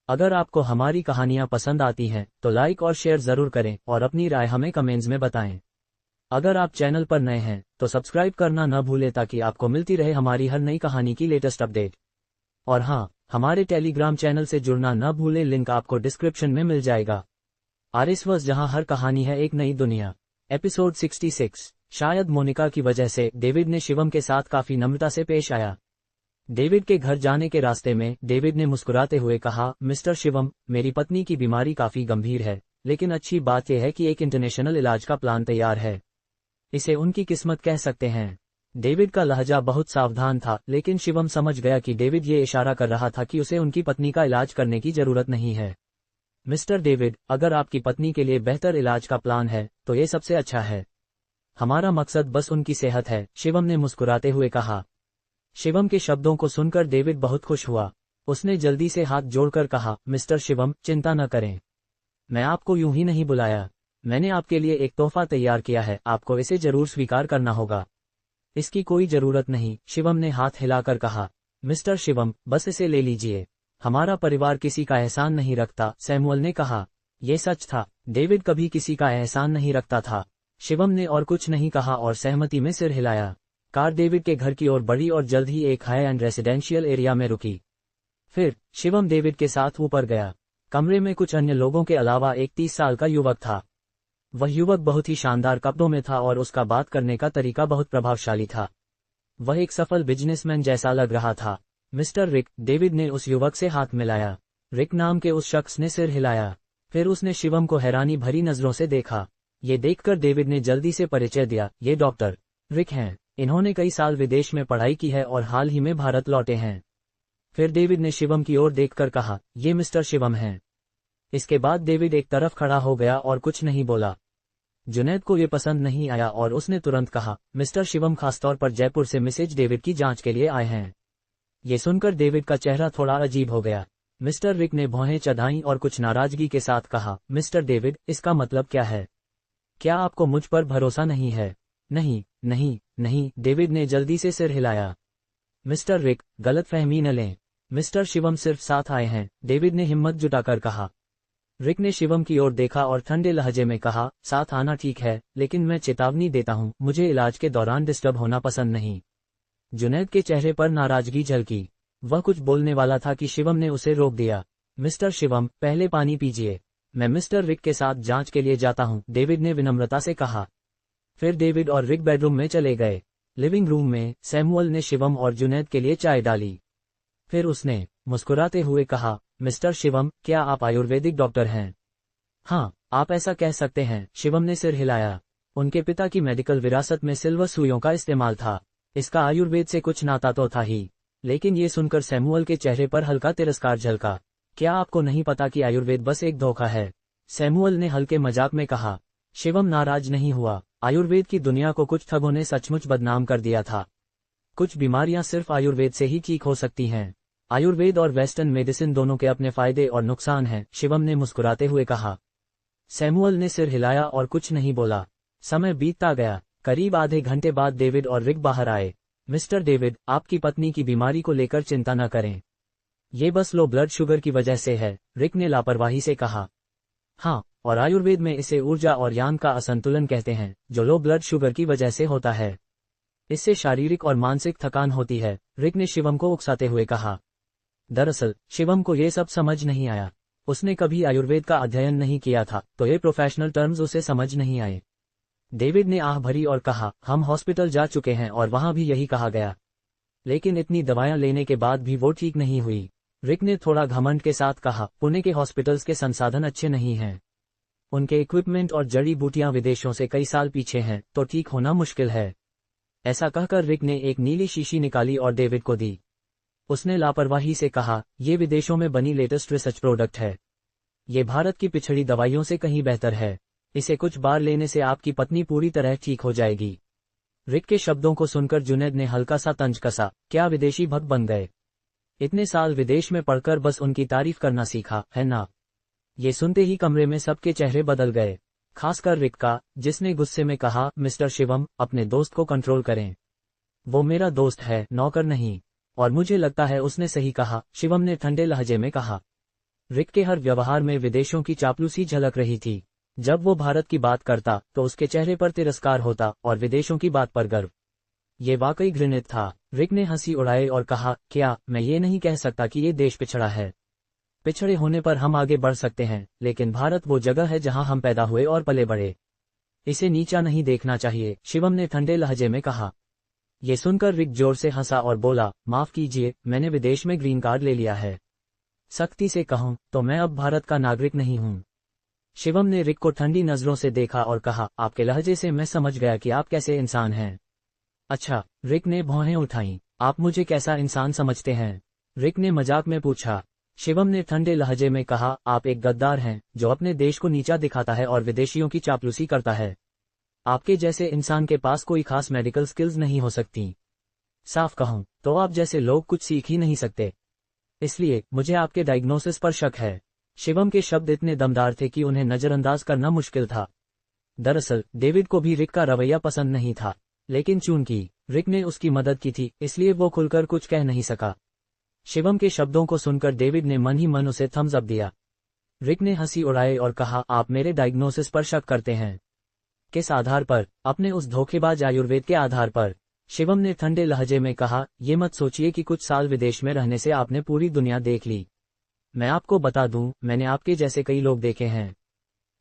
अगर आपको हमारी कहानियाँ पसंद आती हैं तो लाइक और शेयर जरूर करें और अपनी राय हमें कमेंट्स में बताएं। अगर आप चैनल पर नए हैं तो सब्सक्राइब करना न भूलें ताकि आपको मिलती रहे हमारी हर नई कहानी की लेटेस्ट अपडेट। और हाँ, हमारे टेलीग्राम चैनल से जुड़ना न भूलें, लिंक आपको डिस्क्रिप्शन में मिल जाएगा। आरएसवर्स, जहां हर कहानी है एक नई दुनिया। एपिसोड 66। शायद मोनिका की वजह से डेविड ने शिवम के साथ काफी नम्रता से पेश आया। डेविड के घर जाने के रास्ते में डेविड ने मुस्कुराते हुए कहा, मिस्टर शिवम, मेरी पत्नी की बीमारी काफी गंभीर है, लेकिन अच्छी बात यह है कि एक इंटरनेशनल इलाज का प्लान तैयार है। इसे उनकी किस्मत कह सकते हैं। डेविड का लहजा बहुत सावधान था, लेकिन शिवम समझ गया कि डेविड ये इशारा कर रहा था कि उसे उनकी पत्नी का इलाज करने की जरूरत नहीं है। मिस्टर डेविड, अगर आपकी पत्नी के लिए बेहतर इलाज का प्लान है तो ये सबसे अच्छा है। हमारा मकसद बस उनकी सेहत है, शिवम ने मुस्कुराते हुए कहा। शिवम के शब्दों को सुनकर डेविड बहुत खुश हुआ। उसने जल्दी से हाथ जोड़कर कहा, मिस्टर शिवम, चिंता न करें। मैं आपको यूं ही नहीं बुलाया। मैंने आपके लिए एक तोहफा तैयार किया है, आपको इसे जरूर स्वीकार करना होगा। इसकी कोई जरूरत नहीं, शिवम ने हाथ हिलाकर कहा। मिस्टर शिवम, बस इसे ले लीजिए। हमारा परिवार किसी का एहसान नहीं रखता, सैमुअल ने कहा। ये सच था, डेविड कभी किसी का एहसान नहीं रखता था। शिवम ने और कुछ नहीं कहा और सहमति में सिर हिलाया। कार डेविड के घर की ओर बढ़ी और जल्द ही एक हाई एंड रेसिडेंशियल एरिया में रुकी। फिर शिवम डेविड के साथ ऊपर गया। कमरे में कुछ अन्य लोगों के अलावा एक 30 साल का युवक था। वह युवक बहुत ही शानदार कपड़ों में था और उसका बात करने का तरीका बहुत प्रभावशाली था। वह एक सफल बिजनेसमैन जैसा लग रहा था। मिस्टर रिक, डेविड ने उस युवक से हाथ मिलाया। रिक नाम के उस शख्स ने सिर हिलाया। फिर उसने शिवम को हैरानी भरी नजरों से देखा। ये देखकर डेविड ने जल्दी से परिचय दिया, ये डॉक्टर रिक हैं। इन्होंने कई साल विदेश में पढ़ाई की है और हाल ही में भारत लौटे हैं। फिर डेविड ने शिवम की ओर देखकर कहा, ये मिस्टर शिवम हैं। इसके बाद डेविड एक तरफ खड़ा हो गया और कुछ नहीं बोला। जुनैद को ये पसंद नहीं आया और उसने तुरंत कहा, मिस्टर शिवम खासतौर पर जयपुर से मिसेज डेविड की जांच के लिए आए हैं। ये सुनकर डेविड का चेहरा थोड़ा अजीब हो गया। मिस्टर रिक ने भौहें चढ़ाईं और कुछ नाराजगी के साथ कहा, मिस्टर डेविड, इसका मतलब क्या है? क्या आपको मुझ पर भरोसा नहीं है? नहीं नहीं नहीं, डेविड ने जल्दी से सिर हिलाया। मिस्टर रिक, गलतफहमी न लें। मिस्टर शिवम सिर्फ साथ आए हैं, डेविड ने हिम्मत जुटाकर कहा। रिक ने शिवम की ओर देखा और ठंडे लहजे में कहा, साथ आना ठीक है, लेकिन मैं चेतावनी देता हूं, मुझे इलाज के दौरान डिस्टर्ब होना पसंद नहीं। जुनैद के चेहरे पर नाराजगी झलकी। वह कुछ बोलने वाला था कि शिवम ने उसे रोक दिया। मिस्टर शिवम, पहले पानी पीजिए। मैं मिस्टर रिक के साथ जांच के लिए जाता हूं, डेविड ने विनम्रता से कहा। फिर डेविड और रिक बेडरूम में चले गए। लिविंग रूम में सैमुअल ने शिवम और जुनैद के लिए चाय डाली। फिर उसने मुस्कुराते हुए कहा, मिस्टर शिवम, क्या आप आयुर्वेदिक डॉक्टर हैं? हाँ, आप ऐसा कह सकते हैं, शिवम ने सिर हिलाया। उनके पिता की मेडिकल विरासत में सिल्वर सुइयों का इस्तेमाल था। इसका आयुर्वेद से कुछ नाता तो था ही। लेकिन ये सुनकर सैमुअल के चेहरे पर हल्का तिरस्कार झलका। क्या आपको नहीं पता कि आयुर्वेद बस एक धोखा है? सैमुअल ने हल्के मजाक में कहा। शिवम नाराज नहीं हुआ। आयुर्वेद की दुनिया को कुछ ठगों ने सचमुच बदनाम कर दिया था। कुछ बीमारियां सिर्फ आयुर्वेद से ही ठीक हो सकती हैं। आयुर्वेद और वेस्टर्न मेडिसिन दोनों के अपने फायदे और नुकसान हैं, शिवम ने मुस्कुराते हुए कहा। सैमुअल ने सिर हिलाया और कुछ नहीं बोला। समय बीतता गया। करीब आधे घंटे बाद डेविड और रिक बाहर आए। मिस्टर डेविड, आपकी पत्नी की बीमारी को लेकर चिंता न करें। ये बस लो ब्लड शुगर की वजह से है, रिक ने लापरवाही से कहा। हाँ, और आयुर्वेद में इसे ऊर्जा और यान का असंतुलन कहते हैं, जो लो ब्लड शुगर की वजह से होता है। इससे शारीरिक और मानसिक थकान होती है, रिक ने शिवम को उकसाते हुए कहा। दरअसल शिवम को ये सब समझ नहीं आया। उसने कभी आयुर्वेद का अध्ययन नहीं किया था, तो ये प्रोफेशनल टर्म्स उसे समझ नहीं आए। डेविड ने आह भरी और कहा, हम हॉस्पिटल जा चुके हैं और वहां भी यही कहा गया। लेकिन इतनी दवाएं लेने के बाद भी वो ठीक नहीं हुई। रिक ने थोड़ा घमंड के साथ कहा, पुणे के हॉस्पिटल्स के संसाधन अच्छे नहीं हैं। उनके इक्विपमेंट और जड़ी बूटियां विदेशों से कई साल पीछे हैं, तो ठीक होना मुश्किल है। ऐसा कहकर रिक ने एक नीली शीशी निकाली और डेविड को दी। उसने लापरवाही से कहा, ये विदेशों में बनी लेटेस्ट रिसर्च प्रोडक्ट है। ये भारत की पिछड़ी दवाइयों से कहीं बेहतर है। इसे कुछ बार लेने से आपकी पत्नी पूरी तरह ठीक हो जाएगी। रिक के शब्दों को सुनकर जुनैद ने हल्का सा तंज कसा। क्या विदेशी भक्त बन गए? इतने साल विदेश में पढ़कर बस उनकी तारीफ करना सीखा है ना? ये सुनते ही कमरे में सबके चेहरे बदल गए, खासकर रिक का, जिसने गुस्से में कहा, मिस्टर शिवम, अपने दोस्त को कंट्रोल करें। वो मेरा दोस्त है, नौकर नहीं। और मुझे लगता है उसने सही कहा, शिवम ने ठंडे लहजे में कहा। रिक के हर व्यवहार में विदेशों की चापलूसी झलक रही थी। जब वो भारत की बात करता तो उसके चेहरे पर तिरस्कार होता और विदेशों की बात पर गर्व। ये वाकई घृणित था। रिक ने हंसी उड़ाई और कहा, क्या मैं ये नहीं कह सकता कि ये देश पिछड़ा है। पिछड़े होने पर हम आगे बढ़ सकते हैं, लेकिन भारत वो जगह है जहां हम पैदा हुए और पले बढ़े। इसे नीचा नहीं देखना चाहिए, शिवम ने ठंडे लहजे में कहा। ये सुनकर रिक जोर से हंसा और बोला, माफ कीजिए, मैंने विदेश में ग्रीन कार्ड ले लिया है। सख्ती से कहूं तो मैं अब भारत का नागरिक नहीं हूं। शिवम ने रिक को ठंडी नजरों से देखा और कहा, आपके लहजे से मैं समझ गया कि आप कैसे इंसान हैं। अच्छा, रिक ने भौहें उठाईं। आप मुझे कैसा इंसान समझते हैं? रिक ने मजाक में पूछा। शिवम ने ठंडे लहजे में कहा, आप एक गद्दार हैं जो अपने देश को नीचा दिखाता है और विदेशियों की चापलूसी करता है। आपके जैसे इंसान के पास कोई खास मेडिकल स्किल्स नहीं हो सकती। साफ कहूं तो आप जैसे लोग कुछ सीख ही नहीं सकते। इसलिए मुझे आपके डायग्नोसिस पर शक है। शिवम के शब्द इतने दमदार थे कि उन्हें नजरअंदाज करना मुश्किल था। दरअसल डेविड को भी रिक का रवैया पसंद नहीं था, लेकिन चूंकि रिक ने उसकी मदद की थी इसलिए वो खुलकर कुछ कह नहीं सका। शिवम के शब्दों को सुनकर डेविड ने मन ही मन उसे थम्स अप दिया। रिक ने हंसी उड़ाई और कहा, आप मेरे डायग्नोसिस पर शक करते हैं? किस आधार पर? अपने उस धोखेबाज आयुर्वेद के आधार पर। शिवम ने ठंडे लहजे में कहा, ये मत सोचिए कि कुछ साल विदेश में रहने से आपने पूरी दुनिया देख ली। मैं आपको बता दूं, मैंने आपके जैसे कई लोग देखे हैं।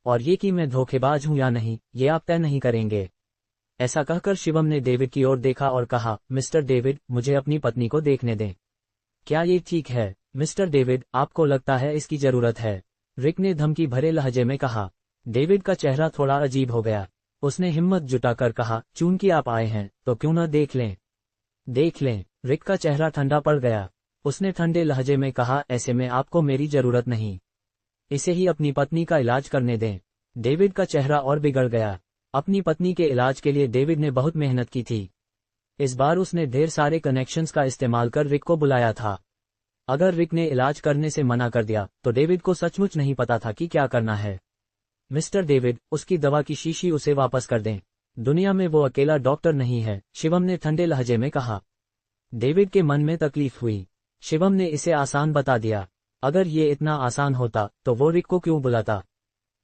और ये कि मैं धोखेबाज हूं या नहीं, ये आप तय नहीं करेंगे। ऐसा कहकर शिवम ने डेविड की ओर देखा और कहा, मिस्टर डेविड, मुझे अपनी पत्नी को देखने दें। क्या ये ठीक है? मिस्टर डेविड, आपको लगता है इसकी जरूरत है? रिक ने धमकी भरे लहजे में कहा। डेविड का चेहरा थोड़ा अजीब हो गया। उसने हिम्मत जुटाकर कहा, चूंकि आप आए हैं तो क्यों न देख लें। देख लें? रिक का चेहरा ठंडा पड़ गया। उसने ठंडे लहजे में कहा, ऐसे में आपको मेरी जरूरत नहीं। इसे ही अपनी पत्नी का इलाज करने दें। डेविड का चेहरा और बिगड़ गया। अपनी पत्नी के इलाज के लिए डेविड ने बहुत मेहनत की थी। इस बार उसने ढेर सारे कनेक्शंस का इस्तेमाल कर रिक को बुलाया था। अगर रिक ने इलाज करने से मना कर दिया तो डेविड को सचमुच नहीं पता था कि क्या करना है। मिस्टर डेविड, उसकी दवा की शीशी उसे वापस कर दें। दुनिया में वो अकेला डॉक्टर नहीं है, शिवम ने ठंडे लहजे में कहा। डेविड के मन में तकलीफ हुई। शिवम ने इसे आसान बता दिया। अगर ये इतना आसान होता तो वो रिक को क्यों बुलाता?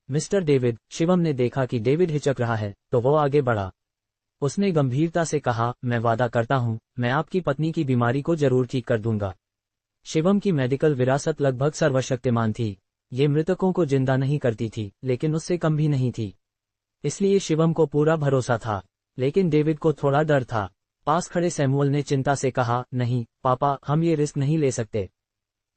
मिस्टर डेविड, शिवम ने देखा कि डेविड हिचक रहा है तो वो आगे बढ़ा। उसने गंभीरता से कहा, मैं वादा करता हूं, मैं आपकी पत्नी की बीमारी को जरूर ठीक कर दूंगा। शिवम की मेडिकल विरासत लगभग सर्वशक्तिमान थी। ये मृतकों को जिंदा नहीं करती थी, लेकिन उससे कम भी नहीं थी। इसलिए शिवम को पूरा भरोसा था, लेकिन डेविड को थोड़ा डर था। पास खड़े सैमुअल ने चिंता से कहा, नहीं पापा, हम ये रिस्क नहीं ले सकते।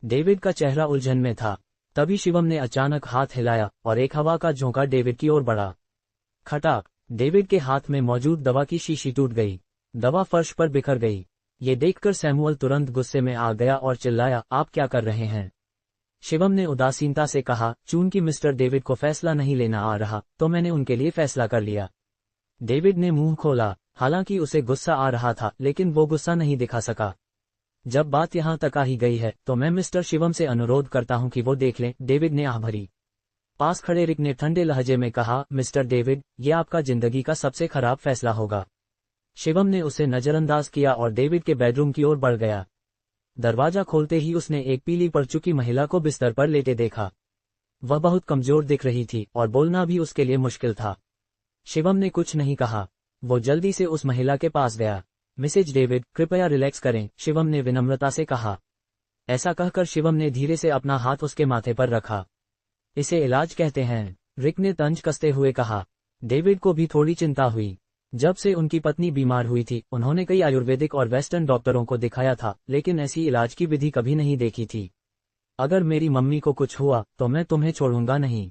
डेविड का चेहरा उलझन में था। तभी शिवम ने अचानक हाथ हिलाया और एक हवा का झोंका डेविड की ओर बढ़ा। खटाक! डेविड के हाथ में मौजूद दवा की शीशी टूट गई। दवा फर्श पर बिखर गई। ये देखकर सैमुअल तुरंत गुस्से में आ गया और चिल्लाया, आप क्या कर रहे हैं? शिवम ने उदासीनता से कहा, चूंकि मिस्टर डेविड को फैसला नहीं लेना आ रहा तो मैंने उनके लिए फैसला कर लिया। डेविड ने मुंह खोला। हालांकि उसे गुस्सा आ रहा था, लेकिन वो गुस्सा नहीं दिखा सका। जब बात यहां तक आ ही गई है तो मैं मिस्टर शिवम से अनुरोध करता हूं कि वो देख लें। डेविड ने आह भरी। पास खड़े रिक ने ठंडे लहजे में कहा, मिस्टर डेविड, ये आपका जिंदगी का सबसे खराब फैसला होगा। शिवम ने उसे नजरअंदाज किया और डेविड के बेडरूम की ओर बढ़ गया। दरवाजा खोलते ही उसने एक पीली पड़ चुकी महिला को बिस्तर पर लेटे देखा। वह बहुत कमजोर दिख रही थी और बोलना भी उसके लिए मुश्किल था। शिवम ने कुछ नहीं कहा। वो जल्दी से उस महिला के पास गया। मिसेज डेविड, कृपया रिलैक्स करें, शिवम ने विनम्रता से कहा। ऐसा कहकर शिवम ने धीरे से अपना हाथ उसके माथे पर रखा। इसे इलाज कहते हैं, रिक ने तंज कसते हुए कहा। डेविड को भी थोड़ी चिंता हुई। जब से उनकी पत्नी बीमार हुई थी उन्होंने कई आयुर्वेदिक और वेस्टर्न डॉक्टरों को दिखाया था, लेकिन ऐसी इलाज की विधि कभी नहीं देखी थी। अगर मेरी मम्मी को कुछ हुआ तो मैं तुम्हें छोड़ूंगा नहीं,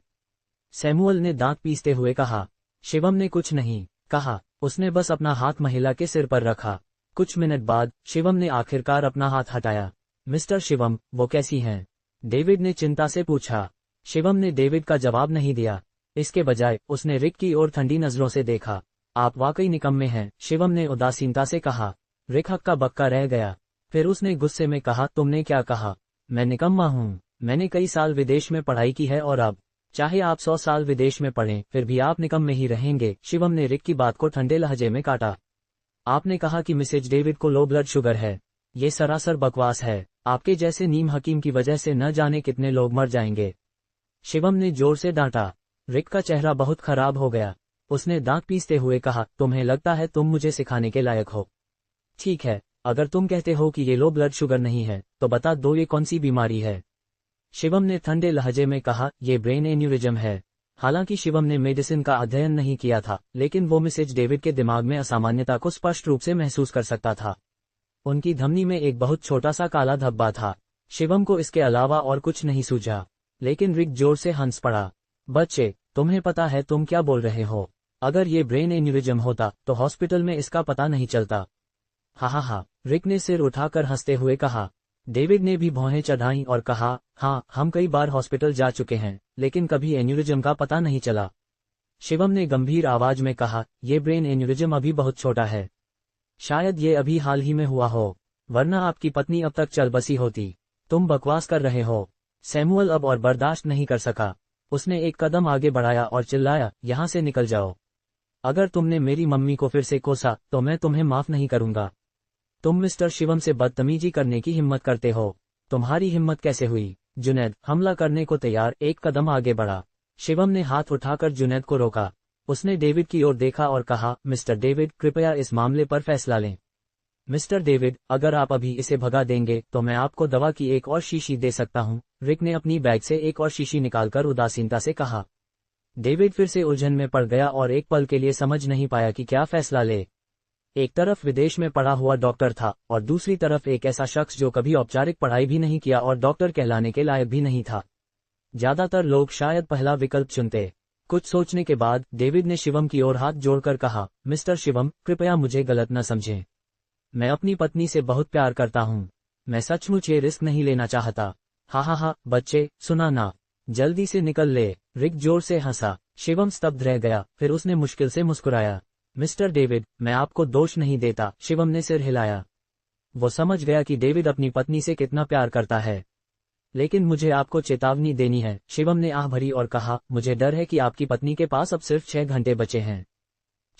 सैमुअल ने दांत पीसते हुए कहा। शिवम ने कुछ नहीं कहा। उसने बस अपना हाथ महिला के सिर पर रखा। कुछ मिनट बाद शिवम ने आखिरकार अपना हाथ हटाया। मिस्टर शिवम, वो कैसी हैं? डेविड ने चिंता से पूछा। शिवम ने डेविड का जवाब नहीं दिया। इसके बजाय उसने रिक की ओर ठंडी नजरों से देखा। आप वाकई निकम्मे हैं, शिवम ने उदासीनता से कहा। रिक हक्का बक्का रह गया। फिर उसने गुस्से में कहा, तुमने क्या कहा? मैं निकम्मा हूँ? मैंने कई साल विदेश में पढ़ाई की है और अब चाहे आप 100 साल विदेश में पढ़ें फिर भी आप निकम्मे ही रहेंगे। शिवम ने रिक की बात को ठंडे लहजे में काटा। आपने कहा कि मिसेज डेविड को लो ब्लड शुगर है। ये सरासर बकवास है। आपके जैसे नीम हकीम की वजह से न जाने कितने लोग मर जाएंगे। शिवम ने जोर से डांटा। रिक का चेहरा बहुत खराब हो गया। उसने दांत पीसते हुए कहा, तुम्हें लगता है तुम मुझे सिखाने के लायक हो? ठीक है, अगर तुम कहते हो कि ये लो ब्लड शुगर नहीं है, तो बता दो ये कौन सी बीमारी है? शिवम ने ठंडे लहजे में कहा, ये ब्रेन एन्यूरिज्म है। हालांकि शिवम ने मेडिसिन का अध्ययन नहीं किया था, लेकिन वो मिसेज डेविड के दिमाग में असामान्यता को स्पष्ट रूप से महसूस कर सकता था। उनकी धमनी में एक बहुत छोटा सा काला धब्बा था। शिवम को इसके अलावा और कुछ नहीं सूझा, लेकिन रिक जोर से हंस पड़ा। बच्चे, तुम्हें पता है तुम क्या बोल रहे हो? अगर ये ब्रेन एन्यूरिज्म होता तो हॉस्पिटल में इसका पता नहीं चलता। हा, रिक ने सिर उठाकर हंसते हुए कहा। डेविड ने भी भौहें चढ़ाई और कहा, हाँ, हम कई बार हॉस्पिटल जा चुके हैं, लेकिन कभी एन्यूरिज्म का पता नहीं चला। शिवम ने गंभीर आवाज में कहा, ये ब्रेन एन्यूरिज्म अभी बहुत छोटा है। शायद ये अभी हाल ही में हुआ हो, वरना आपकी पत्नी अब तक चल बसी होती। तुम बकवास कर रहे हो। सैमुअल अब और बर्दाश्त नहीं कर सका। उसने एक कदम आगे बढ़ाया और चिल्लाया, यहाँ से निकल जाओ। अगर तुमने मेरी मम्मी को फिर से कोसा तो मैं तुम्हें माफ नहीं करूंगा। तुम मिस्टर शिवम से बदतमीजी करने की हिम्मत करते हो। तुम्हारी हिम्मत कैसे हुई? जुनैद, हमला करने को तैयार, एक कदम आगे बढ़ा। शिवम ने हाथ उठाकर जुनैद को रोका। उसने डेविड की ओर देखा और कहा, मिस्टर डेविड, कृपया इस मामले पर फैसला लें। मिस्टर डेविड, अगर आप अभी इसे भगा देंगे तो मैं आपको दवा की एक और शीशी दे सकता हूं। रिक ने अपनी बैग से एक और शीशी निकालकर उदासीनता से कहा। डेविड फिर से उलझन में पड़ गया और एक पल के लिए समझ नहीं पाया कि क्या फैसला ले। एक तरफ विदेश में पढ़ा हुआ डॉक्टर था और दूसरी तरफ एक ऐसा शख्स जो कभी औपचारिक पढ़ाई भी नहीं किया और डॉक्टर कहलाने के लायक भी नहीं था। ज्यादातर लोग शायद पहला विकल्प चुनते। कुछ सोचने के बाद डेविड ने शिवम की ओर हाथ जोड़कर कहा, मिस्टर शिवम, कृपया मुझे गलत न समझें। मैं अपनी पत्नी से बहुत प्यार करता हूँ। मैं सचमुच ये रिस्क नहीं लेना चाहता। हा, बच्चे, सुना ना, जल्दी से निकल ले। रिक जोर से हंसा। शिवम स्तब्ध रह गया, फिर उसने मुश्किल से मुस्कुराया। मिस्टर डेविड, मैं आपको दोष नहीं देता। शिवम ने सिर हिलाया। वो समझ गया कि डेविड अपनी पत्नी से कितना प्यार करता है। लेकिन मुझे आपको चेतावनी देनी है। शिवम ने आह भरी और कहा, मुझे डर है कि आपकी पत्नी के पास अब सिर्फ 6 घंटे बचे हैं।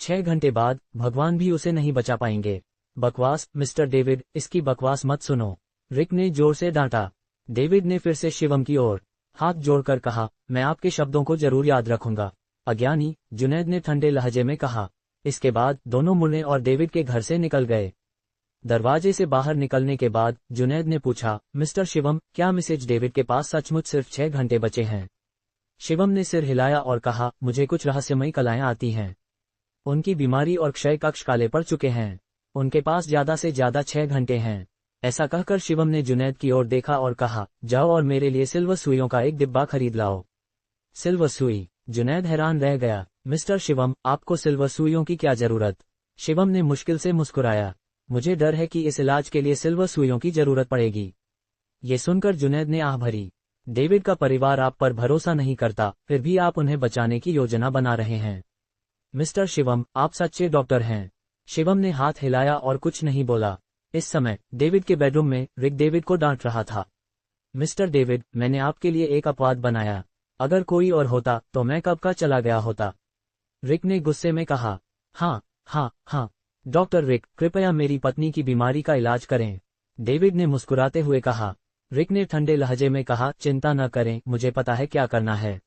6 घंटे बाद भगवान भी उसे नहीं बचा पाएंगे। बकवास, मिस्टर डेविड, इसकी बकवास मत सुनो। रिक ने जोर से डांटा। डेविड ने फिर से शिवम की ओर हाथ जोड़कर कहा, मैं आपके शब्दों को जरूर याद रखूंगा। अज्ञानी, जुनैद ने ठंडे लहजे में कहा। इसके बाद दोनों मुन्ने और डेविड के घर से निकल गए। दरवाजे से बाहर निकलने के बाद जुनैद ने पूछा, मिस्टर शिवम, क्या मिसेज डेविड के पास सचमुच सिर्फ 6 घंटे बचे हैं? शिवम ने सिर हिलाया और कहा, मुझे कुछ रहस्यमयी कलाएं आती हैं। उनकी बीमारी और क्षय कक्ष काले पड़ चुके हैं। उनके पास ज्यादा से ज्यादा 6 घंटे हैं। ऐसा कहकर शिवम ने जुनैद की ओर देखा और कहा, जाओ और मेरे लिए सिल्वर सुइयों का एक डिब्बा खरीद लाओ। सिल्वर सुई? जुनैद हैरान रह गया। मिस्टर शिवम, आपको सिल्वर सुइयों की क्या जरूरत? शिवम ने मुश्किल से मुस्कुराया। मुझे डर है कि इस इलाज के लिए सिल्वर सुइयों की जरूरत पड़ेगी। ये सुनकर जुनैद ने आह भरी। डेविड का परिवार आप पर भरोसा नहीं करता, फिर भी आप उन्हें बचाने की योजना बना रहे हैं। मिस्टर शिवम, आप सच्चे डॉक्टर हैं। शिवम ने हाथ हिलाया और कुछ नहीं बोला। इस समय डेविड के बेडरूम में रिक डेविड को डांट रहा था। मिस्टर डेविड, मैंने आपके लिए एक अपवाद बनाया। अगर कोई और होता तो मैं कब का चला गया होता। रिक ने गुस्से में कहा। हाँ, डॉक्टर रिक, कृपया मेरी पत्नी की बीमारी का इलाज करें। डेविड ने मुस्कुराते हुए कहा। रिक ने ठंडे लहजे में कहा, चिंता न करें, मुझे पता है क्या करना है।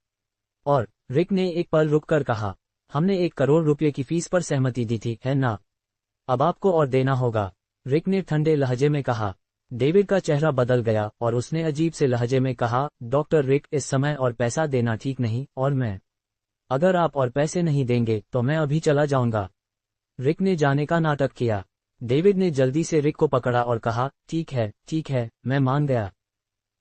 और रिक ने एक पल रुककर कहा, हमने 1 करोड़ रुपये की फीस पर सहमति दी थी, है ना? अब आपको और देना होगा। रिक ने ठंडे लहजे में कहा। डेविड का चेहरा बदल गया और उसने अजीब से लहजे में कहा, डॉक्टर रिक, इस समय और पैसा देना ठीक नहीं, और मैं, अगर आप और पैसे नहीं देंगे तो मैं अभी चला जाऊंगा। रिक ने जाने का नाटक किया। डेविड ने जल्दी से रिक को पकड़ा और कहा, ठीक है, मैं मान गया।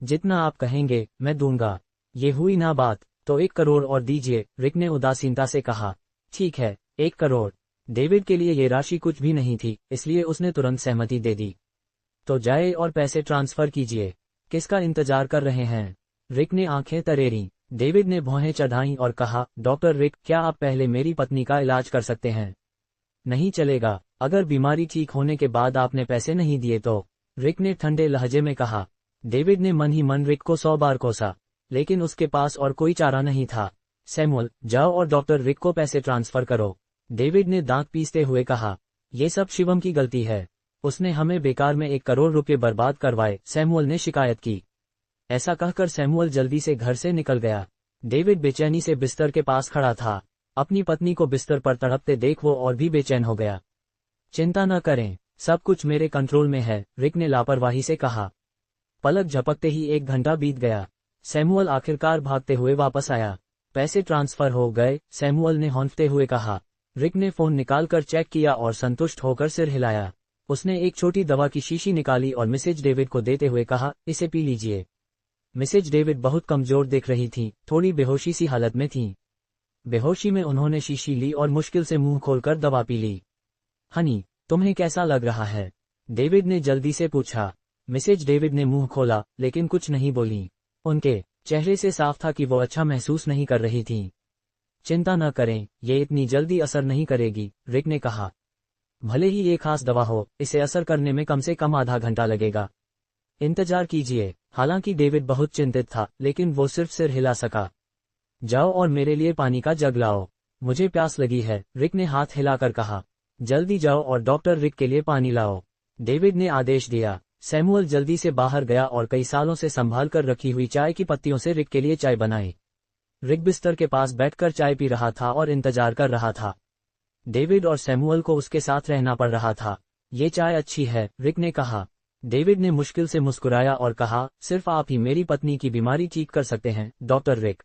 जितना आप कहेंगे मैं दूंगा। ये हुई ना बात, तो 1 करोड़ और दीजिए। रिक ने उदासीनता से कहा। ठीक है, 1 करोड़। डेविड के लिए ये राशि कुछ भी नहीं थी, इसलिए उसने तुरंत सहमति दे दी। तो जाए और पैसे ट्रांसफर कीजिए। किसका इंतजार कर रहे हैं? रिक ने आंखें तरेरी। डेविड ने भौहें चढ़ाई और कहा, डॉक्टर रिक, क्या आप पहले मेरी पत्नी का इलाज कर सकते हैं? नहीं चलेगा। अगर बीमारी ठीक होने के बाद आपने पैसे नहीं दिए तो। रिक ने ठंडे लहजे में कहा। डेविड ने मन ही मन रिक को 100 बार कोसा, लेकिन उसके पास और कोई चारा नहीं था। सैमुअल, जाओ और डॉक्टर रिक को पैसे ट्रांसफर करो। डेविड ने दांत पीसते हुए कहा। ये सब शिवम की गलती है। उसने हमें बेकार में 1 करोड़ रुपए बर्बाद करवाए, सैमुअल ने शिकायत की। ऐसा कहकर सैमुअल जल्दी से घर से निकल गया। डेविड बेचैनी से बिस्तर के पास खड़ा था। अपनी पत्नी को बिस्तर पर तड़पते देख वो और भी बेचैन हो गया। चिंता न करें, सब कुछ मेरे कंट्रोल में है, रिक ने लापरवाही से कहा। पलक झपकते ही 1 घंटा बीत गया। सैमुअल आखिरकार भागते हुए वापस आया। पैसे ट्रांसफर हो गए, सैमुअल ने हौंकते हुए कहा। रिक ने फोन निकालकर चेक किया और संतुष्ट होकर सिर हिलाया। उसने एक छोटी दवा की शीशी निकाली और मिसेज डेविड को देते हुए कहा, इसे पी लीजिए। मिसेज डेविड बहुत कमजोर दिख रही थीं, थोड़ी बेहोशी सी हालत में थीं। बेहोशी में उन्होंने शीशी ली और मुश्किल से मुंह खोलकर दवा पी ली। हनी, तुम्हें कैसा लग रहा है? डेविड ने जल्दी से पूछा। मिसेज डेविड ने मुंह खोला, लेकिन कुछ नहीं बोली। उनके चेहरे से साफ था कि वो अच्छा महसूस नहीं कर रही थीं। चिंता न करें, ये इतनी जल्दी असर नहीं करेगी, रिक ने कहा। भले ही ये खास दवा हो, इसे असर करने में कम से कम आधा घंटा लगेगा। इंतजार कीजिए। हालांकि डेविड बहुत चिंतित था, लेकिन वो सिर्फ सिर हिला सका। जाओ और मेरे लिए पानी का जग लाओ, मुझे प्यास लगी है, रिक ने हाथ हिलाकर कहा। जल्दी जाओ और डॉक्टर रिक के लिए पानी लाओ, डेविड ने आदेश दिया। सैमुअल जल्दी से बाहर गया और कई सालों से संभाल कर रखी हुई चाय की पत्तियों से रिक के लिए चाय बनाई। रिक बिस्तर के पास बैठकर चाय पी रहा था और इंतजार कर रहा था। डेविड और सैमुअल को उसके साथ रहना पड़ रहा था। ये चाय अच्छी है, रिक ने कहा। डेविड ने मुश्किल से मुस्कुराया और कहा, सिर्फ आप ही मेरी पत्नी की बीमारी ठीक कर सकते हैं, डॉक्टर रिक।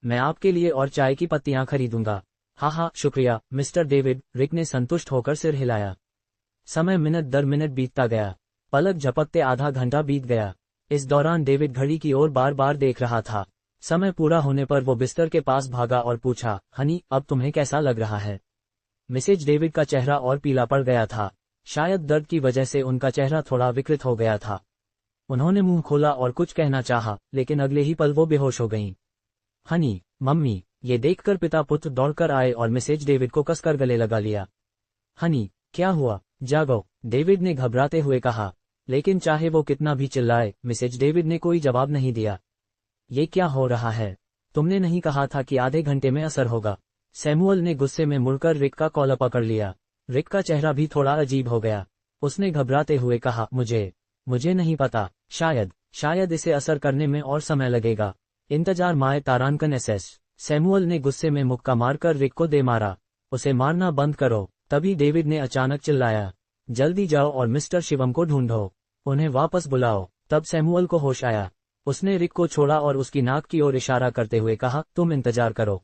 मैं आपके लिए और चाय की पत्तियां खरीदूंगा। हाँ, शुक्रिया, मिस्टर डेविड, रिक ने संतुष्ट होकर सिर हिलाया। समय मिनट दर मिनट बीतता गया। पलक झपकते आधा घंटा बीत गया। इस दौरान डेविड घड़ी की ओर बार बार देख रहा था। समय पूरा होने पर वो बिस्तर के पास भागा और पूछा, हनी, अब तुम्हें कैसा लग रहा है? मिसेज डेविड का चेहरा और पीला पड़ गया था। शायद दर्द की वजह से उनका चेहरा थोड़ा विकृत हो गया था। उन्होंने मुंह खोला और कुछ कहना चाहा, लेकिन अगले ही पल वो बेहोश हो गईं। हनी, मम्मी, ये देखकर पिता पुत्र दौड़कर आए और मिसेज डेविड को कसकर गले लगा लिया। हनी, क्या हुआ? जागो, डेविड ने घबराते हुए कहा। लेकिन चाहे वो कितना भी चिल्लाए, मिसेज डेविड ने कोई जवाब नहीं दिया। ये क्या हो रहा है? तुमने नहीं कहा था कि आधे घंटे में असर होगा? सैमुअल ने गुस्से में मुड़कर रिक का कॉलर पकड़ लिया। रिक का चेहरा भी थोड़ा अजीब हो गया। उसने घबराते हुए कहा, मुझे नहीं पता, शायद इसे असर करने में और समय लगेगा। इंतजार माए तारांकन एसएस। सैमुअल ने गुस्से में मुक्का मारकर रिक को दे मारा। उसे मारना बंद करो। तभी डेविड ने अचानक चिल्लाया, जल्दी जाओ और मिस्टर शिवम को ढूंढो, उन्हें वापस बुलाओ। तब सैमुअल को होश आया। उसने रिक को छोड़ा और उसकी नाक की ओर इशारा करते हुए कहा, तुम इंतजार करो।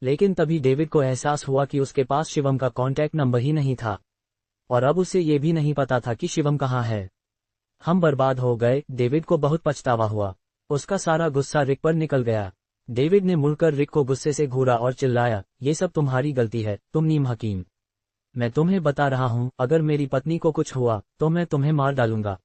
लेकिन तभी डेविड को एहसास हुआ कि उसके पास शिवम का कॉन्टैक्ट नंबर ही नहीं था, और अब उसे ये भी नहीं पता था कि शिवम कहाँ है। हम बर्बाद हो गए, डेविड को बहुत पछतावा हुआ। उसका सारा गुस्सा रिक पर निकल गया। डेविड ने मुड़कर रिक को गुस्से से घूरा और चिल्लाया, ये सब तुम्हारी गलती है, तुम नीम हकीम। मैं तुम्हें बता रहा हूँ, अगर मेरी पत्नी को कुछ हुआ तो मैं तुम्हें मार डालूंगा।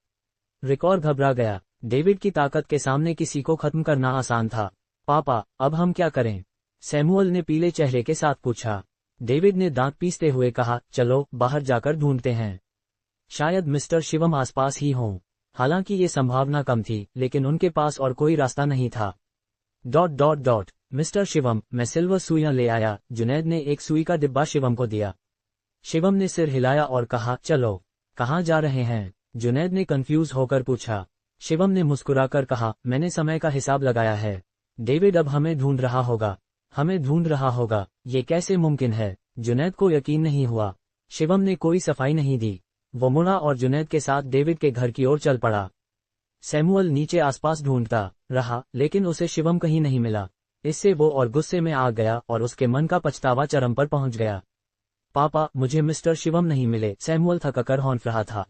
रिक और घबरा गया। डेविड की ताकत के सामने किसी को खत्म करना आसान था। पापा, अब हम क्या करें? सैमुअल ने पीले चेहरे के साथ पूछा। डेविड ने दांत पीसते हुए कहा, चलो बाहर जाकर ढूंढते हैं। शायद मिस्टर शिवम आसपास ही हों। हालांकि ये संभावना कम थी, लेकिन उनके पास और कोई रास्ता नहीं था। ... मिस्टर शिवम, मैं सिल्वर सुइयां ले आया। जुनैद ने एक सुई का डिब्बा शिवम को दिया। शिवम ने सिर हिलाया और कहा, चलो। कहाँ जा रहे हैं? जुनैद ने कंफ्यूज होकर पूछा। शिवम ने मुस्कुराकर कहा, मैंने समय का हिसाब लगाया है। डेविड अब हमें ढूंढ रहा होगा। ये कैसे मुमकिन है? जुनैद को यकीन नहीं हुआ। शिवम ने कोई सफाई नहीं दी। वो मुड़ा और जुनैद के साथ डेविड के घर की ओर चल पड़ा। सैमुअल नीचे आसपास ढूंढता रहा, लेकिन उसे शिवम कहीं नहीं मिला। इससे वो और गुस्से में आ गया और उसके मन का पछतावा चरम पर पहुंच गया। पापा, मुझे मिस्टर शिवम नहीं मिले, सैमुअल थककर हौंफ रहा था।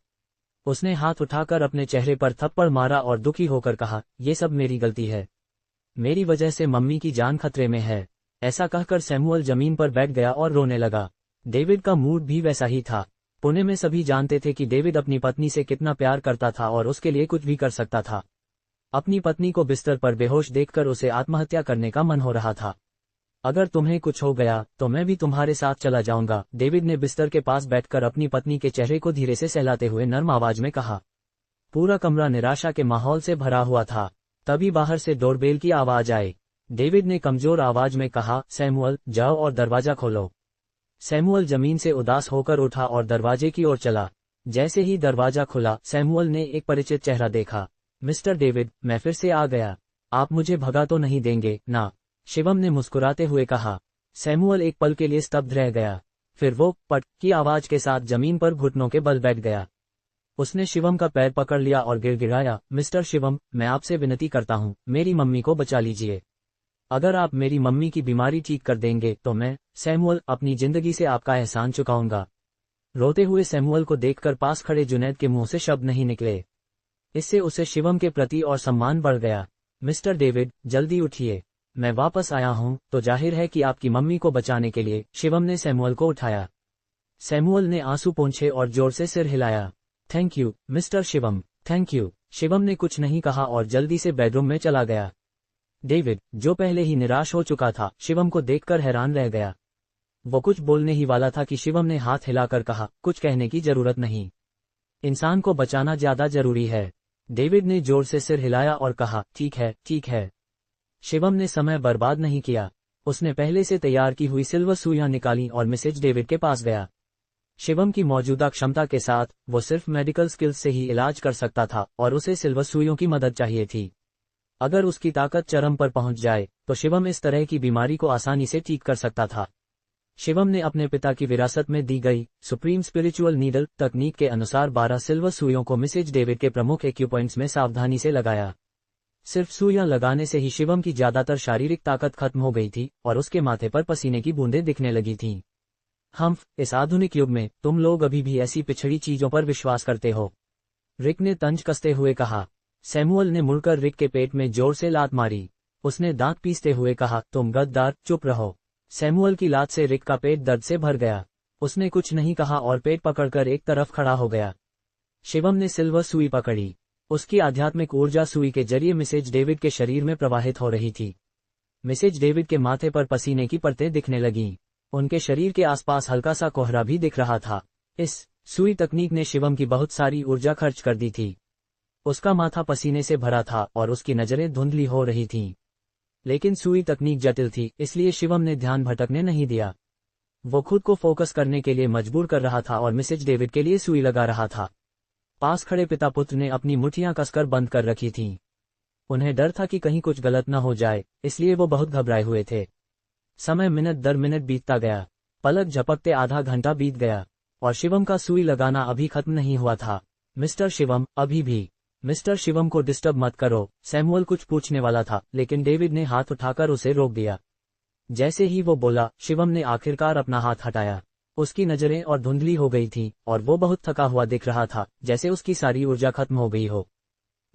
उसने हाथ उठाकर अपने चेहरे पर थप्पड़ मारा और दुखी होकर कहा, ये सब मेरी गलती है। मेरी वजह से मम्मी की जान खतरे में है। ऐसा कहकर सैमुअल जमीन पर बैठ गया और रोने लगा। डेविड का मूड भी वैसा ही था। पुणे में सभी जानते थे कि डेविड अपनी पत्नी से कितना प्यार करता था और उसके लिए कुछ भी कर सकता था। अपनी पत्नी को बिस्तर पर बेहोश देखकर उसे आत्महत्या करने का मन हो रहा था। अगर तुम्हें कुछ हो गया तो मैं भी तुम्हारे साथ चला जाऊंगा, डेविड ने बिस्तर के पास बैठकर अपनी पत्नी के चेहरे को धीरे से सहलाते हुए नर्म आवाज में कहा। पूरा कमरा निराशा के माहौल से भरा हुआ था। तभी बाहर से डोरबेल की आवाज आई। डेविड ने कमजोर आवाज में कहा, सैमुअल, जाओ और दरवाजा खोलो। सैमुअल जमीन से उदास होकर उठा और दरवाजे की ओर चला। जैसे ही दरवाजा खुला, सैमुअल ने एक परिचित चेहरा देखा। मिस्टर डेविड, मैं फिर से आ गया। आप मुझे भगा तो नहीं देंगे ना? शिवम ने मुस्कुराते हुए कहा। सैमुअल एक पल के लिए स्तब्ध रह गया। फिर वो पट की आवाज के साथ जमीन पर घुटनों के बल बैठ गया। उसने शिवम का पैर पकड़ लिया और गिड़गिड़ाया, मिस्टर शिवम, मैं आपसे विनती करता हूँ, मेरी मम्मी को बचा लीजिए। अगर आप मेरी मम्मी की बीमारी ठीक कर देंगे तो मैं, सैमुअल, अपनी जिंदगी से आपका एहसान चुकाऊंगा। रोते हुए सैमुअल को देखकर पास खड़े जुनैद के मुंह से शब्द नहीं निकले। इससे उसे शिवम के प्रति और सम्मान बढ़ गया। मिस्टर डेविड, जल्दी उठिए, मैं वापस आया हूँ तो जाहिर है कि आपकी मम्मी को बचाने के लिए। शिवम ने सैमुअल को उठाया। सैमुअल ने आंसू पोंछे और जोर से सिर हिलाया। Thank you mister Shivam, thank you. Shivam ने कुछ नहीं कहा और जल्दी से बेडरूम में चला गया। डेविड, जो पहले ही निराश हो चुका था, शिवम को देखकर हैरान रह गया। वो कुछ बोलने ही वाला था कि शिवम ने हाथ हिलाकर कहा, कुछ कहने की जरूरत नहीं, इंसान को बचाना ज्यादा जरूरी है। डेविड ने जोर से सिर हिलाया और कहा, ठीक है, ठीक है। शिवम ने समय बर्बाद नहीं किया। उसने पहले से तैयार की हुई सिल्वर सुइयां निकाली और मिसेज डेविड के पास गया। शिवम की मौजूदा क्षमता के साथ वो सिर्फ मेडिकल स्किल्स से ही इलाज कर सकता था और उसे सिल्वर सुइयों की मदद चाहिए थी। अगर उसकी ताकत चरम पर पहुंच जाए तो शिवम इस तरह की बीमारी को आसानी से ठीक कर सकता था। शिवम ने अपने पिता की विरासत में दी गई सुप्रीम स्पिरिचुअल नीडल तकनीक के अनुसार 12 सिल्वर सुइयों को मिसेज डेविड के प्रमुख एक्यूपॉइंट्स में सावधानी से लगाया। सिर्फ सुइयां लगाने से ही शिवम की ज्यादातर शारीरिक ताकत खत्म हो गई थी और उसके माथे पर पसीने की बूंदें दिखने लगी थीं। इस आधुनिक युग में तुम लोग अभी भी ऐसी पिछड़ी चीजों पर विश्वास करते हो? रिक ने तंज कसते हुए कहा। सैमुअल ने मुड़कर रिक के पेट में जोर से लात मारी। उसने दांत पीसते हुए कहा, तुम गद्दार, चुप रहो। सैमुअल की लात से रिक का पेट दर्द से भर गया। उसने कुछ नहीं कहा और पेट पकड़कर एक तरफ खड़ा हो गया। शिवम ने सिल्वर सुई पकड़ी। उसकी आध्यात्मिक ऊर्जा सुई के जरिए मिसेज डेविड के शरीर में प्रवाहित हो रही थी। मिसेज डेविड के माथे पर पसीने की परतें दिखने लगीं। उनके शरीर के आसपास हल्का सा कोहरा भी दिख रहा था। इस सुई तकनीक ने शिवम की बहुत सारी ऊर्जा खर्च कर दी थी। उसका माथा पसीने से भरा था और उसकी नजरें धुंधली हो रही थीं। लेकिन सुई तकनीक जटिल थी, इसलिए शिवम ने ध्यान भटकने नहीं दिया। वो खुद को फोकस करने के लिए मजबूर कर रहा था और मिसेज डेविड के लिए सुई लगा रहा था। पास खड़े पिता पुत्र ने अपनी मुट्ठियां कसकर बंद कर रखी थीं। उन्हें डर था कि कहीं कुछ गलत न हो जाए, इसलिए वो बहुत घबराए हुए थे। समय मिनट दर मिनट बीतता गया। पलक झपकते आधा घंटा बीत गया और शिवम का सुई लगाना अभी खत्म नहीं हुआ था। मिस्टर शिवम, अभी भी। मिस्टर शिवम को डिस्टर्ब मत करो। सैमुअल कुछ पूछने वाला था, लेकिन डेविड ने हाथ उठाकर उसे रोक दिया। जैसे ही वो बोला, शिवम ने आखिरकार अपना हाथ हटाया। उसकी नजरें और धुंधली हो गई थीं और वो बहुत थका हुआ दिख रहा था, जैसे उसकी सारी ऊर्जा खत्म हो गई हो।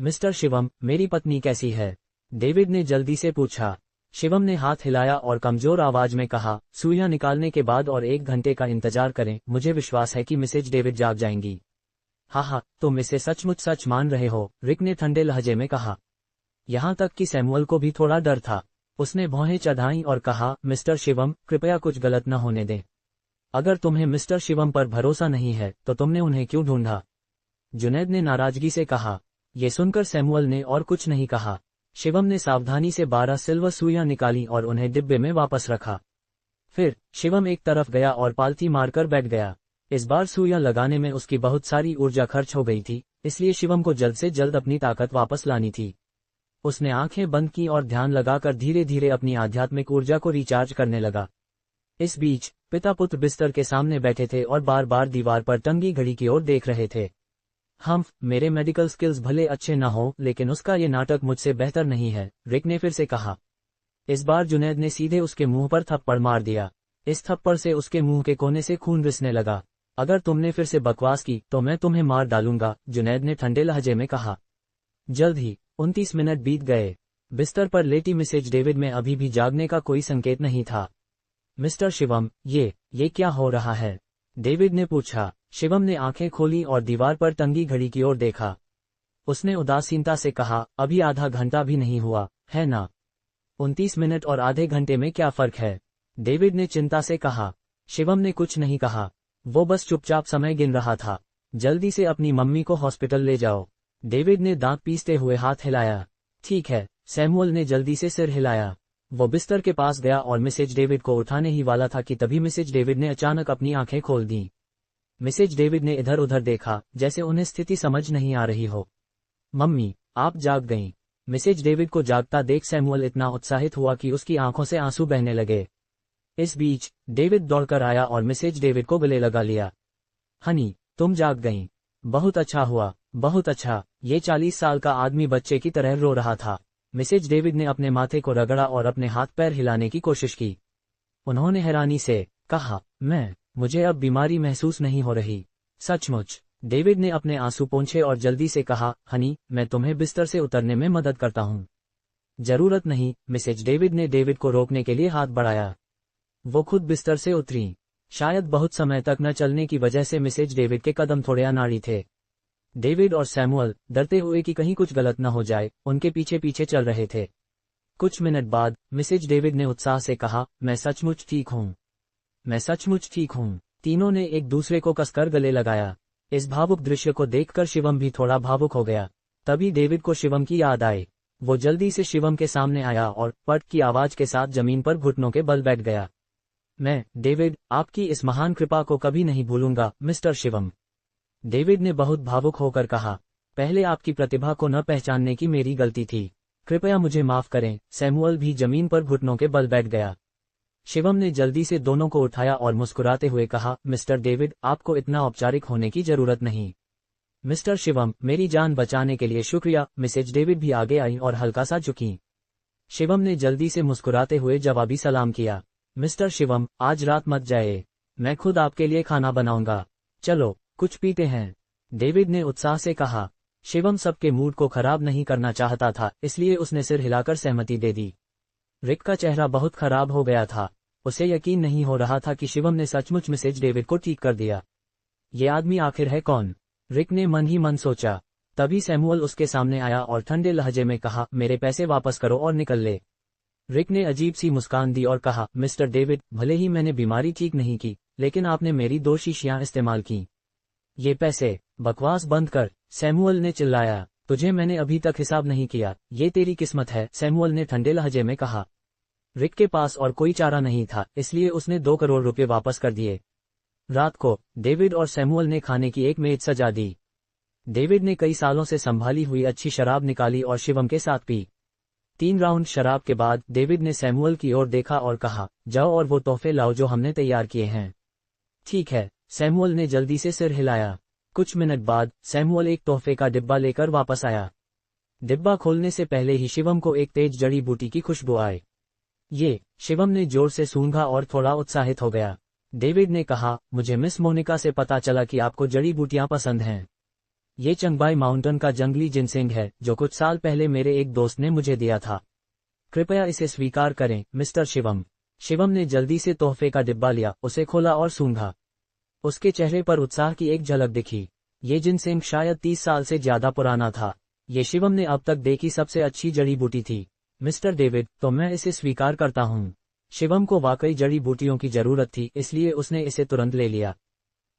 मिस्टर शिवम, मेरी पत्नी कैसी है? डेविड ने जल्दी से पूछा। शिवम ने हाथ हिलाया और कमजोर आवाज में कहा, सुइयां निकालने के बाद और 1 घंटे का इंतजार करें, मुझे विश्वास है कि मिसेज डेविड जाग जाएंगी। हाँ, तुम इसे सचमुच सच मान रहे हो? रिक ने ठंडे लहजे में कहा। यहाँ तक कि सैमुअल को भी थोड़ा डर था। उसने भौहें चढ़ाईं और कहा, मिस्टर शिवम, कृपया कुछ गलत न होने दें। अगर तुम्हें मिस्टर शिवम पर भरोसा नहीं है तो तुमने उन्हें क्यों ढूंढा? जुनैद ने नाराजगी से कहा। ये सुनकर सैमुअल ने और कुछ नहीं कहा। शिवम ने सावधानी से 12 सिल्वर सुइयां निकाली और उन्हें डिब्बे में वापस रखा। फिर शिवम एक तरफ गया और पालथी मारकर बैठ गया। इस बार सुइयां लगाने में उसकी बहुत सारी ऊर्जा खर्च हो गई थी, इसलिए शिवम को जल्द से जल्द अपनी ताकत वापस लानी थी। उसने आंखें बंद की और ध्यान लगाकर धीरे धीरे अपनी आध्यात्मिक ऊर्जा को रिचार्ज करने लगा। इस बीच पिता पुत्र बिस्तर के सामने बैठे थे और बार बार दीवार पर टंगी घड़ी की ओर देख रहे थे। मेरे मेडिकल स्किल्स भले अच्छे न हो, लेकिन उसका ये नाटक मुझसे बेहतर नहीं है, रिक ने फिर से कहा। इस बार जुनैद ने सीधे उसके मुंह पर थप्पड़ मार दिया। इस थप्पड़ से उसके मुंह के कोने से खून रिसने लगा। अगर तुमने फिर से बकवास की तो मैं तुम्हें मार डालूंगा, जुनैद ने ठंडे लहजे में कहा। जल्द ही 29 मिनट बीत गए। बिस्तर पर लेटी मिसेज डेविड में अभी भी जागने का कोई संकेत नहीं था। मिस्टर शिवम, ये क्या हो रहा है? डेविड ने पूछा। शिवम ने आंखें खोली और दीवार पर टंगी घड़ी की ओर देखा। उसने उदासीनता से कहा, अभी आधा घंटा भी नहीं हुआ, है ना? 29 मिनट और आधे घंटे में क्या फर्क है? डेविड ने चिंता से कहा। शिवम ने कुछ नहीं कहा। वो बस चुपचाप समय गिन रहा था। जल्दी से अपनी मम्मी को हॉस्पिटल ले जाओ। डेविड ने दांत पीसते हुए हाथ हिलाया। ठीक है, सैमुअल ने जल्दी से सिर हिलाया। वो बिस्तर के पास गया और मिसेज डेविड को उठाने ही वाला था कि तभी मिसेज डेविड ने अचानक अपनी आंखें खोल दी। मिसेज डेविड ने इधर उधर देखा, जैसे उन्हें स्थिति समझ नहीं आ रही हो। मम्मी, आप जाग गईं। मिसेज डेविड को जागता देख सैमुअल इतना उत्साहित हुआ कि उसकी आंखों से आंसू बहने लगे। इस बीच डेविड दौड़कर आया और मिसेज डेविड को गले लगा लिया। हनी, तुम जाग गईं। बहुत अच्छा हुआ, बहुत अच्छा। ये 40 साल का आदमी बच्चे की तरह रो रहा था। मिसेज डेविड ने अपने माथे को रगड़ा और अपने हाथ पैर हिलाने की कोशिश की। उन्होंने हैरानी से कहा, मुझे अब बीमारी महसूस नहीं हो रही। सचमुच? डेविड ने अपने आंसू पोंछे और जल्दी से कहा, हनी, मैं तुम्हें बिस्तर से उतरने में मदद करता हूँ। जरूरत नहीं, मिसेज डेविड ने डेविड को रोकने के लिए हाथ बढ़ाया। वो खुद बिस्तर से उतरी। शायद बहुत समय तक न चलने की वजह से मिसेज डेविड के कदम थोड़े अनाड़ी थे। डेविड और सैमुअल, डरते हुए कि कहीं कुछ गलत न हो जाए, उनके पीछे पीछे चल रहे थे। कुछ मिनट बाद मिसेज डेविड ने उत्साह से कहा, मैं सचमुच ठीक हूँ, मैं सचमुच ठीक हूँ। तीनों ने एक दूसरे को कसकर गले लगाया। इस भावुक दृश्य को देखकर शिवम भी थोड़ा भावुक हो गया। तभी डेविड को शिवम की याद आई। वो जल्दी से शिवम के सामने आया और पट की आवाज के साथ जमीन पर घुटनों के बल बैठ गया। मैं, डेविड, आपकी इस महान कृपा को कभी नहीं भूलूंगा, मिस्टर शिवम। डेविड ने बहुत भावुक होकर कहा, पहले आपकी प्रतिभा को न पहचानने की मेरी गलती थी। कृपया मुझे माफ करें। सैमुअल भी जमीन पर घुटनों के बल बैठ गया। शिवम ने जल्दी से दोनों को उठाया और मुस्कुराते हुए कहा, मिस्टर डेविड, आपको इतना औपचारिक होने की जरूरत नहीं। मिस्टर शिवम, मेरी जान बचाने के लिए शुक्रिया। मिसेज डेविड भी आगे आई और हल्का सा झुकी। शिवम ने जल्दी से मुस्कुराते हुए जवाबी सलाम किया। मिस्टर शिवम, आज रात मत जाए, मैं खुद आपके लिए खाना बनाऊंगा। चलो कुछ पीते हैं, डेविड ने उत्साह से कहा। शिवम सबके मूड को खराब नहीं करना चाहता था, इसलिए उसने सिर हिलाकर सहमति दे दी। रिक का चेहरा बहुत खराब हो गया था। उसे यकीन नहीं हो रहा था कि शिवम ने सचमुच मिसेज डेविड को ठीक कर दिया। ये आदमी आखिर है कौन? रिक ने मन ही मन सोचा। तभी सैमुअल उसके सामने आया और ठंडे लहजे में कहा, मेरे पैसे वापस करो और निकल ले। रिक ने अजीब सी मुस्कान दी और कहा, मिस्टर डेविड, भले ही मैंने बीमारी ठीक नहीं की, लेकिन आपने मेरी 2 शीशियां इस्तेमाल की। ये पैसे, बकवास बंद कर, सैमुअल ने चिल्लाया। तुझे मैंने अभी तक हिसाब नहीं किया, ये तेरी किस्मत है, सैमुअल ने ठंडे लहजे में कहा। रिक के पास और कोई चारा नहीं था, इसलिए उसने 2 करोड़ रुपए वापस कर दिए। रात को डेविड और सैमुअल ने खाने की एक मेज सजा दी। डेविड ने कई सालों से संभाली हुई अच्छी शराब निकाली और शिवम के साथ पी। 3 राउंड शराब के बाद डेविड ने सैमुअल की ओर देखा और कहा, जाओ और वो तोहफे लाओ जो हमने तैयार किए हैं। ठीक है, सैमुअल ने जल्दी से सिर हिलाया। कुछ मिनट बाद सैमुअल एक तोहफे का डिब्बा लेकर वापस आया। डिब्बा खोलने से पहले ही शिवम को एक तेज जड़ी बूटी की खुशबू आई। ये, शिवम ने जोर से सूंघा और थोड़ा उत्साहित हो गया। डेविड ने कहा, मुझे मिस मोनिका से पता चला कि आपको जड़ी बूटियां पसंद हैं। ये चंगबाई माउंटेन का जंगली जिनसेंग है, जो कुछ साल पहले मेरे एक दोस्त ने मुझे दिया था। कृपया इसे स्वीकार करें, मिस्टर शिवम। शिवम ने जल्दी से तोहफे का डिब्बा लिया, उसे खोला और सूंघा। उसके चेहरे पर उत्साह की एक झलक दिखी। ये जिनसेंग शायद 30 साल से ज्यादा पुराना था। ये शिवम ने अब तक देखी सबसे अच्छी जड़ी बूटी थी। मिस्टर डेविड, तो मैं इसे स्वीकार करता हूँ। शिवम को वाकई जड़ी बूटियों की जरूरत थी, इसलिए उसने इसे तुरंत ले लिया।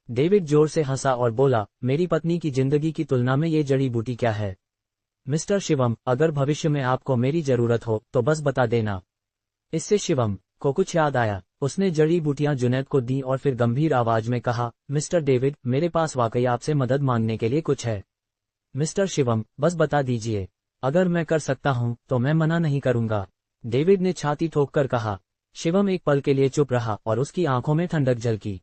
डेविड जोर से हंसा और बोला, मेरी पत्नी की जिंदगी की तुलना में ये जड़ी बूटी क्या है? मिस्टर शिवम, अगर भविष्य में आपको मेरी जरूरत हो तो बस बता देना। इससे शिवम को कुछ याद आया। उसने जड़ी बूटियां जुनैद को दी और फिर गंभीर आवाज में कहा, मिस्टर डेविड, मेरे पास वाकई आपसे मदद मांगने के लिए कुछ है। मिस्टर शिवम, बस बता दीजिए। अगर मैं कर सकता हूं तो मैं मना नहीं करूंगा, डेविड ने छाती ठोककर कहा। शिवम एक पल के लिए चुप रहा और उसकी आंखों में ठंडक झलकी।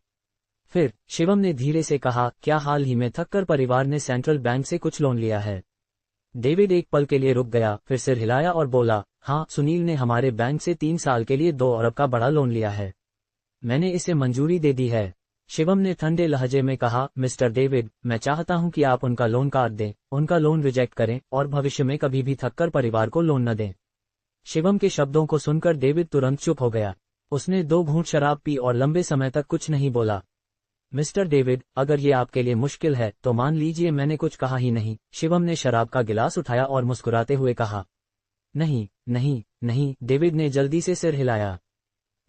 फिर शिवम ने धीरे से कहा, क्या हाल ही में थककर परिवार ने सेंट्रल बैंक से कुछ लोन लिया है? डेविड एक पल के लिए रुक गया, फिर सिर हिलाया और बोला, हाँ, सुनील ने हमारे बैंक से 3 साल के लिए 2 अरब का बड़ा लोन लिया है। मैंने इसे मंजूरी दे दी है। शिवम ने ठंडे लहजे में कहा, मिस्टर डेविड, मैं चाहता हूं कि आप उनका लोन काट दें, उनका लोन रिजेक्ट करें और भविष्य में कभी भी थककर परिवार को लोन न दें। शिवम के शब्दों को सुनकर डेविड तुरंत चुप हो गया। उसने 2 घूंट शराब पी और लंबे समय तक कुछ नहीं बोला। मिस्टर डेविड, अगर ये आपके लिए मुश्किल है तो मान लीजिए मैंने कुछ कहा ही नहीं, शिवम ने शराब का गिलास उठाया और मुस्कुराते हुए कहा। नहीं नहीं नहीं, डेविड ने जल्दी से सिर हिलाया।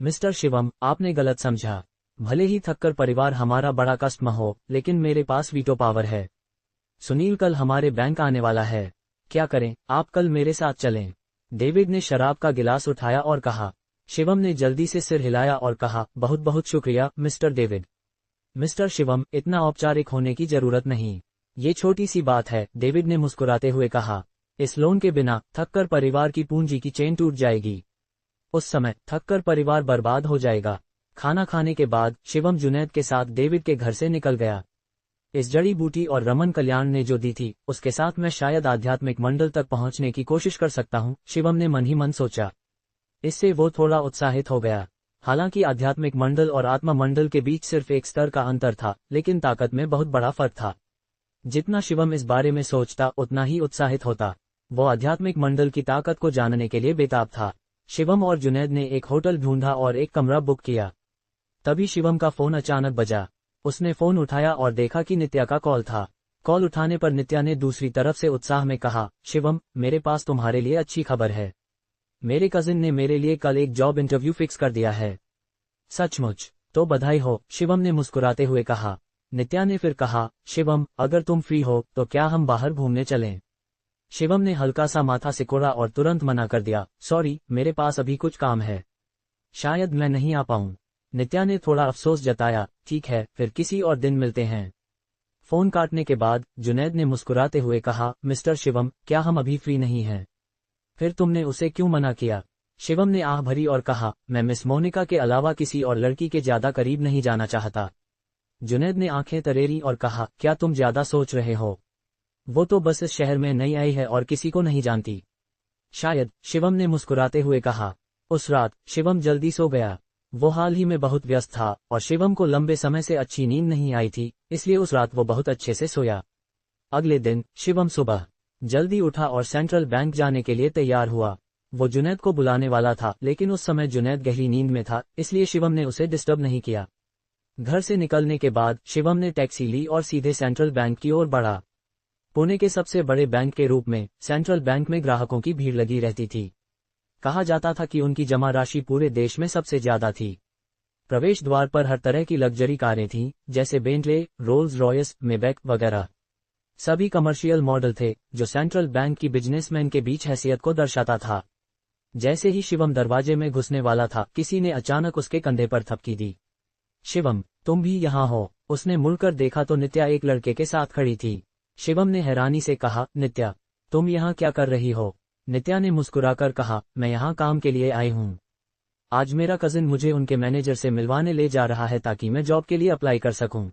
मिस्टर शिवम, आपने गलत समझा। भले ही थककर परिवार हमारा बड़ा कस्टमर हो, लेकिन मेरे पास वीटो पावर है। सुनील कल हमारे बैंक आने वाला है। क्या करें, आप कल मेरे साथ चलें। डेविड ने शराब का गिलास उठाया और कहा। शिवम ने जल्दी से सिर हिलाया और कहा, बहुत बहुत शुक्रिया, मिस्टर डेविड। मिस्टर शिवम, इतना औपचारिक होने की जरूरत नहीं। ये छोटी सी बात है, डेविड ने मुस्कुराते हुए कहा। इस लोन के बिना थककर परिवार की पूंजी की चेन टूट जाएगी। उस समय थककर परिवार बर्बाद हो जाएगा। खाना खाने के बाद शिवम जुनैद के साथ डेविड के घर से निकल गया। इस जड़ी बूटी और रमन कल्याण ने जो दी थी, उसके साथ मैं शायद आध्यात्मिक मंडल तक पहुंचने की कोशिश कर सकता हूं, शिवम ने मन ही मन सोचा। इससे वो थोड़ा उत्साहित हो गया। हालांकि आध्यात्मिक मंडल और आत्मा मंडल के बीच सिर्फ एक स्तर का अंतर था, लेकिन ताकत में बहुत बड़ा फर्क था। जितना शिवम इस बारे में सोचता, उतना ही उत्साहित होता। वो आध्यात्मिक मंडल की ताकत को जानने के लिए बेताब था। शिवम और जुनैद ने एक होटल ढूंढा और एक कमरा बुक किया। तभी शिवम का फोन अचानक बजा। उसने फोन उठाया और देखा कि नित्या का कॉल था। कॉल उठाने पर नित्या ने दूसरी तरफ से उत्साह में कहा, शिवम, मेरे पास तुम्हारे लिए अच्छी खबर है। मेरे कजिन ने मेरे लिए कल एक जॉब इंटरव्यू फिक्स कर दिया है। सचमुच? तो बधाई हो, शिवम ने मुस्कुराते हुए कहा। नित्या ने फिर कहा, शिवम, अगर तुम फ्री हो तो क्या हम बाहर घूमने चलें? शिवम ने हल्का सा माथा सिकोड़ा और तुरंत मना कर दिया, सॉरी, मेरे पास अभी कुछ काम है। शायद मैं नहीं आ पाऊं। नित्या ने थोड़ा अफसोस जताया, ठीक है, फिर किसी और दिन मिलते हैं। फोन काटने के बाद जुनैद ने मुस्कुराते हुए कहा, मिस्टर शिवम, क्या हम अभी फ्री नहीं हैं? फिर तुमने उसे क्यों मना किया? शिवम ने आह भरी और कहा, मैं मिस मोनिका के अलावा किसी और लड़की के ज्यादा करीब नहीं जाना चाहता। जुनैद ने आंखें तरेरी और कहा, क्या तुम ज्यादा सोच रहे हो? वो तो बस इस शहर में नई आई है और किसी को नहीं जानती। शायद, शिवम ने मुस्कुराते हुए कहा। उस रात शिवम जल्दी सो गया। वो हाल ही में बहुत व्यस्त था और शिवम को लंबे समय से अच्छी नींद नहीं आई थी, इसलिए उस रात वो बहुत अच्छे से सोया। अगले दिन शिवम सुबह जल्दी उठा और सेंट्रल बैंक जाने के लिए तैयार हुआ। वो जुनैद को बुलाने वाला था, लेकिन उस समय जुनैद गहरी नींद में था, इसलिए शिवम ने उसे डिस्टर्ब नहीं किया। घर से निकलने के बाद शिवम ने टैक्सी ली और सीधे सेंट्रल बैंक की ओर बढ़ा। पुणे के सबसे बड़े बैंक के रूप में सेंट्रल बैंक में ग्राहकों की भीड़ लगी रहती थी। कहा जाता था कि उनकी जमा राशि पूरे देश में सबसे ज्यादा थी। प्रवेश द्वार पर हर तरह की लग्जरी कारें थीं, जैसे बेंटले, रोल्स रॉयस, मेबैक वगैरह। सभी कमर्शियल मॉडल थे, जो सेंट्रल बैंक की बिजनेसमैन के बीच हैसियत को दर्शाता था। जैसे ही शिवम दरवाजे में घुसने वाला था, किसी ने अचानक उसके कंधे पर थपकी दी। शिवम, तुम भी यहाँ हो? उसने मुड़कर देखा तो नित्या एक लड़के के साथ खड़ी थी। शिवम ने हैरानी से कहा, नित्या, तुम यहाँ क्या कर रही हो? नित्या ने मुस्कुराकर कहा, मैं यहाँ काम के लिए आई हूँ। आज मेरा कजिन मुझे उनके मैनेजर से मिलवाने ले जा रहा है ताकि मैं जॉब के लिए अप्लाई कर सकूं।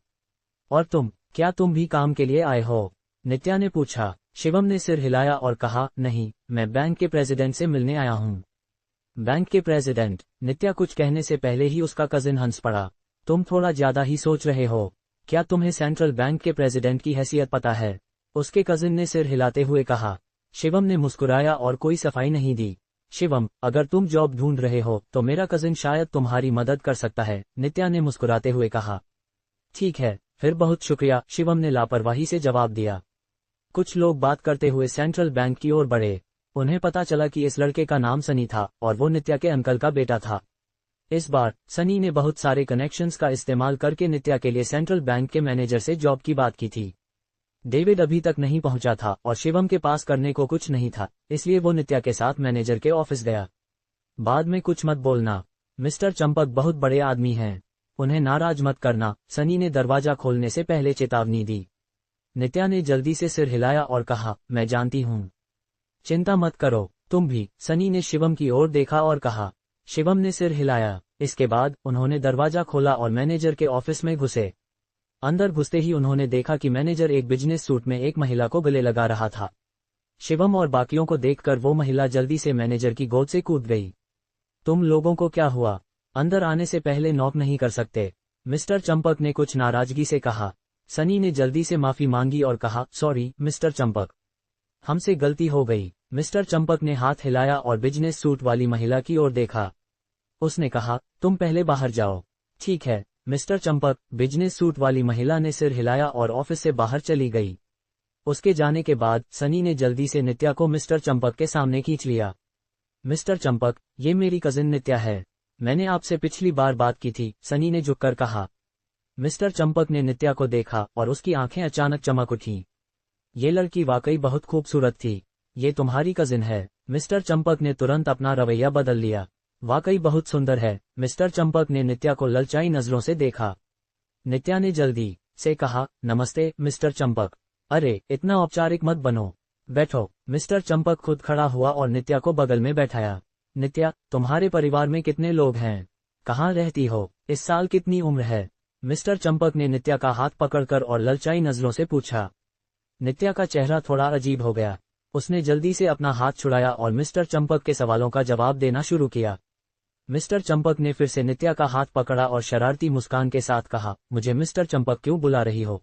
और तुम, क्या तुम भी काम के लिए आए हो? नित्या ने पूछा। शिवम ने सिर हिलाया और कहा, नहीं, मैं बैंक के प्रेसिडेंट से मिलने आया हूँ। बैंक के प्रेसिडेंट? नित्या कुछ कहने से पहले ही उसका कजिन हंस पड़ा। तुम थोड़ा ज्यादा ही सोच रहे हो। क्या तुम्हें सेंट्रल बैंक के प्रेसिडेंट की हैसियत पता है? उसके कजिन ने सिर हिलाते हुए कहा। शिवम ने मुस्कुराया और कोई सफाई नहीं दी। शिवम, अगर तुम जॉब ढूंढ रहे हो तो मेरा कजिन शायद तुम्हारी मदद कर सकता है, नित्या ने मुस्कुराते हुए कहा। ठीक है, फिर बहुत शुक्रिया, शिवम ने लापरवाही से जवाब दिया। कुछ लोग बात करते हुए सेंट्रल बैंक की ओर बढ़े। उन्हें पता चला कि इस लड़के का नाम सनी था और वो नित्या के अंकल का बेटा था। इस बार सनी ने बहुत सारे कनेक्शंस का इस्तेमाल करके नित्या के लिए सेंट्रल बैंक के मैनेजर से जॉब की बात की थी। डेविड अभी तक नहीं पहुंचा था और शिवम के पास करने को कुछ नहीं था, इसलिए वो नित्या के साथ मैनेजर के ऑफिस गया। बाद में कुछ मत बोलना, मिस्टर चंपक बहुत बड़े आदमी हैं, उन्हें नाराज मत करना, सनी ने दरवाजा खोलने से पहले चेतावनी दी। नित्या ने जल्दी से सिर हिलाया और कहा, मैं जानती हूँ, चिंता मत करो, तुम भी, सनी ने शिवम की ओर देखा और कहा। शिवम ने सिर हिलाया। इसके बाद उन्होंने दरवाजा खोला और मैनेजर के ऑफिस में घुसे। अंदर घुसते ही उन्होंने देखा कि मैनेजर एक बिजनेस सूट में एक महिला को गले लगा रहा था। शिवम और बाकियों को देखकर वो महिला जल्दी से मैनेजर की गोद से कूद गई। तुम लोगों को क्या हुआ? अंदर आने से पहले नॉक नहीं कर सकते? मिस्टर चंपक ने कुछ नाराजगी से कहा। सनी ने जल्दी से माफी मांगी और कहा, सॉरी मिस्टर चंपक, हमसे गलती हो गई। मिस्टर चंपक ने हाथ हिलाया और बिजनेस सूट वाली महिला की ओर देखा। उसने कहा, तुम पहले बाहर जाओ। ठीक है मिस्टर चंपक, बिजनेस सूट वाली महिला ने सिर हिलाया और ऑफिस से बाहर चली गई। उसके जाने के बाद सनी ने जल्दी से नित्या को मिस्टर चंपक के सामने खींच लिया। मिस्टर चंपक, ये मेरी कजिन नित्या है, मैंने आपसे पिछली बार बात की थी, सनी ने झुककर कहा। मिस्टर चंपक ने नित्या को देखा और उसकी आंखें अचानक चमक उठी। ये लड़की वाकई बहुत खूबसूरत थी। ये तुम्हारी कजिन है? मिस्टर चंपक ने तुरंत अपना रवैया बदल लिया। वाकई बहुत सुंदर है। मिस्टर चंपक ने नित्या को ललचाई नजरों से देखा। नित्या ने जल्दी से कहा, नमस्ते मिस्टर चंपक। अरे इतना औपचारिक मत बनो, बैठो। मिस्टर चंपक खुद खड़ा हुआ और नित्या को बगल में बैठाया। नित्या, तुम्हारे परिवार में कितने लोग हैं? कहाँ रहती हो? इस साल कितनी उम्र है? मिस्टर चंपक ने नित्या का हाथ पकड़कर और ललचाई नजरों से पूछा। नित्या का चेहरा थोड़ा अजीब हो गया। उसने जल्दी से अपना हाथ छुड़ाया और मिस्टर चंपक के सवालों का जवाब देना शुरू किया। मिस्टर चंपक ने फिर से नित्या का हाथ पकड़ा और शरारती मुस्कान के साथ कहा, मुझे मिस्टर चंपक क्यों बुला रही हो?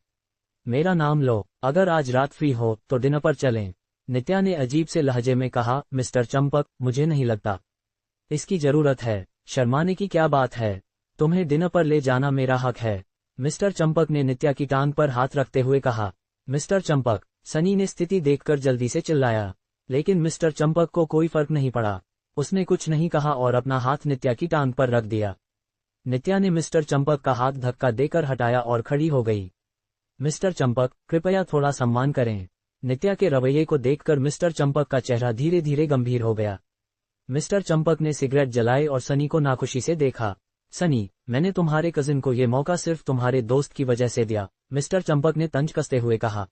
मेरा नाम लो। अगर आज रात फ्री हो तो डिनर पर चलें। नित्या ने अजीब से लहजे में कहा, मिस्टर चंपक, मुझे नहीं लगता इसकी जरूरत है। शर्माने की क्या बात है? तुम्हें डिनर पर ले जाना मेरा हक है। मिस्टर चंपक ने नित्या की टांग पर हाथ रखते हुए कहा। मिस्टर चंपक, सनी ने स्थिति देखकर जल्दी से चिल्लाया, लेकिन मिस्टर चंपक को कोई फर्क नहीं पड़ा। उसने कुछ नहीं कहा और अपना हाथ नित्या की टांग पर रख दिया। नित्या ने मिस्टर चंपक का हाथ धक्का देकर हटाया और खड़ी हो गई। मिस्टर चंपक, कृपया थोड़ा सम्मान करें। नित्या के रवैये को देखकर मिस्टर चंपक का चेहरा धीरे धीरे गंभीर हो गया। मिस्टर चंपक ने सिगरेट जलाई और सनी को नाखुशी से देखा। सनी, मैंने तुम्हारे कजिन को ये मौका सिर्फ तुम्हारे दोस्त की वजह से दिया, मिस्टर चंपक ने तंज कसते हुए कहा।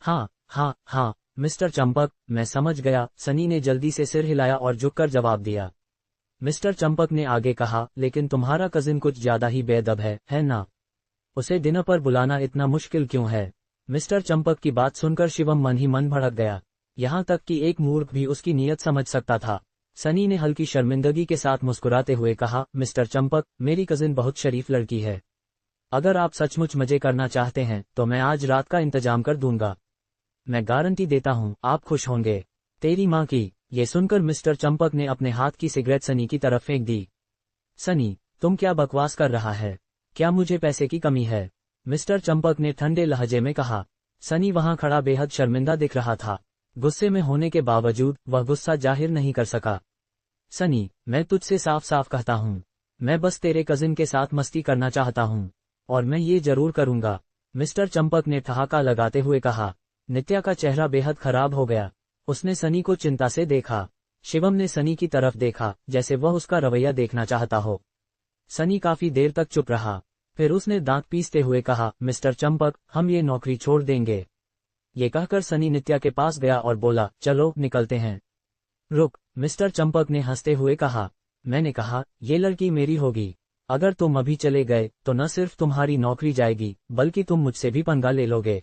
हाँ, मिस्टर चंपक, मैं समझ गया, सनी ने जल्दी से सिर हिलाया और झुककर जवाब दिया। मिस्टर चंपक ने आगे कहा, लेकिन तुम्हारा कजिन कुछ ज्यादा ही बेअदब है ना? उसे डिनर पर बुलाना इतना मुश्किल क्यों है? मिस्टर चंपक की बात सुनकर शिवम मन ही मन भड़क गया। यहाँ तक कि एक मूर्ख भी उसकी नीयत समझ सकता था। सनी ने हल्की शर्मिंदगी के साथ मुस्कुराते हुए कहा, मिस्टर चंपक, मेरी कजिन बहुत शरीफ लड़की है। अगर आप सचमुच मजे करना चाहते हैं तो मैं आज रात का इंतजाम कर दूंगा। मैं गारंटी देता हूँ आप खुश होंगे। तेरी माँ की। ये सुनकर मिस्टर चंपक ने अपने हाथ की सिगरेट सनी की तरफ फेंक दी। सनी, तुम क्या बकवास कर रहा है? क्या मुझे पैसे की कमी है? मिस्टर चंपक ने ठंडे लहजे में कहा। सनी वहां खड़ा बेहद शर्मिंदा दिख रहा था। गुस्से में होने के बावजूद वह गुस्सा जाहिर नहीं कर सका। सनी, मैं तुझसे साफ साफ कहता हूँ, मैं बस तेरे कजिन के साथ मस्ती करना चाहता हूँ, और मैं ये जरूर करूंगा, मिस्टर चंपक ने ठहाका लगाते हुए कहा। नित्या का चेहरा बेहद खराब हो गया। उसने सनी को चिंता से देखा। शिवम ने सनी की तरफ देखा, जैसे वह उसका रवैया देखना चाहता हो। सनी काफी देर तक चुप रहा। फिर उसने दांत पीसते हुए कहा, मिस्टर चंपक, हम ये नौकरी छोड़ देंगे। ये कहकर सनी नित्या के पास गया और बोला, चलो निकलते हैं। रुक, मिस्टर चंपक ने हंसते हुए कहा, मैंने कहा, ये लड़की मेरी होगी। अगर तुम अभी चले गए तो न सिर्फ तुम्हारी नौकरी जाएगी, बल्कि तुम मुझसे भी पंगा ले लोगे।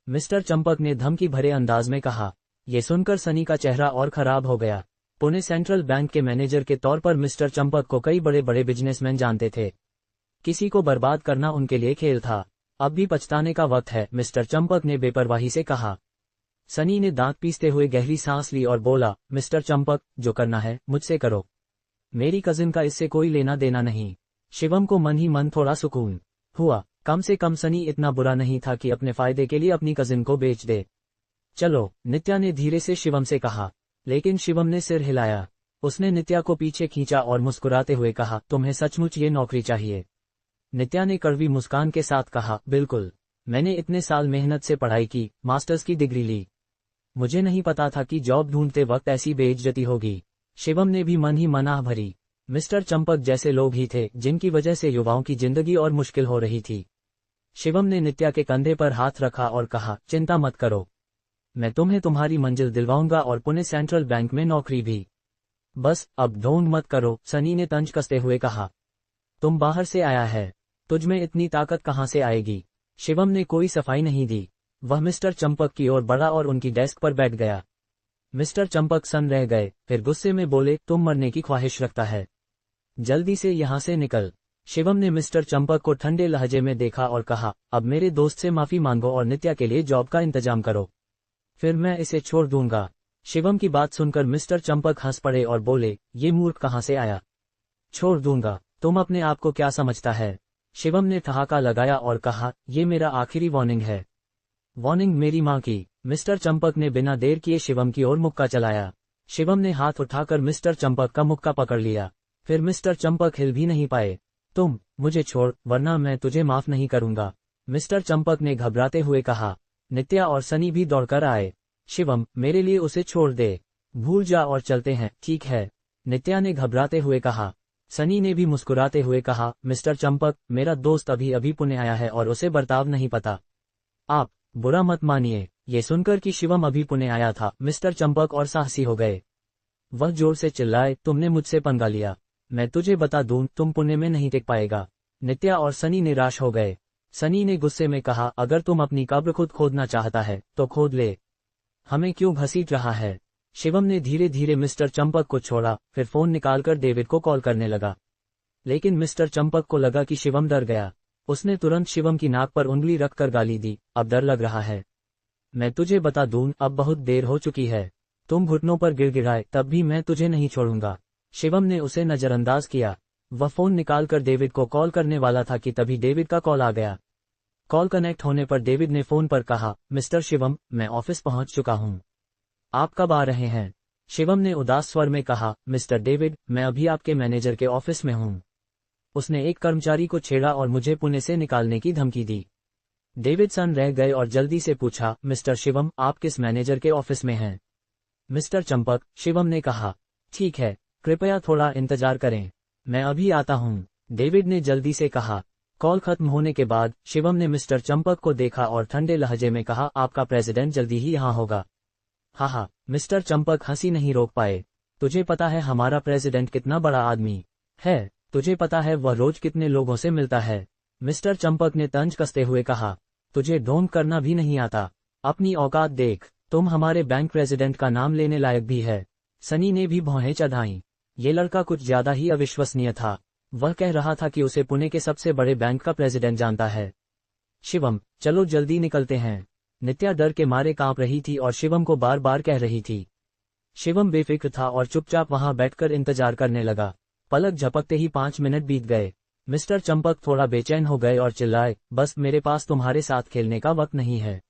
मिस्टर चंपक ने धमकी भरे अंदाज में कहा। ये सुनकर सनी का चेहरा और खराब हो गया। पुणे सेंट्रल बैंक के मैनेजर के तौर पर मिस्टर चंपक को कई बड़े बड़े बिजनेसमैन जानते थे। किसी को बर्बाद करना उनके लिए खेल था। अब भी पछताने का वक्त है, मिस्टर चंपक ने बेपरवाही से कहा। सनी ने दांत पीसते हुए गहरी सांस ली और बोला, मिस्टर चंपक, जो करना है मुझसे करो। मेरी कजिन का इससे कोई लेना देना नहीं। शिवम को मन ही मन थोड़ा सुकून हुआ। कम से कम सनी इतना बुरा नहीं था कि अपने फायदे के लिए अपनी कजिन को बेच दे। चलो, नित्या ने धीरे से शिवम से कहा, लेकिन शिवम ने सिर हिलाया। उसने नित्या को पीछे खींचा और मुस्कुराते हुए कहा, तुम्हें सचमुच ये नौकरी चाहिए? नित्या ने कड़वी मुस्कान के साथ कहा, बिल्कुल। मैंने इतने साल मेहनत से पढ़ाई की, मास्टर्स की डिग्री ली। मुझे नहीं पता था कि जॉब ढूंढते वक्त ऐसी बेइज्जती होगी। शिवम ने भी मन ही मन आह भरी। मिस्टर चंपक जैसे लोग ही थे जिनकी वजह से युवाओं की जिंदगी और मुश्किल हो रही थी। शिवम ने नित्या के कंधे पर हाथ रखा और कहा, चिंता मत करो, मैं तुम्हें तुम्हारी मंजिल दिलवाऊंगा और पुणे सेंट्रल बैंक में नौकरी भी। बस अब ढोंग मत करो, सनी ने तंज कसते हुए कहा। तुम बाहर से आया है, तुझमें इतनी ताकत कहाँ से आएगी? शिवम ने कोई सफाई नहीं दी। वह मिस्टर चंपक की ओर बढ़ा और उनकी डेस्क पर बैठ गया। मिस्टर चंपक सन्न रह गए, फिर गुस्से में बोले, तुम मरने की ख्वाहिश रखता है? जल्दी से यहाँ से निकल। शिवम ने मिस्टर चंपक को ठंडे लहजे में देखा और कहा, अब मेरे दोस्त से माफी मांगो और नित्या के लिए जॉब का इंतजाम करो, फिर मैं इसे छोड़ दूंगा। शिवम की बात सुनकर मिस्टर चंपक हंस पड़े और बोले, ये मूर्ख कहाँ से आया? छोड़ दूंगा? तुम अपने आप को क्या समझता है? शिवम ने ठहाका लगाया और कहा, ये मेरा आखिरी वार्निंग है। वार्निंग मेरी माँ की। मिस्टर चंपक ने बिना देर किए शिवम की ओर मुक्का चलाया। शिवम ने हाथ उठाकर मिस्टर चंपक का मुक्का पकड़ लिया। फिर मिस्टर चंपक हिल भी नहीं पाए। तुम मुझे छोड़, वरना मैं तुझे माफ नहीं करूंगा, मिस्टर चंपक ने घबराते हुए कहा। नित्या और सनी भी दौड़कर आए। शिवम, मेरे लिए उसे छोड़ दे, भूल जा और चलते हैं। ठीक है, नित्या ने घबराते हुए कहा। सनी ने भी मुस्कुराते हुए कहा, मिस्टर चंपक, मेरा दोस्त अभी अभी पुणे आया है और उसे बर्ताव नहीं पता। आप बुरा मत मानिए। ये सुनकर कि शिवम अभी पुणे आया था, मिस्टर चंपक और साहसी हो गए। वह जोर से चिल्लाए, तुमने मुझसे पंगा लिया। मैं तुझे बता दूं, तुम पुणे में नहीं टिक पाएगा। नित्या और सनी निराश हो गए। सनी ने गुस्से में कहा, अगर तुम अपनी कब्र खुद खोदना चाहता है तो खोद ले, हमें क्यों घसीट रहा है। शिवम ने धीरे धीरे मिस्टर चंपक को छोड़ा, फिर फोन निकालकर डेविड को कॉल करने लगा। लेकिन मिस्टर चंपक को लगा कि शिवम डर गया। उसने तुरंत शिवम की नाक पर उंगली रखकर गाली दी, अब डर लग रहा है। मैं तुझे बता दूं, अब बहुत देर हो चुकी है। तुम घुटनों पर गिड़गिड़ाए तब भी मैं तुझे नहीं छोड़ूंगा। शिवम ने उसे नजरअंदाज किया। वह फोन निकालकर डेविड को कॉल करने वाला था कि तभी डेविड का कॉल आ गया। कॉल कनेक्ट होने पर डेविड ने फोन पर कहा, मिस्टर शिवम, मैं ऑफिस पहुंच चुका हूं। आप कब आ रहे हैं? शिवम ने उदास स्वर में कहा, मिस्टर डेविड, मैं अभी आपके मैनेजर के ऑफिस में हूं। उसने एक कर्मचारी को छेड़ा और मुझे पुणे से निकालने की धमकी दी। डेविड सन रह गए और जल्दी से पूछा, मिस्टर शिवम, आप किस मैनेजर के ऑफिस में हैं? मिस्टर चंपक, शिवम ने कहा। ठीक है, कृपया थोड़ा इंतजार करें, मैं अभी आता हूं, डेविड ने जल्दी से कहा। कॉल खत्म होने के बाद शिवम ने मिस्टर चंपक को देखा और ठंडे लहजे में कहा, आपका प्रेसिडेंट जल्दी ही यहाँ होगा। हाँ, मिस्टर चंपक हंसी नहीं रोक पाए। तुझे पता है हमारा प्रेसिडेंट कितना बड़ा आदमी है? तुझे पता है वह रोज कितने लोगों से मिलता है? मिस्टर चंपक ने तंज कसते हुए कहा, तुझे ढोंग करना भी नहीं आता, अपनी औकात देख, तुम हमारे बैंक प्रेसिडेंट का नाम लेने लायक भी है। सनी ने भी भौहें चढ़ाईं। ये लड़का कुछ ज्यादा ही अविश्वसनीय था। वह कह रहा था कि उसे पुणे के सबसे बड़े बैंक का प्रेसिडेंट जानता है। शिवम, चलो जल्दी निकलते हैं। नित्या डर के मारे कांप रही थी और शिवम को बार बार कह रही थी। शिवम बेफिक्र था और चुपचाप वहां बैठकर इंतजार करने लगा। पलक झपकते ही 5 मिनट बीत गए। मिस्टर चंपक थोड़ा बेचैन हो गए और चिल्लाए, बस मेरे पास तुम्हारे साथ खेलने का वक्त नहीं है।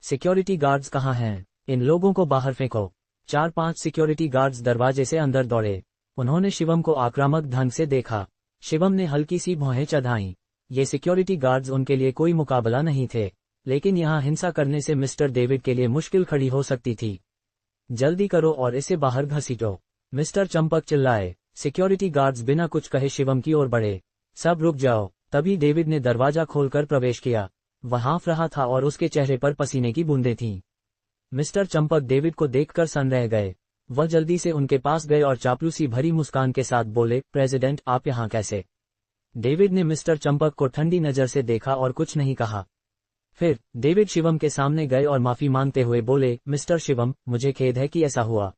सिक्योरिटी गार्ड्स कहाँ हैं? इन लोगों को बाहर फेंको। 4-5 सिक्योरिटी गार्ड्स दरवाजे से अंदर दौड़े। उन्होंने शिवम को आक्रामक ढंग से देखा। शिवम ने हल्की सी भौहें चढ़ाईं। ये सिक्योरिटी गार्ड्स उनके लिए कोई मुकाबला नहीं थे, लेकिन यहाँ हिंसा करने से मिस्टर डेविड के लिए मुश्किल खड़ी हो सकती थी। जल्दी करो और इसे बाहर घसीटो, मिस्टर चंपक चिल्लाए। सिक्योरिटी गार्ड्स बिना कुछ कहे शिवम की ओर बढ़े। सब रुक जाओ। तभी डेविड ने दरवाजा खोलकर प्रवेश किया। वह हाँफ रहा था और उसके चेहरे पर पसीने की बूंदें थीं। मिस्टर चंपक डेविड को देखकर सन रह गए। वह जल्दी से उनके पास गए और चापलूसी भरी मुस्कान के साथ बोले, प्रेसिडेंट, आप यहाँ कैसे? डेविड ने मिस्टर चंपक को ठंडी नजर से देखा और कुछ नहीं कहा। फिर डेविड शिवम के सामने गए और माफी मांगते हुए बोले, मिस्टर शिवम, मुझे खेद है कि ऐसा हुआ।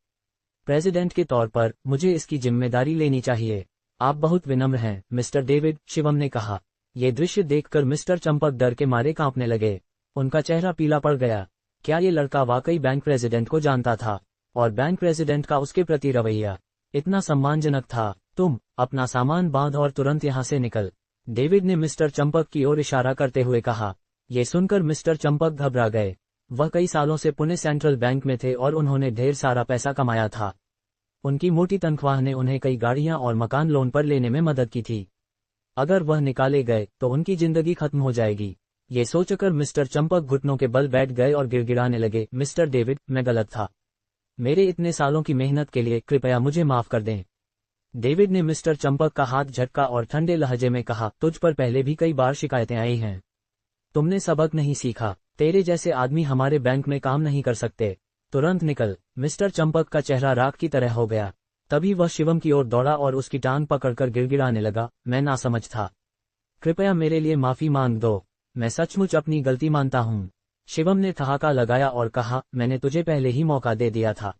प्रेसिडेंट के तौर पर मुझे इसकी जिम्मेदारी लेनी चाहिए। आप बहुत विनम्र हैं, मिस्टर डेविड, शिवम ने कहा। ये दृश्य देखकर मिस्टर चंपक डर के मारे कांपने लगे। उनका चेहरा पीला पड़ गया। क्या ये लड़का वाकई बैंक प्रेसिडेंट को जानता था? और बैंक प्रेसिडेंट का उसके प्रति रवैया इतना सम्मानजनक था। तुम अपना सामान बांध और तुरंत यहाँ से निकल, डेविड ने मिस्टर चंपक की ओर इशारा करते हुए कहा। ये सुनकर मिस्टर चंपक घबरा गए। वह कई सालों से पुणे सेंट्रल बैंक में थे और उन्होंने ढेर सारा पैसा कमाया था। उनकी मोटी तनख्वाह ने उन्हें कई गाड़ियां और मकान लोन पर लेने में मदद की थी। अगर वह निकाले गए तो उनकी जिंदगी खत्म हो जाएगी। ये सोचकर मिस्टर चंपक घुटनों के बल बैठ गए और गिड़गिड़ाने लगे, मिस्टर डेविड, मैं गलत था। मेरे इतने सालों की मेहनत के लिए कृपया मुझे माफ कर दें। डेविड ने मिस्टर चंपक का हाथ झटका और ठंडे लहजे में कहा, तुझ पर पहले भी कई बार शिकायतें आई हैं। तुमने सबक नहीं सीखा। तेरे जैसे आदमी हमारे बैंक में काम नहीं कर सकते। तुरंत निकल। मिस्टर चंपक का चेहरा राख की तरह हो गया। तभी वह शिवम की ओर दौड़ा और उसकी टांग पकड़कर गिड़गिड़ाने लगा, मैं नासमझ था। कृपया मेरे लिए माफी मांग दो। मैं सचमुच अपनी गलती मानता हूँ। शिवम ने ठहाका लगाया और कहा, मैंने तुझे पहले ही मौका दे दिया था।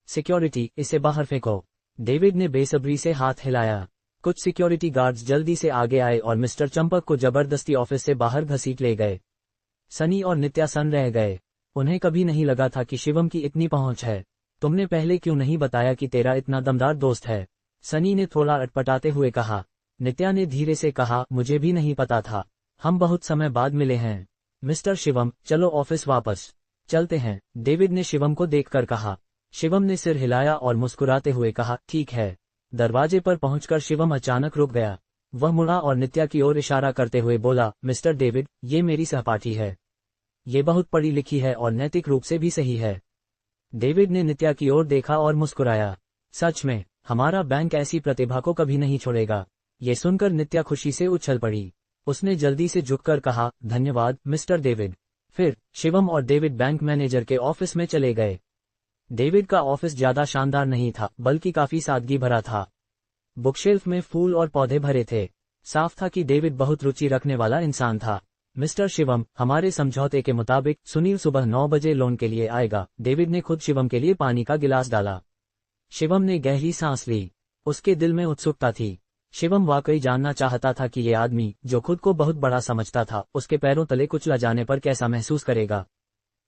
सिक्योरिटी, इसे बाहर फेंको। डेविड ने बेसब्री से हाथ हिलाया। कुछ सिक्योरिटी गार्ड्स जल्दी से आगे आए और मिस्टर चंपक को जबरदस्ती ऑफिस से बाहर घसीट ले गए। सनी और नित्या सन रह गए। उन्हें कभी नहीं लगा था कि शिवम की इतनी पहुंच है। तुमने पहले क्यों नहीं बताया कि तेरा इतना दमदार दोस्त है? सनी ने थोड़ा अटपटाते हुए कहा। नित्या ने धीरे से कहा, मुझे भी नहीं पता था। हम बहुत समय बाद मिले हैं। मिस्टर शिवम, चलो ऑफिस वापस चलते हैं, डेविड ने शिवम को देखकर कहा। शिवम ने सिर हिलाया और मुस्कुराते हुए कहा, ठीक है। दरवाजे पर पहुंचकर शिवम अचानक रुक गया। वह मुड़ा और नित्या की ओर इशारा करते हुए बोला, मिस्टर डेविड, ये मेरी सहपाठी है। ये बहुत पढ़ी लिखी है और नैतिक रूप से भी सही है। डेविड ने नित्या की ओर देखा और मुस्कुराया। सच में? हमारा बैंक ऐसी प्रतिभा को कभी नहीं छोड़ेगा। ये सुनकर नित्या खुशी से उछल पड़ी। उसने जल्दी से झुककर कहा, धन्यवाद मिस्टर डेविड। फिर शिवम और डेविड बैंक मैनेजर के ऑफिस में चले गए। डेविड का ऑफिस ज्यादा शानदार नहीं था, बल्कि काफी सादगी भरा था। बुकशेल्फ में फूल और पौधे भरे थे। साफ था कि डेविड बहुत रुचि रखने वाला इंसान था। मिस्टर शिवम, हमारे समझौते के मुताबिक सुनील सुबह 9 बजे लोन के लिए आएगा। डेविड ने खुद शिवम के लिए पानी का गिलास डाला। शिवम ने गहरी सांस ली। उसके दिल में उत्सुकता थी। शिवम वाकई जानना चाहता था कि ये आदमी, जो खुद को बहुत बड़ा समझता था, उसके पैरों तले कुचला जाने पर कैसा महसूस करेगा।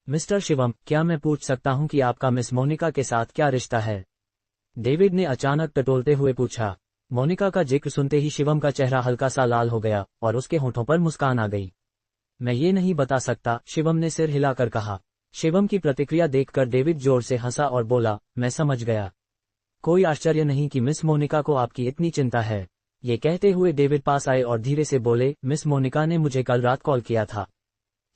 मिस्टर शिवम, क्या मैं पूछ सकता हूं कि आपका मिस मोनिका के साथ क्या रिश्ता है? डेविड ने अचानक टटोलते हुए पूछा। मोनिका का जिक्र सुनते ही शिवम का चेहरा हल्का सा लाल हो गया और उसके होठों पर मुस्कान आ गई। मैं ये नहीं बता सकता, शिवम ने सिर हिलाकर कहा। शिवम की प्रतिक्रिया देखकर डेविड जोर से हंसा और बोला, मैं समझ गया। कोई आश्चर्य नहीं कि मिस मोनिका को आपकी इतनी चिंता है। ये कहते हुए डेविड पास आए और धीरे से बोले, मिस मोनिका ने मुझे कल रात कॉल किया था।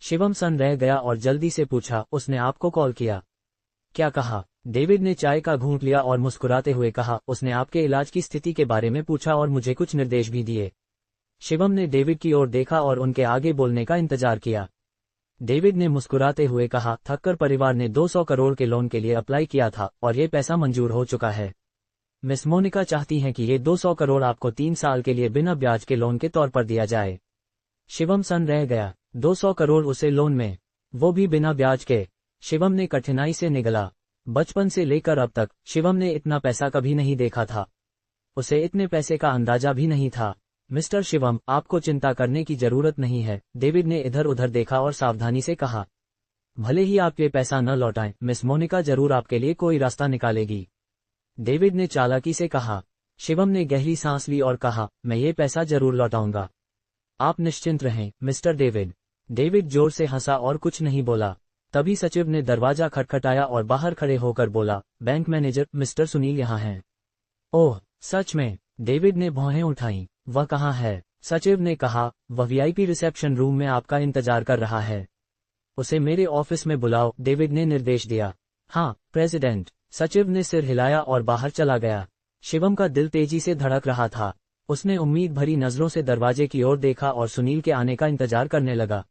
शिवम सन रह गया और जल्दी से पूछा, उसने आपको कॉल किया? क्या कहा? डेविड ने चाय का घूंट लिया और मुस्कुराते हुए कहा, उसने आपके इलाज की स्थिति के बारे में पूछा और मुझे कुछ निर्देश भी दिए। शिवम ने डेविड की ओर देखा और उनके आगे बोलने का इंतजार किया। डेविड ने मुस्कुराते हुए कहा, थक्कर परिवार ने 200 करोड़ के लोन के लिए अप्लाई किया था और ये पैसा मंजूर हो चुका है। मिस मोनिका चाहती हैं कि ये 200 करोड़ आपको 3 साल के लिए बिना ब्याज के लोन के तौर पर दिया जाए। शिवम सन रह गया। 200 करोड़ उसे लोन में, वो भी बिना ब्याज के। शिवम ने कठिनाई से निगला। बचपन से लेकर अब तक शिवम ने इतना पैसा कभी नहीं देखा था। उसे इतने पैसे का अंदाजा भी नहीं था। मिस्टर शिवम, आपको चिंता करने की जरूरत नहीं है। डेविड ने इधर उधर देखा और सावधानी से कहा, भले ही आप ये पैसा न लौटाएं, मिस मोनिका जरूर आपके लिए कोई रास्ता निकालेगी। डेविड ने चालाकी से कहा। शिवम ने गहरी सांस ली और कहा, मैं ये पैसा जरूर लौटाऊंगा। आप निश्चिंत रहें मिस्टर डेविड। डेविड जोर से हंसा और कुछ नहीं बोला। तभी सचिव ने दरवाजा खटखटाया और बाहर खड़े होकर बोला, बैंक मैनेजर मिस्टर सुनील यहाँ हैं। ओह, सच में? डेविड ने भौहें उठाईं। वह कहाँ है? सचिव ने कहा, वह वीआईपी रिसेप्शन रूम में आपका इंतजार कर रहा है। उसे मेरे ऑफिस में बुलाओ, डेविड ने निर्देश दिया। हाँ प्रेसिडेंट। सचिव ने सिर हिलाया और बाहर चला गया। शिवम का दिल तेजी से धड़क रहा था। उसने उम्मीद भरी नजरों से दरवाजे की ओर देखा और सुनील के आने का इंतजार करने लगा।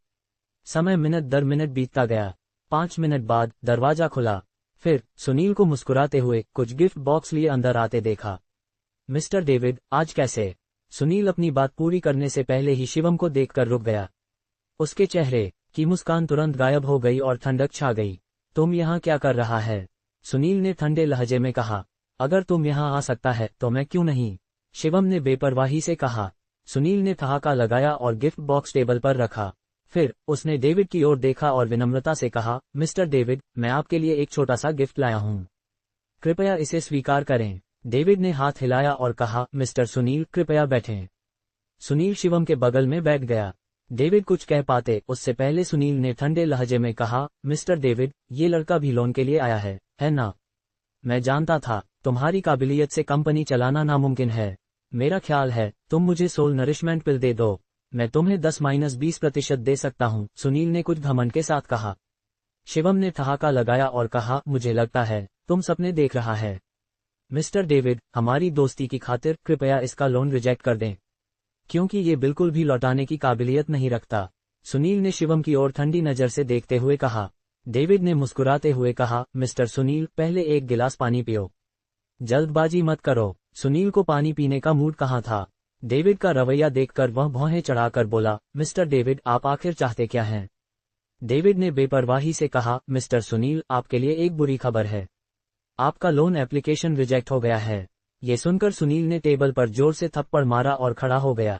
समय मिनट दर मिनट बीतता गया। 5 मिनट बाद दरवाजा खुला। फिर सुनील को मुस्कुराते हुए कुछ गिफ्ट बॉक्स लिए अंदर आते देखा। मिस्टर डेविड, आज कैसे? सुनील अपनी बात पूरी करने से पहले ही शिवम को देखकर रुक गया। उसके चेहरे की मुस्कान तुरंत गायब हो गई और ठंडक छा गई। तुम यहाँ क्या कर रहा है? सुनील ने ठंडे लहजे में कहा। अगर तुम यहाँ आ सकता है तो मैं क्यों नहीं? शिवम ने बेपरवाही से कहा। सुनील ने ठहाका लगाया और गिफ्ट बॉक्स टेबल पर रखा। फिर उसने डेविड की ओर देखा और विनम्रता से कहा, मिस्टर डेविड, मैं आपके लिए एक छोटा सा गिफ्ट लाया हूँ। कृपया इसे स्वीकार करें। डेविड ने हाथ हिलाया और कहा, मिस्टर सुनील, कृपया बैठें। सुनील शिवम के बगल में बैठ गया। डेविड कुछ कह पाते उससे पहले सुनील ने ठंडे लहजे में कहा, मिस्टर डेविड, ये लड़का भी लोन के लिए आया है ना? मैं जानता था, तुम्हारी काबिलियत से कंपनी चलाना नामुमकिन है। मेरा ख्याल है तुम मुझे सोल नरिशमेंट पिल दे दो, मैं तुम्हें 10-20% दे सकता हूँ, सुनील ने कुछ घमंड के साथ कहा। शिवम ने ठहाका लगाया और कहा, मुझे लगता है तुम सपने देख रहा है। मिस्टर डेविड, हमारी दोस्ती की खातिर कृपया इसका लोन रिजेक्ट कर दें, क्योंकि ये बिल्कुल भी लौटाने की काबिलियत नहीं रखता, सुनील ने शिवम की ओर ठंडी नजर से देखते हुए कहा। डेविड ने मुस्कुराते हुए कहा, मिस्टर सुनील, पहले एक गिलास पानी पियो। जल्दबाजी मत करो। सुनील को पानी पीने का मूड कहाँ था। डेविड का रवैया देखकर वह भौहें चढ़ाकर बोला, मिस्टर डेविड, आप आखिर चाहते क्या हैं? डेविड ने बेपरवाही से कहा, मिस्टर सुनील, आपके लिए एक बुरी खबर है। आपका लोन एप्लीकेशन रिजेक्ट हो गया है। ये सुनकर सुनील ने टेबल पर जोर से थप्पड़ मारा और खड़ा हो गया।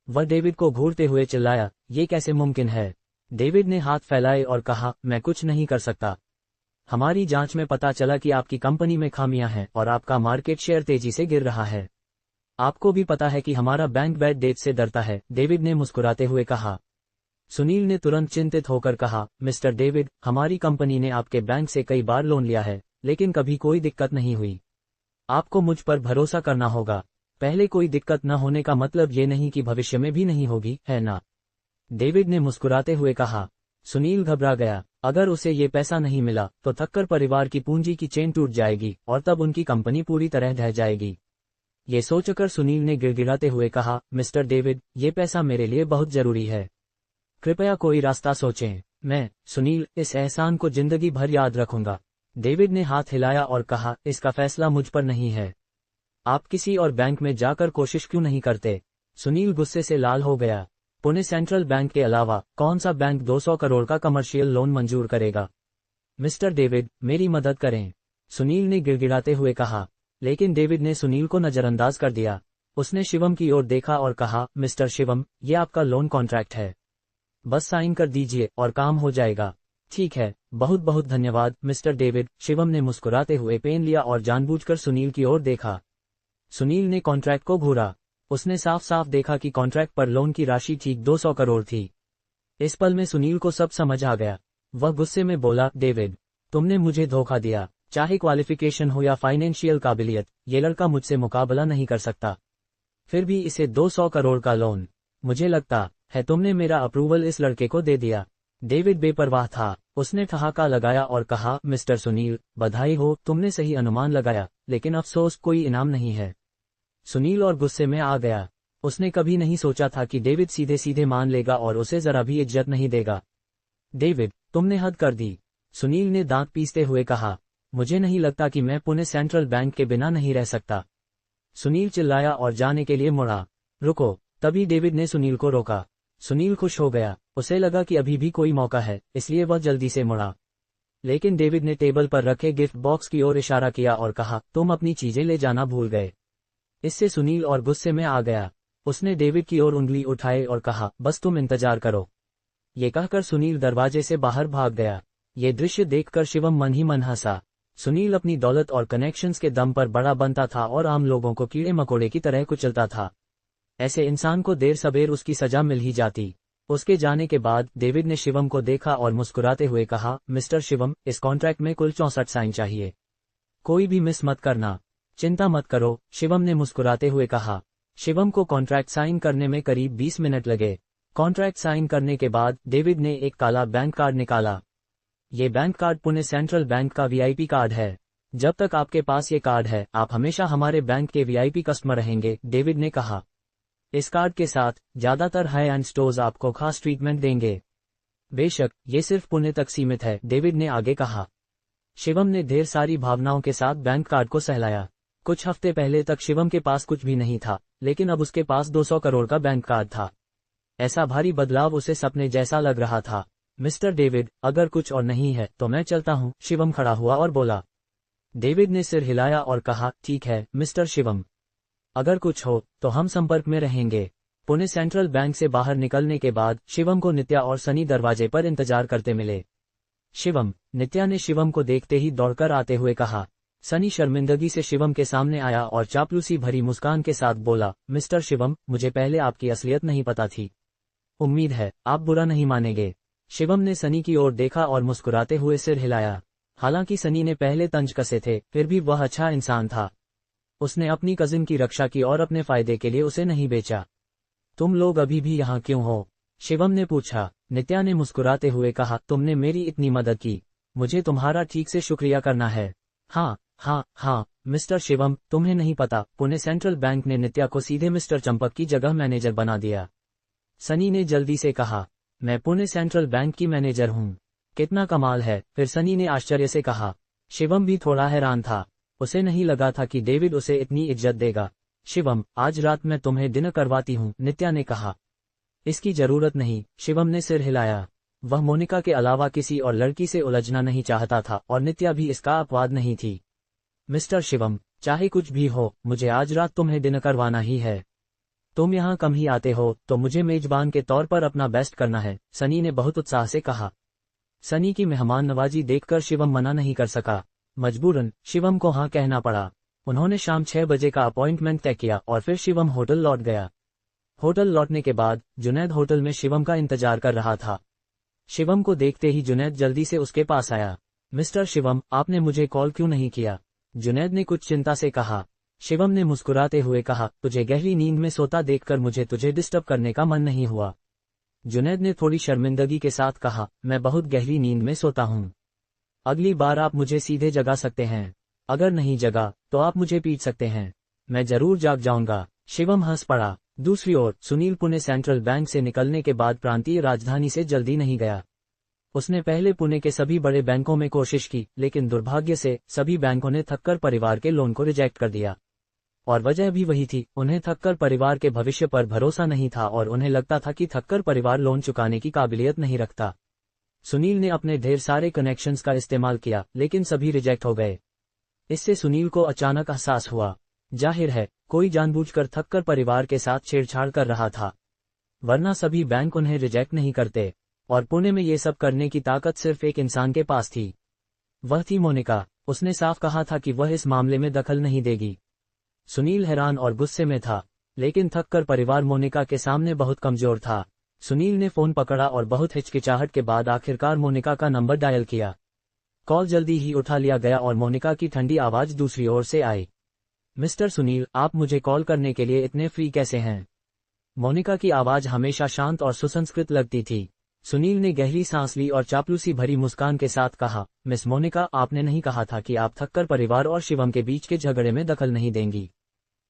वह डेविड को घूरते हुए चिल्लाया, ये कैसे मुमकिन है? डेविड ने हाथ फैलाए और कहा, मैं कुछ नहीं कर सकता। हमारी जांच में पता चला कि आपकी कंपनी में खामियां हैं और आपका मार्केट शेयर तेजी से गिर रहा है। आपको भी पता है कि हमारा बैंक बैड डेट से डरता है, डेविड ने मुस्कुराते हुए कहा। सुनील ने तुरंत चिंतित होकर कहा, मिस्टर डेविड, हमारी कंपनी ने आपके बैंक से कई बार लोन लिया है, लेकिन कभी कोई दिक्कत नहीं हुई। आपको मुझ पर भरोसा करना होगा। पहले कोई दिक्कत न होने का मतलब ये नहीं कि भविष्य में भी नहीं होगी, है ना? डेविड ने मुस्कुराते हुए कहा। सुनील घबरा गया। अगर उसे ये पैसा नहीं मिला तो थक्कर परिवार की पूंजी की चेन टूट जाएगी और तब उनकी कंपनी पूरी तरह ढह जाएगी। ये सोचकर सुनील ने गिड़गिड़ाते हुए कहा, मिस्टर डेविड, ये पैसा मेरे लिए बहुत जरूरी है। कृपया कोई रास्ता सोचें। मैं, सुनील, इस एहसान को जिंदगी भर याद रखूंगा। डेविड ने हाथ हिलाया और कहा, इसका फैसला मुझ पर नहीं है। आप किसी और बैंक में जाकर कोशिश क्यों नहीं करते? सुनील गुस्से से लाल हो गया। पुणे सेंट्रल बैंक के अलावा कौन सा बैंक 200 करोड़ का कमर्शियल लोन मंजूर करेगा? मिस्टर डेविड, मेरी मदद करें, सुनील ने गिड़गिड़ाते हुए कहा। लेकिन डेविड ने सुनील को नजरअंदाज कर दिया। उसने शिवम की ओर देखा और कहा, मिस्टर शिवम, ये आपका लोन कॉन्ट्रैक्ट है। बस साइन कर दीजिए और काम हो जाएगा। ठीक है, बहुत बहुत धन्यवाद मिस्टर डेविड। शिवम ने मुस्कुराते हुए पेन लिया और जानबूझकर सुनील की ओर देखा। सुनील ने कॉन्ट्रैक्ट को घूरा। उसने साफ साफ देखा कि कॉन्ट्रैक्ट पर लोन की राशि ठीक 200 करोड़ थी। इस पल में सुनील को सब समझ आ गया। वह गुस्से में बोला, डेविड, तुमने मुझे धोखा दिया। चाहे क्वालिफिकेशन हो या फाइनेंशियल काबिलियत, ये लड़का मुझसे मुकाबला नहीं कर सकता। फिर भी इसे 200 करोड़ का लोन। मुझे लगता है तुमने मेरा अप्रूवल इस लड़के को दे दिया। डेविड बेपरवाह था। उसने ठहाका लगाया और कहा, मिस्टर सुनील, बधाई हो, तुमने सही अनुमान लगाया, लेकिन अफसोस कोई इनाम नहीं है। सुनील और गुस्से में आ गया। उसने कभी नहीं सोचा था कि डेविड सीधे सीधे मान लेगा और उसे जरा भी इज्जत नहीं देगा। डेविड, तुमने हद कर दी, सुनील ने दांत पीसते हुए कहा। मुझे नहीं लगता कि मैं पुणे सेंट्रल बैंक के बिना नहीं रह सकता। सुनील चिल्लाया और जाने के लिए मुड़ा। रुको, तभी डेविड ने सुनील को रोका। सुनील खुश हो गया। उसे लगा कि अभी भी कोई मौका है, इसलिए वह जल्दी से मुड़ा। लेकिन डेविड ने टेबल पर रखे गिफ्ट बॉक्स की ओर इशारा किया और कहा, तुम अपनी चीजें ले जाना भूल गए। इससे सुनील और गुस्से में आ गया। उसने डेविड की ओर उंगली उठाई और कहा, बस तुम इंतजार करो। ये कहकर सुनील दरवाजे से बाहर भाग गया। ये दृश्य देखकर शिवम मन ही मन हंसा। सुनील अपनी दौलत और कनेक्शंस के दम पर बड़ा बनता था और आम लोगों को कीड़े मकोड़े की तरह कुचलता था। ऐसे इंसान को देर सबेर उसकी सजा मिल ही जाती। उसके जाने के बाद डेविड ने शिवम को देखा और मुस्कुराते हुए कहा, मिस्टर शिवम, इस कॉन्ट्रैक्ट में कुल 64 साइन चाहिए। कोई भी मिस मत करना। चिंता मत करो, शिवम ने मुस्कुराते हुए कहा। शिवम को कॉन्ट्रैक्ट साइन करने में करीब 20 मिनट लगे। कॉन्ट्रैक्ट साइन करने के बाद डेविड ने एक काला बैंक कार्ड निकाला। ये bank card Pune central bank का वीआईपी कार्ड है। जब तक आपके पास ये कार्ड है, आप हमेशा हमारे बैंक के वीआईपी कस्टमर रहेंगे, डेविड ने कहा। इस कार्ड के साथ ज्यादातर हाई एंड स्टोर्स आपको खास ट्रीटमेंट देंगे। बेशक, ये सिर्फ पुणे तक सीमित है, डेविड ने आगे कहा। शिवम ने ढेर सारी भावनाओं के साथ बैंक कार्ड को सहलाया। कुछ हफ्ते पहले तक शिवम के पास कुछ भी नहीं था, लेकिन अब उसके पास 200 करोड़ का बैंक कार्ड था। ऐसा भारी बदलाव उसे सपने जैसा लग रहा था। मिस्टर डेविड, अगर कुछ और नहीं है तो मैं चलता हूँ, शिवम खड़ा हुआ और बोला। डेविड ने सिर हिलाया और कहा, ठीक है मिस्टर शिवम, अगर कुछ हो तो हम संपर्क में रहेंगे। पुणे सेंट्रल बैंक से बाहर निकलने के बाद शिवम को नित्या और सनी दरवाजे पर इंतजार करते मिले। शिवम, नित्या ने शिवम को देखते ही दौड़कर आते हुए कहा। सनी शर्मिंदगी से शिवम के सामने आया और चापलूसी भरी मुस्कान के साथ बोला, मिस्टर शिवम, मुझे पहले आपकी असलियत नहीं पता थी। उम्मीद है आप बुरा नहीं मानेंगे। शिवम ने सनी की ओर देखा और मुस्कुराते हुए सिर हिलाया। हालांकि सनी ने पहले तंज कसे थे, फिर भी वह अच्छा इंसान था। उसने अपनी कजिन की रक्षा की और अपने फायदे के लिए उसे नहीं बेचा। तुम लोग अभी भी यहाँ क्यों हो? शिवम ने पूछा। नित्या ने मुस्कुराते हुए कहा, तुमने मेरी इतनी मदद की, मुझे तुम्हारा ठीक से शुक्रिया करना है। हाँ, मिस्टर शिवम, तुम्हें नहीं पता, पुणे सेंट्रल बैंक ने नित्या को सीधे मिस्टर चंपक की जगह मैनेजर बना दिया। सनी ने जल्दी से कहा, मैं पुणे सेंट्रल बैंक की मैनेजर हूँ। कितना कमाल है, फिर सनी ने आश्चर्य से कहा। शिवम भी थोड़ा हैरान था। उसे नहीं लगा था कि डेविड उसे इतनी इज्जत देगा। शिवम, आज रात मैं तुम्हें डिनर करवाती हूँ, नित्या ने कहा। इसकी जरूरत नहीं, शिवम ने सिर हिलाया। वह मोनिका के अलावा किसी और लड़की से उलझना नहीं चाहता था और नित्या भी इसका अपवाद नहीं थी। मिस्टर शिवम, चाहे कुछ भी हो, मुझे आज रात तुम्हें डिनर करवाना ही है। तुम यहाँ कम ही आते हो तो मुझे मेजबान के तौर पर अपना बेस्ट करना है, सनी ने बहुत उत्साह से कहा। सनी की मेहमान नवाजी देखकर शिवम मना नहीं कर सका। मजबूरन शिवम को हाँ कहना पड़ा। उन्होंने शाम 6 बजे का अपॉइंटमेंट तय किया और फिर शिवम होटल लौट गया। होटल लौटने के बाद जुनैद होटल में शिवम का इंतजार कर रहा था। शिवम को देखते ही जुनैद जल्दी से उसके पास आया। मिस्टर शिवम, आपने मुझे कॉल क्यों नहीं किया? जुनैद ने कुछ चिंता से कहा। शिवम ने मुस्कुराते हुए कहा, तुझे गहरी नींद में सोता देखकर मुझे तुझे डिस्टर्ब करने का मन नहीं हुआ। जुनैद ने थोड़ी शर्मिंदगी के साथ कहा, मैं बहुत गहरी नींद में सोता हूँ। अगली बार आप मुझे सीधे जगा सकते हैं। अगर नहीं जगा तो आप मुझे पीट सकते हैं। मैं जरूर जाग जाऊंगा। शिवम हंस पड़ा। दूसरी ओर सुनील पुणे सेंट्रल बैंक से निकलने के बाद प्रांतीय राजधानी से जल्दी नहीं गया। उसने पहले पुणे के सभी बड़े बैंकों में कोशिश की, लेकिन दुर्भाग्य से सभी बैंकों ने थक्कर परिवार के लोन को रिजेक्ट कर दिया। और वजह भी वही थी, उन्हें थक्कर परिवार के भविष्य पर भरोसा नहीं था और उन्हें लगता था कि थक्कर परिवार लोन चुकाने की काबिलियत नहीं रखता। सुनील ने अपने ढेर सारे कनेक्शंस का इस्तेमाल किया, लेकिन सभी रिजेक्ट हो गए। इससे सुनील को अचानक एहसास हुआ, जाहिर है कोई जानबूझकर थक्कर परिवार के साथ छेड़छाड़ कर रहा था, वरना सभी बैंक उन्हें रिजेक्ट नहीं करते। और पुणे में ये सब करने की ताकत सिर्फ एक इंसान के पास थी, वह थी मोनिका। उसने साफ कहा था कि वह इस मामले में दखल नहीं देगी। सुनील हैरान और गुस्से में था, लेकिन थक्कर परिवार मोनिका के सामने बहुत कमजोर था। सुनील ने फोन पकड़ा और बहुत हिचकिचाहट के बाद आखिरकार मोनिका का नंबर डायल किया। कॉल जल्दी ही उठा लिया गया और मोनिका की ठंडी आवाज दूसरी ओर से आई। मिस्टर सुनील, आप मुझे कॉल करने के लिए इतने फ्री कैसे हैं? मोनिका की आवाज हमेशा शांत और सुसंस्कृत लगती थी। सुनील ने गहरी सांस ली और चापलूसी भरी मुस्कान के साथ कहा, मिस मोनिका, आपने नहीं कहा था कि आप थक्कर परिवार और शिवम के बीच के झगड़े में दखल नहीं देंगी?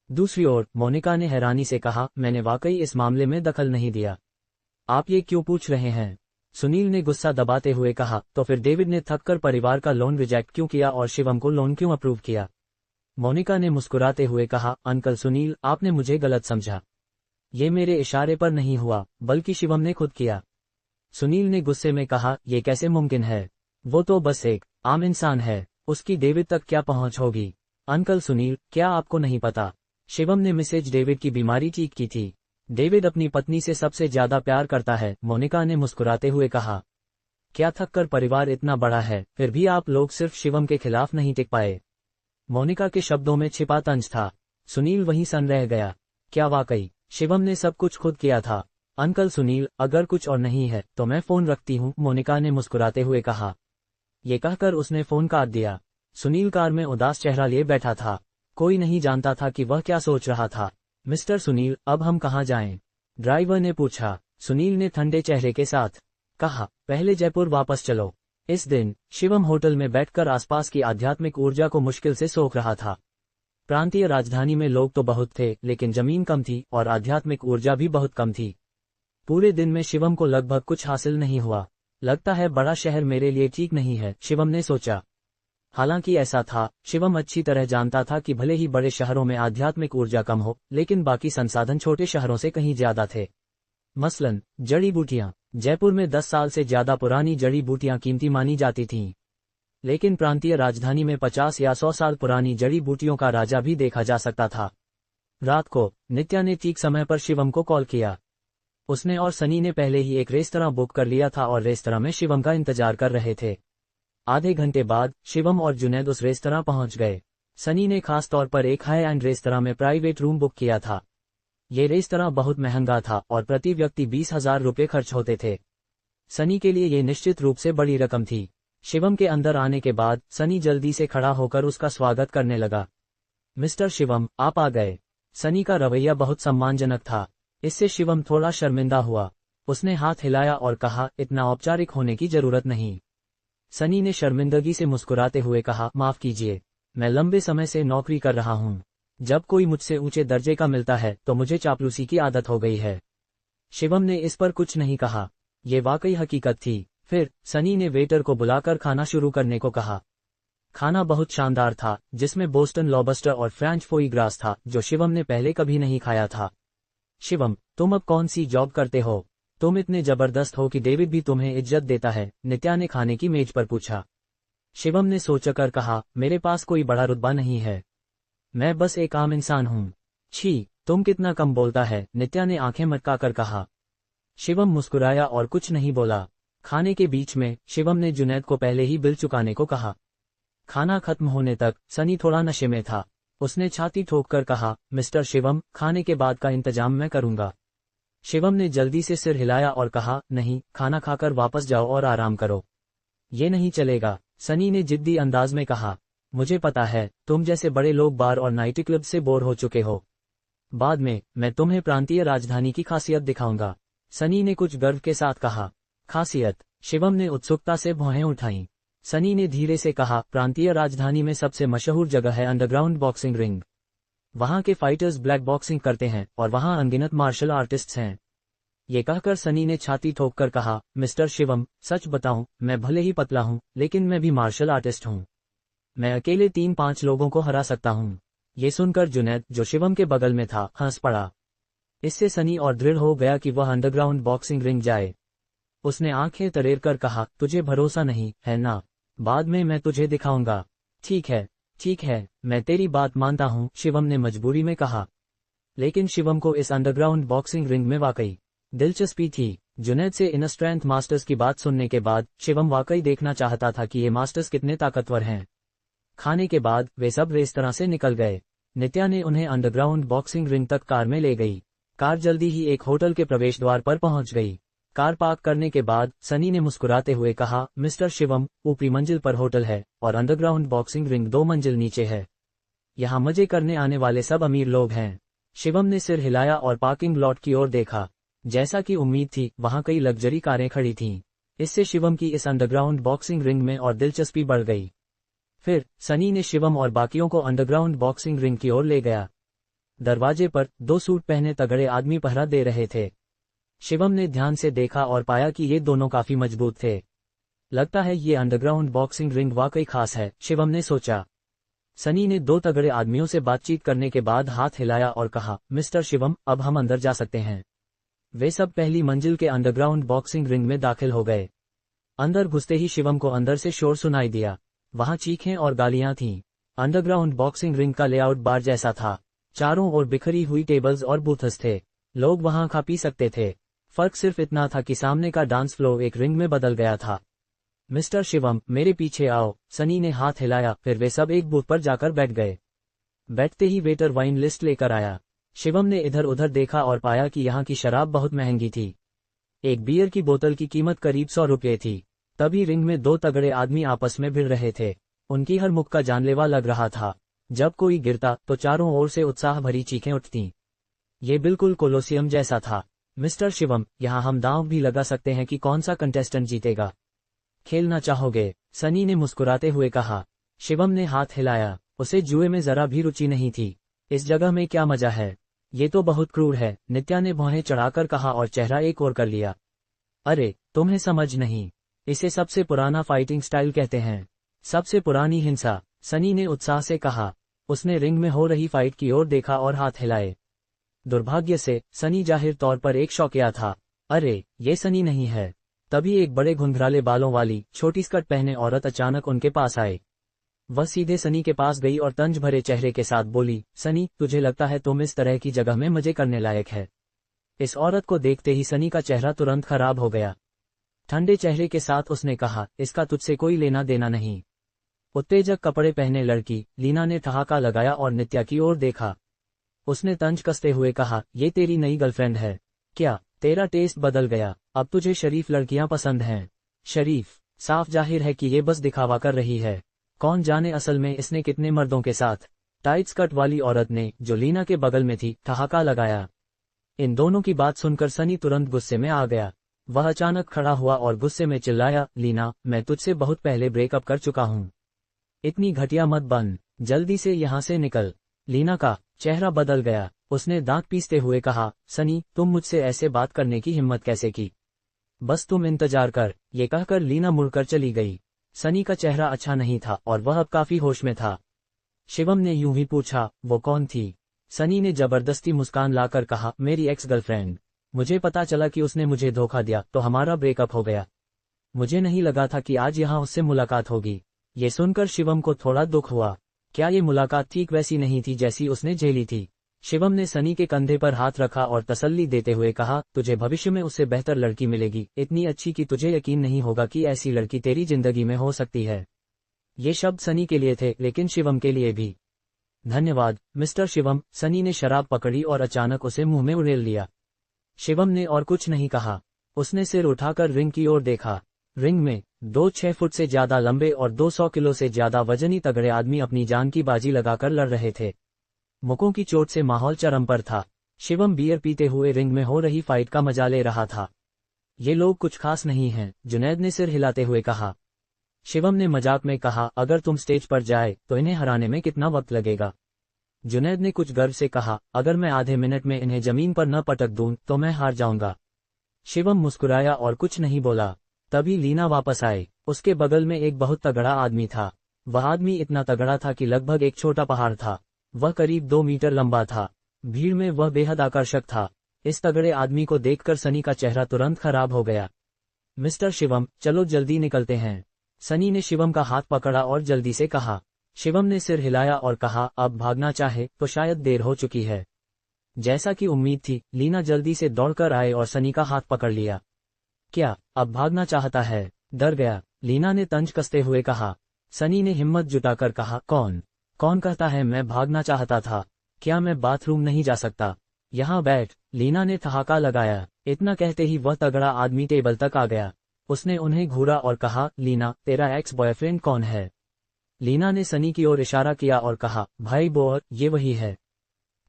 दूसरी ओर मोनिका ने हैरानी से कहा, मैंने वाकई इस मामले में दखल नहीं दिया। आप ये क्यों पूछ रहे हैं? सुनील ने गुस्सा दबाते हुए कहा, तो फिर डेविड ने थक्कर परिवार का लोन रिजेक्ट क्यों किया और शिवम को लोन क्यों अप्रूव किया? मोनिका ने मुस्कुराते हुए कहा, अंकल सुनील, आपने मुझे गलत समझा। ये मेरे इशारे पर नहीं हुआ, बल्कि शिवम ने खुद किया। सुनील ने गुस्से में कहा, ये कैसे मुमकिन है? वो तो बस एक आम इंसान है, उसकी डेविड तक क्या पहुंच होगी? अंकल सुनील, क्या आपको नहीं पता? शिवम ने मिसेज डेविड की बीमारी ठीक की थी। डेविड अपनी पत्नी से सबसे ज्यादा प्यार करता है, मोनिका ने मुस्कुराते हुए कहा। क्या थक्कर परिवार इतना बड़ा है, फिर भी आप लोग सिर्फ शिवम के खिलाफ नहीं टिक पाए? मोनिका के शब्दों में छिपा तंज था। सुनील वहीं सन रह गया। क्या वाकई शिवम ने सब कुछ खुद किया था? अंकल सुनील, अगर कुछ और नहीं है तो मैं फोन रखती हूँ, मोनिका ने मुस्कुराते हुए कहा। ये कहकर उसने फोन काट दिया। सुनील कार में उदास चेहरा लिए बैठा था। कोई नहीं जानता था कि वह क्या सोच रहा था। मिस्टर सुनील, अब हम कहाँ जाएं? ड्राइवर ने पूछा। सुनील ने ठंडे चेहरे के साथ कहा, पहले जयपुर वापस चलो। इस दिन शिवम होटल में बैठकर आसपास की आध्यात्मिक ऊर्जा को मुश्किल से सोख रहा था। प्रांतीय राजधानी में लोग तो बहुत थे, लेकिन जमीन कम थी और आध्यात्मिक ऊर्जा भी बहुत कम थी। पूरे दिन में शिवम को लगभग कुछ हासिल नहीं हुआ। लगता है बड़ा शहर मेरे लिए ठीक नहीं है, शिवम ने सोचा। हालांकि ऐसा था, शिवम अच्छी तरह जानता था कि भले ही बड़े शहरों में आध्यात्मिक ऊर्जा कम हो, लेकिन बाकी संसाधन छोटे शहरों से कहीं ज्यादा थे। मसलन जड़ी बूटियां। जयपुर में 10 साल से ज्यादा पुरानी जड़ी बूटियां कीमती मानी जाती थीं। लेकिन प्रांतीय राजधानी में 50 या 100 साल पुरानी जड़ी बूटियों का राजा भी देखा जा सकता था। रात को नित्या ने ठीक समय पर शिवम को कॉल किया। उसने और सनी ने पहले ही एक रेस्तरां बुक कर लिया था और रेस्तरां में शिवम का इंतजार कर रहे थे। आधे घंटे बाद शिवम और जुनैद उस रेस्तरां पहुंच गए। सनी ने खास तौर पर एक हाई एंड रेस्तरां में प्राइवेट रूम बुक किया था। ये रेस्तरां बहुत महंगा था और प्रति व्यक्ति 20,000 रुपये खर्च होते थे। सनी के लिए ये निश्चित रूप से बड़ी रकम थी। शिवम के अंदर आने के बाद सनी जल्दी से खड़ा होकर उसका स्वागत करने लगा। मिस्टर शिवम, आप आ गए। सनी का रवैया बहुत सम्मानजनक था। इससे शिवम थोड़ा शर्मिंदा हुआ। उसने हाथ हिलाया और कहा, इतना औपचारिक होने की जरूरत नहीं। सनी ने शर्मिंदगी से मुस्कुराते हुए कहा, माफ कीजिए, मैं लंबे समय से नौकरी कर रहा हूँ। जब कोई मुझसे ऊंचे दर्जे का मिलता है तो मुझे चापलूसी की आदत हो गई है। शिवम ने इस पर कुछ नहीं कहा। ये वाकई हकीकत थी। फिर सनी ने वेटर को बुलाकर खाना शुरू करने को कहा। खाना बहुत शानदार था, जिसमें बोस्टन लॉबस्टर और फ्रेंच फोई ग्रास था, जो शिवम ने पहले कभी नहीं खाया था। शिवम, तुम अब कौन सी जॉब करते हो? तुम इतने जबरदस्त हो कि डेविड भी तुम्हें इज्जत देता है, नित्या ने खाने की मेज पर पूछा। शिवम ने सोचकर कहा, मेरे पास कोई बड़ा रुतबा नहीं है, मैं बस एक आम इंसान हूँ। छी, तुम कितना कम बोलता है, नित्या ने आंखें मटकाकर कहा। शिवम मुस्कुराया और कुछ नहीं बोला। खाने के बीच में शिवम ने जुनैद को पहले ही बिल चुकाने को कहा। खाना खत्म होने तक सनी थोड़ा नशे में था। उसने छाती ठोककर कहा, मिस्टर शिवम, खाने के बाद का इंतजाम मैं करूंगा। शिवम ने जल्दी से सिर हिलाया और कहा, नहीं, खाना खाकर वापस जाओ और आराम करो। ये नहीं चलेगा, सनी ने जिद्दी अंदाज में कहा। मुझे पता है, तुम जैसे बड़े लोग बार और नाइट क्लब से बोर हो चुके हो। बाद में मैं तुम्हें प्रांतीय राजधानी की खासियत दिखाऊंगा। सनी ने कुछ गर्व के साथ कहा। खासियत, शिवम ने उत्सुकता से भौहें उठाईं। सनी ने धीरे से कहा, प्रांतीय राजधानी में सबसे मशहूर जगह है अंडरग्राउंड बॉक्सिंग रिंग। वहां के फाइटर्स ब्लैक बॉक्सिंग करते हैं और वहां अनगिनत मार्शल आर्टिस्ट्स हैं। ये कहकर सनी ने छाती ठोककर कहा, मिस्टर शिवम, सच बताऊं, मैं भले ही पतला हूं, लेकिन मैं भी मार्शल आर्टिस्ट हूं। मैं अकेले 3-5 लोगों को हरा सकता हूं। ये सुनकर जुनैद, जो शिवम के बगल में था, हंस पड़ा। इससे सनी और दृढ़ हो गया कि वह अंडरग्राउंड बॉक्सिंग रिंग जाए। उसने आंखें तरेर कर कहा, तुझे भरोसा नहीं है ना? बाद में मैं तुझे दिखाऊंगा। ठीक है, मैं तेरी बात मानता हूं, शिवम ने मजबूरी में कहा। लेकिन शिवम को इस अंडरग्राउंड बॉक्सिंग रिंग में वाकई दिलचस्पी थी। जुनैद से इन स्ट्रेंथ मास्टर्स की बात सुनने के बाद शिवम वाकई देखना चाहता था कि ये मास्टर्स कितने ताकतवर हैं। खाने के बाद वे सब रेस्तरां से निकल गए। नित्या ने उन्हें अंडरग्राउंड बॉक्सिंग रिंग तक कार में ले गई। कार जल्दी ही एक होटल के प्रवेश द्वार पर पहुंच गई। कार पार्क करने के बाद सनी ने मुस्कुराते हुए कहा, मिस्टर शिवम, ऊपरी मंजिल पर होटल है और अंडरग्राउंड बॉक्सिंग रिंग 2 मंजिल नीचे है। यहाँ मजे करने आने वाले सब अमीर लोग हैं। शिवम ने सिर हिलाया और पार्किंग लॉट की ओर देखा। जैसा कि उम्मीद थी, वहां कई लग्जरी कारें खड़ी थीं। इससे शिवम की इस अंडरग्राउंड बॉक्सिंग रिंग में और दिलचस्पी बढ़ गई। फिर सनी ने शिवम और बाकियों को अंडरग्राउंड बॉक्सिंग रिंग की ओर ले गया। दरवाजे पर 2 सूट पहने तगड़े आदमी पहरा दे रहे थे। शिवम ने ध्यान से देखा और पाया कि ये दोनों काफी मजबूत थे। लगता है ये अंडरग्राउंड बॉक्सिंग रिंग वाकई खास है, शिवम ने सोचा। सनी ने 2 तगड़े आदमियों से बातचीत करने के बाद हाथ हिलाया और कहा, मिस्टर शिवम, अब हम अंदर जा सकते हैं। वे सब पहली मंजिल के अंडरग्राउंड बॉक्सिंग रिंग में दाखिल हो गए। अंदर घुसते ही शिवम को अंदर से शोर सुनाई दिया। वहां चीखें और गालियां थीं। अंडरग्राउंड बॉक्सिंग रिंग का लेआउट बार जैसा था। चारों ओर बिखरी हुई टेबल्स और बूथ्स थे। लोग वहां खा पी सकते थे। फर्क सिर्फ इतना था कि सामने का डांस फ्लोर एक रिंग में बदल गया था। मिस्टर शिवम, मेरे पीछे आओ, सनी ने हाथ हिलाया। फिर वे सब एक बूथ पर जाकर बैठ गए। बैठते ही वेटर वाइन लिस्ट लेकर आया। शिवम ने इधर उधर देखा और पाया कि यहाँ की शराब बहुत महंगी थी। एक बियर की बोतल की कीमत करीब 100 रुपये थी। तभी रिंग में 2 तगड़े आदमी आपस में भिड़ रहे थे। उनकी हर मुक्का जानलेवा लग रहा था। जब कोई गिरता तो चारों ओर से उत्साह भरी चीखें उठतीं। ये बिल्कुल कोलोसियम जैसा था। मिस्टर शिवम, यहाँ हम दांव भी लगा सकते हैं कि कौन सा कंटेस्टेंट जीतेगा। खेलना चाहोगे? सनी ने मुस्कुराते हुए कहा। शिवम ने हाथ हिलाया। उसे जुए में जरा भी रुचि नहीं थी। इस जगह में क्या मजा है? ये तो बहुत क्रूर है, नित्या ने भौहें चढ़ाकर कहा और चेहरा एक ओर कर लिया। अरे, तुम्हें समझ नहीं। इसे सबसे पुराना फाइटिंग स्टाइल कहते हैं। सबसे पुरानी हिंसा, सनी ने उत्साह से कहा। उसने रिंग में हो रही फाइट की ओर देखा और हाथ हिलाए। दुर्भाग्य से सनी जाहिर तौर पर एक शौकिया था। अरे, ये सनी नहीं है। तभी एक बड़े घुंघराले बालों वाली छोटी स्कर्ट पहने औरत अचानक उनके पास आए। वह सीधे सनी के पास गई और तंज भरे चेहरे के साथ बोली, सनी, तुझे लगता है तुम इस तरह की जगह में मजे करने लायक है? इस औरत को देखते ही सनी का चेहरा तुरंत खराब हो गया। ठंडे चेहरे के साथ उसने कहा, इसका तुझसे कोई लेना देना नहीं। उत्तेजक कपड़े पहने लड़की लीना ने ठहाका लगाया और नित्या की ओर देखा। उसने तंज कसते हुए कहा, ये तेरी नई गर्लफ्रेंड है क्या? तेरा टेस्ट बदल गया, अब तुझे शरीफ लड़कियां पसंद हैं। शरीफ? साफ जाहिर है कि ये बस दिखावा कर रही है। कौन जाने असल में इसने कितने मर्दों के साथ। टाइट स्कर्ट वाली औरत ने, जो लीना के बगल में थी, ठहाका लगाया। इन दोनों की बात सुनकर सनी तुरंत गुस्से में आ गया। वह अचानक खड़ा हुआ और गुस्से में चिल्लाया, लीना, मैं तुझसे बहुत पहले ब्रेकअप कर चुका हूँ। इतनी घटिया मत बन, जल्दी से यहाँ से निकल। लीना का चेहरा बदल गया। उसने दांत पीसते हुए कहा, सनी, तुम मुझसे ऐसे बात करने की हिम्मत कैसे की? बस तुम इंतजार कर। ये कहकर लीना मुड़कर चली गई। सनी का चेहरा अच्छा नहीं था और वह अब काफी होश में था। शिवम ने यूं ही पूछा, वो कौन थी? सनी ने जबरदस्ती मुस्कान लाकर कहा, मेरी एक्स गर्लफ्रेंड। मुझे पता चला कि उसने मुझे धोखा दिया तो हमारा ब्रेकअप हो गया। मुझे नहीं लगा था कि आज यहाँ उससे मुलाकात होगी। ये सुनकर शिवम को थोड़ा दुख हुआ। क्या ये मुलाकात ठीक वैसी नहीं थी जैसी उसने झेली थी? शिवम ने सनी के कंधे पर हाथ रखा और तसल्ली देते हुए कहा, तुझे भविष्य में उससे बेहतर लड़की मिलेगी, इतनी अच्छी कि तुझे यकीन नहीं होगा कि ऐसी लड़की तेरी जिंदगी में हो सकती है। ये शब्द सनी के लिए थे, लेकिन शिवम के लिए भी। धन्यवाद मिस्टर शिवम। सनी ने शराब पकड़ी और अचानक उसे मुंह में उड़ेल लिया। शिवम ने और कुछ नहीं कहा। उसने सिर उठाकर रिंग की ओर देखा। रिंग में 2 6 फुट से ज्यादा लंबे और 200 किलो से ज्यादा वजनी तगड़े आदमी अपनी जान की बाजी लगाकर लड़ रहे थे। मुकों की चोट से माहौल चरम पर था। शिवम बियर पीते हुए रिंग में हो रही फाइट का मजा ले रहा था। ये लोग कुछ खास नहीं हैं, जुनैद ने सिर हिलाते हुए कहा। शिवम ने मजाक में कहा, अगर तुम स्टेज पर जाए तो इन्हें हराने में कितना वक्त लगेगा। जुनैद ने कुछ गर्व से कहा, अगर मैं आधे मिनट में इन्हें जमीन पर न पटक दूं तो मैं हार जाऊंगा। शिवम मुस्कुराया और कुछ नहीं बोला। तभी लीना वापस आई। उसके बगल में एक बहुत तगड़ा आदमी था। वह आदमी इतना तगड़ा था कि लगभग एक छोटा पहाड़ था। वह करीब 2 मीटर लंबा था। भीड़ में वह बेहद आकर्षक था। इस तगड़े आदमी को देखकर सनी का चेहरा तुरंत खराब हो गया। मिस्टर शिवम, चलो जल्दी निकलते हैं। सनी ने शिवम का हाथ पकड़ा और जल्दी से कहा। शिवम ने सिर हिलाया और कहा, अब भागना चाहे तो शायद देर हो चुकी है। जैसा कि उम्मीद थी, लीना जल्दी से दौड़कर आए और सनी का हाथ पकड़ लिया। क्या अब भागना चाहता है? डर गया, लीना ने तंज कसते हुए कहा। सनी ने हिम्मत जुटाकर कहा, कौन कहता है मैं भागना चाहता था? क्या मैं बाथरूम नहीं जा सकता? यहाँ बैठ, लीना ने ठहाका लगाया। इतना कहते ही वह तगड़ा आदमी टेबल तक आ गया। उसने उन्हें घूरा और कहा, लीना, तेरा एक्स बॉयफ्रेंड कौन है? लीना ने सनी की ओर इशारा किया और कहा, भाई बोअर, ये वही है।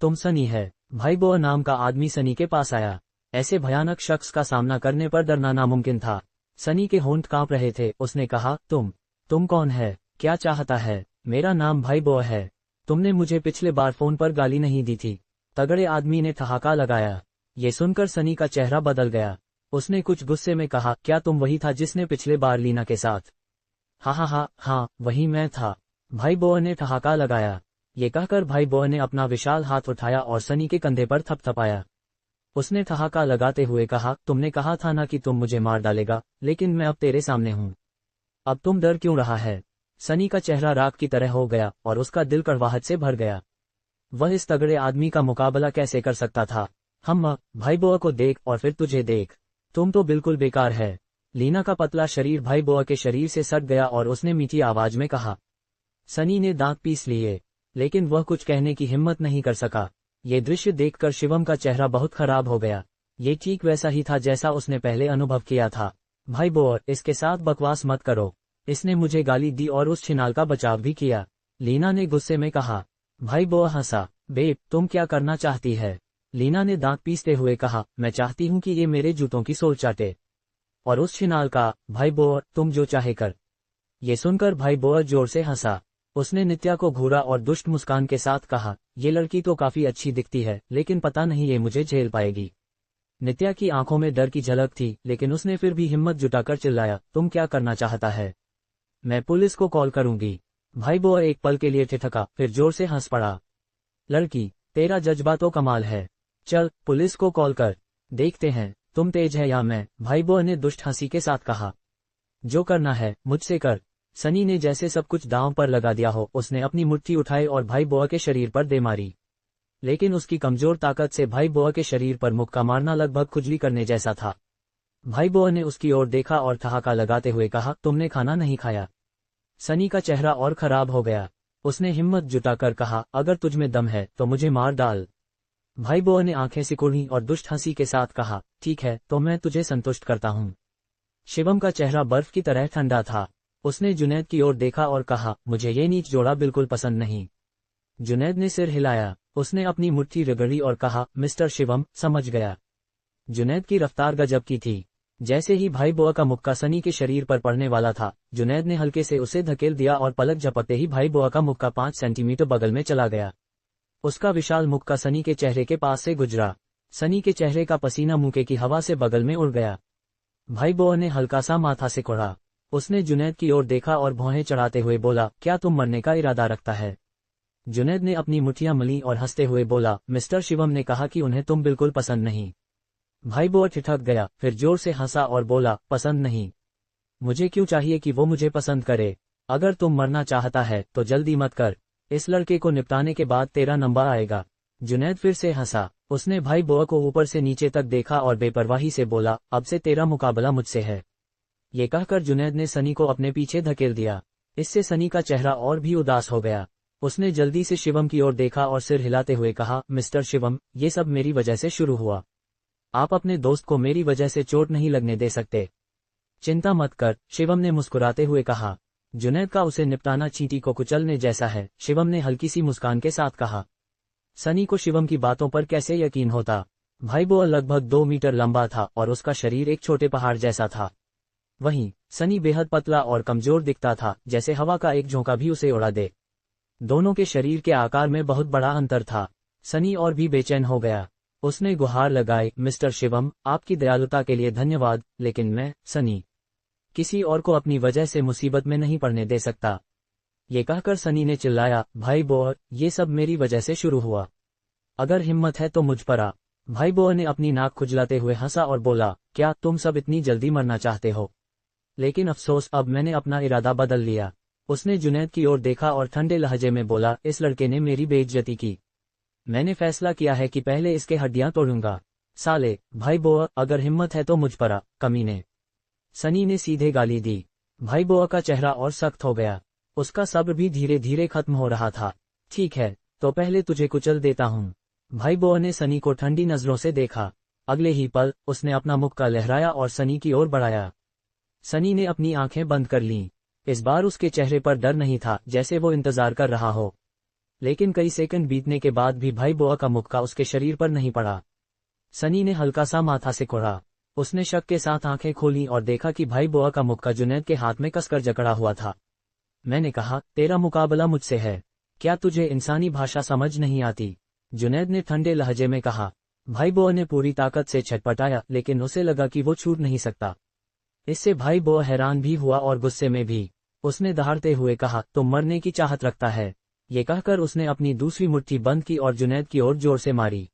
तुम सनी है? भाई बोअर नाम का आदमी सनी के पास आया। ऐसे भयानक शख्स का सामना करने पर डरना नामुमकिन था। सनी के होंठ कांप रहे थे। उसने कहा, तुम कौन है? क्या चाहता है? मेरा नाम भाई बोअर है। तुमने मुझे पिछले बार फोन पर गाली नहीं दी थी। तगड़े आदमी ने ठहाका लगाया। ये सुनकर सनी का चेहरा बदल गया। उसने कुछ गुस्से में कहा, क्या तुम वही था जिसने पिछले बार लीना के साथ? हाँ, वही मैं था। भाई बोअर ने ठहाका लगाया। ये कहकर भाई बोअर ने अपना विशाल हाथ उठाया और सनी के कंधे पर थपथपाया। उसने ठहाका लगाते हुए कहा, तुमने कहा था ना कि तुम मुझे मार डालेगा, लेकिन मैं अब तेरे सामने हूँ। अब तुम डर क्यों रहा है? सनी का चेहरा राख की तरह हो गया और उसका दिल कड़वाहट से भर गया। वह इस तगड़े आदमी का मुकाबला कैसे कर सकता था? भाई बोअर को देख और फिर तुझे देख। तुम तो बिल्कुल बेकार है। लीना का पतला शरीर भाई बोअर के शरीर से सट गया और उसने मीठी आवाज में कहा। सनी ने दांत पीस लिए, लेकिन वह कुछ कहने की हिम्मत नहीं कर सका। ये दृश्य देखकर शिवम का चेहरा बहुत खराब हो गया। ये ठीक वैसा ही था जैसा उसने पहले अनुभव किया था। भाई बोअर, इसके साथ बकवास मत करो। इसने मुझे गाली दी और उस छिनाल का बचाव भी किया। लीना ने गुस्से में कहा। भाई बोअर हंसा। बेब, तुम क्या करना चाहती है? लीना ने दांत पीसते हुए कहा, मैं चाहती हूँ कि ये मेरे जूतों की सोल चाटे। और उस छिनाल का, भाई बोअर, तुम जो चाहे कर। ये सुनकर भाई बोअर जोर से हंसा। उसने नित्या को घूरा और दुष्ट मुस्कान के साथ कहा, ये लड़की तो काफी अच्छी दिखती है, लेकिन पता नहीं ये मुझे झेल पाएगी। नित्या की आंखों में डर की झलक थी, लेकिन उसने फिर भी हिम्मत जुटाकर चिल्लाया, तुम क्या करना चाहता है? मैं पुलिस को कॉल करूंगी। भाई बोअर एक पल के लिए ठिठका, फिर जोर से हंस पड़ा। लड़की, तेरा जज्बा तो कमाल है। चल, पुलिस को कॉल कर। देखते हैं तुम तेज है या मैं। भाई बोअर ने दुष्ट हंसी के साथ कहा। जो करना है मुझसे कर। सनी ने जैसे सब कुछ दांव पर लगा दिया हो, उसने अपनी मुट्ठी उठाई और भाई बोअर के शरीर पर दे मारी। लेकिन उसकी कमजोर ताकत से भाई बोअर के शरीर पर मुक्का मारना लगभग खुजली करने जैसा था। भाई बोअर ने उसकी ओर देखा और ठहाका लगाते हुए कहा, तुमने खाना नहीं खाया? सनी का चेहरा और खराब हो गया। उसने हिम्मत जुटाकर कहा, अगर तुझमें दम है तो मुझे मार डाल। भाई बोअर ने आंखें सिकुड़ी और दुष्ट हंसी के साथ कहा, ठीक है, तो मैं तुझे संतुष्ट करता हूँ। शिवम का चेहरा बर्फ की तरह ठंडा था। उसने जुनैद की ओर देखा और कहा, मुझे ये नीच जोड़ा बिल्कुल पसंद नहीं। जुनैद ने सिर हिलाया। उसने अपनी मुट्ठी रगड़ी और कहा, मिस्टर शिवम, समझ गया। जुनैद की रफ्तार गजब की थी। जैसे ही भाई बोअर का मुक्का सनी के शरीर पर पड़ने वाला था, जुनैद ने हल्के से उसे धकेल दिया और पलक झपकते ही भाई बोअर का मुक्का 5 सेंटीमीटर बगल में चला गया। उसका विशाल मुक्का सनी के चेहरे के पास से गुजरा। सनी के चेहरे का पसीना मुक्के की हवा से बगल में उड़ गया। भाई बोअर ने हल्का सा माथा सिकोड़ा। उसने जुनैद की ओर देखा और भौहें चढ़ाते हुए बोला, क्या तुम मरने का इरादा रखता है? जुनैद ने अपनी मुठियां मली और हंसते हुए बोला, मिस्टर शिवम ने कहा कि उन्हें तुम बिल्कुल पसंद नहीं। भाई बोअर ठिठक गया, फिर जोर से हंसा और बोला, पसंद नहीं? मुझे क्यों चाहिए कि वो मुझे पसंद करे? अगर तुम मरना चाहता है तो जल्दी मत कर। इस लड़के को निपटाने के बाद तेरा नंबर आएगा। जुनैद फिर से हंसा। उसने भाई बोअर को ऊपर से नीचे तक देखा और बेपरवाही से बोला, अब से तेरा मुकाबला मुझसे है। ये कहकर जुनैद ने सनी को अपने पीछे धकेल दिया। इससे सनी का चेहरा और भी उदास हो गया। उसने जल्दी से शिवम की ओर देखा और सिर हिलाते हुए कहा, मिस्टर शिवम, ये सब मेरी वजह से शुरू हुआ। आप अपने दोस्त को मेरी वजह से चोट नहीं लगने दे सकते। चिंता मत कर, शिवम ने मुस्कुराते हुए कहा। जुनैद का उसे निपटाना चींटी को कुचलने जैसा है, शिवम ने हल्की सी मुस्कान के साथ कहा। सनी को शिवम की बातों पर कैसे यकीन होता। भाई बोआ लगभग 2 मीटर लंबा था और उसका शरीर एक छोटे पहाड़ जैसा था। वहीं सनी बेहद पतला और कमजोर दिखता था, जैसे हवा का एक झोंका भी उसे उड़ा दे। दोनों के शरीर के आकार में बहुत बड़ा अंतर था। सनी और भी बेचैन हो गया। उसने गुहार लगाई, मिस्टर शिवम, आपकी दयालुता के लिए धन्यवाद, लेकिन मैं, सनी, किसी और को अपनी वजह से मुसीबत में नहीं पड़ने दे सकता। ये कहकर सनी ने चिल्लाया, भाई बोआ, ये सब मेरी वजह से शुरू हुआ। अगर हिम्मत है तो मुझ पर आ। भाई बोआ ने अपनी नाक खुजलाते हुए हंसा और बोला, क्या तुम सब इतनी जल्दी मरना चाहते हो? लेकिन अफसोस, अब मैंने अपना इरादा बदल लिया। उसने जुनैद की ओर देखा और ठंडे लहजे में बोला, इस लड़के ने मेरी बेइज्जती की। मैंने फैसला किया है कि पहले इसके हड्डियां तोड़ूंगा। साले, भाई बोआ, अगर हिम्मत है तो मुझ पर आ, कमीने। सनी ने सीधे गाली दी। भाई बोआ का चेहरा और सख्त हो गया। उसका सब्र भी धीरे धीरे खत्म हो रहा था। ठीक है, तो पहले तुझे कुचल देता हूँ। भाई बोआ ने सनी को ठंडी नजरों से देखा। अगले ही पल उसने अपना मुक्का लहराया और सनी की ओर बढ़ाया। सनी ने अपनी आंखें बंद कर लीं। इस बार उसके चेहरे पर डर नहीं था, जैसे वो इंतजार कर रहा हो। लेकिन कई सेकंड बीतने के बाद भी भाई बोआ का मुक्का उसके शरीर पर नहीं पड़ा। सनी ने हल्का सा माथा सिकोड़ा। उसने शक के साथ आंखें खोली और देखा कि भाई बोआ का मुक्का जुनैद के हाथ में कसकर जकड़ा हुआ था। मैंने कहा, तेरा मुकाबला मुझसे है। क्या तुझे इंसानी भाषा समझ नहीं आती? जुनैद ने ठंडे लहजे में कहा। भाई बोआ ने पूरी ताकत से छटपटाया, लेकिन उसे लगा कि वो छूट नहीं सकता। इससे भाई बोआ हैरान भी हुआ और गुस्से में भी। उसने दहाड़ते हुए कहा, तुम मरने की चाहत रखता है? ये कहकर उसने अपनी दूसरी मुट्ठी बंद की और जुनैद की ओर जोर से मारी।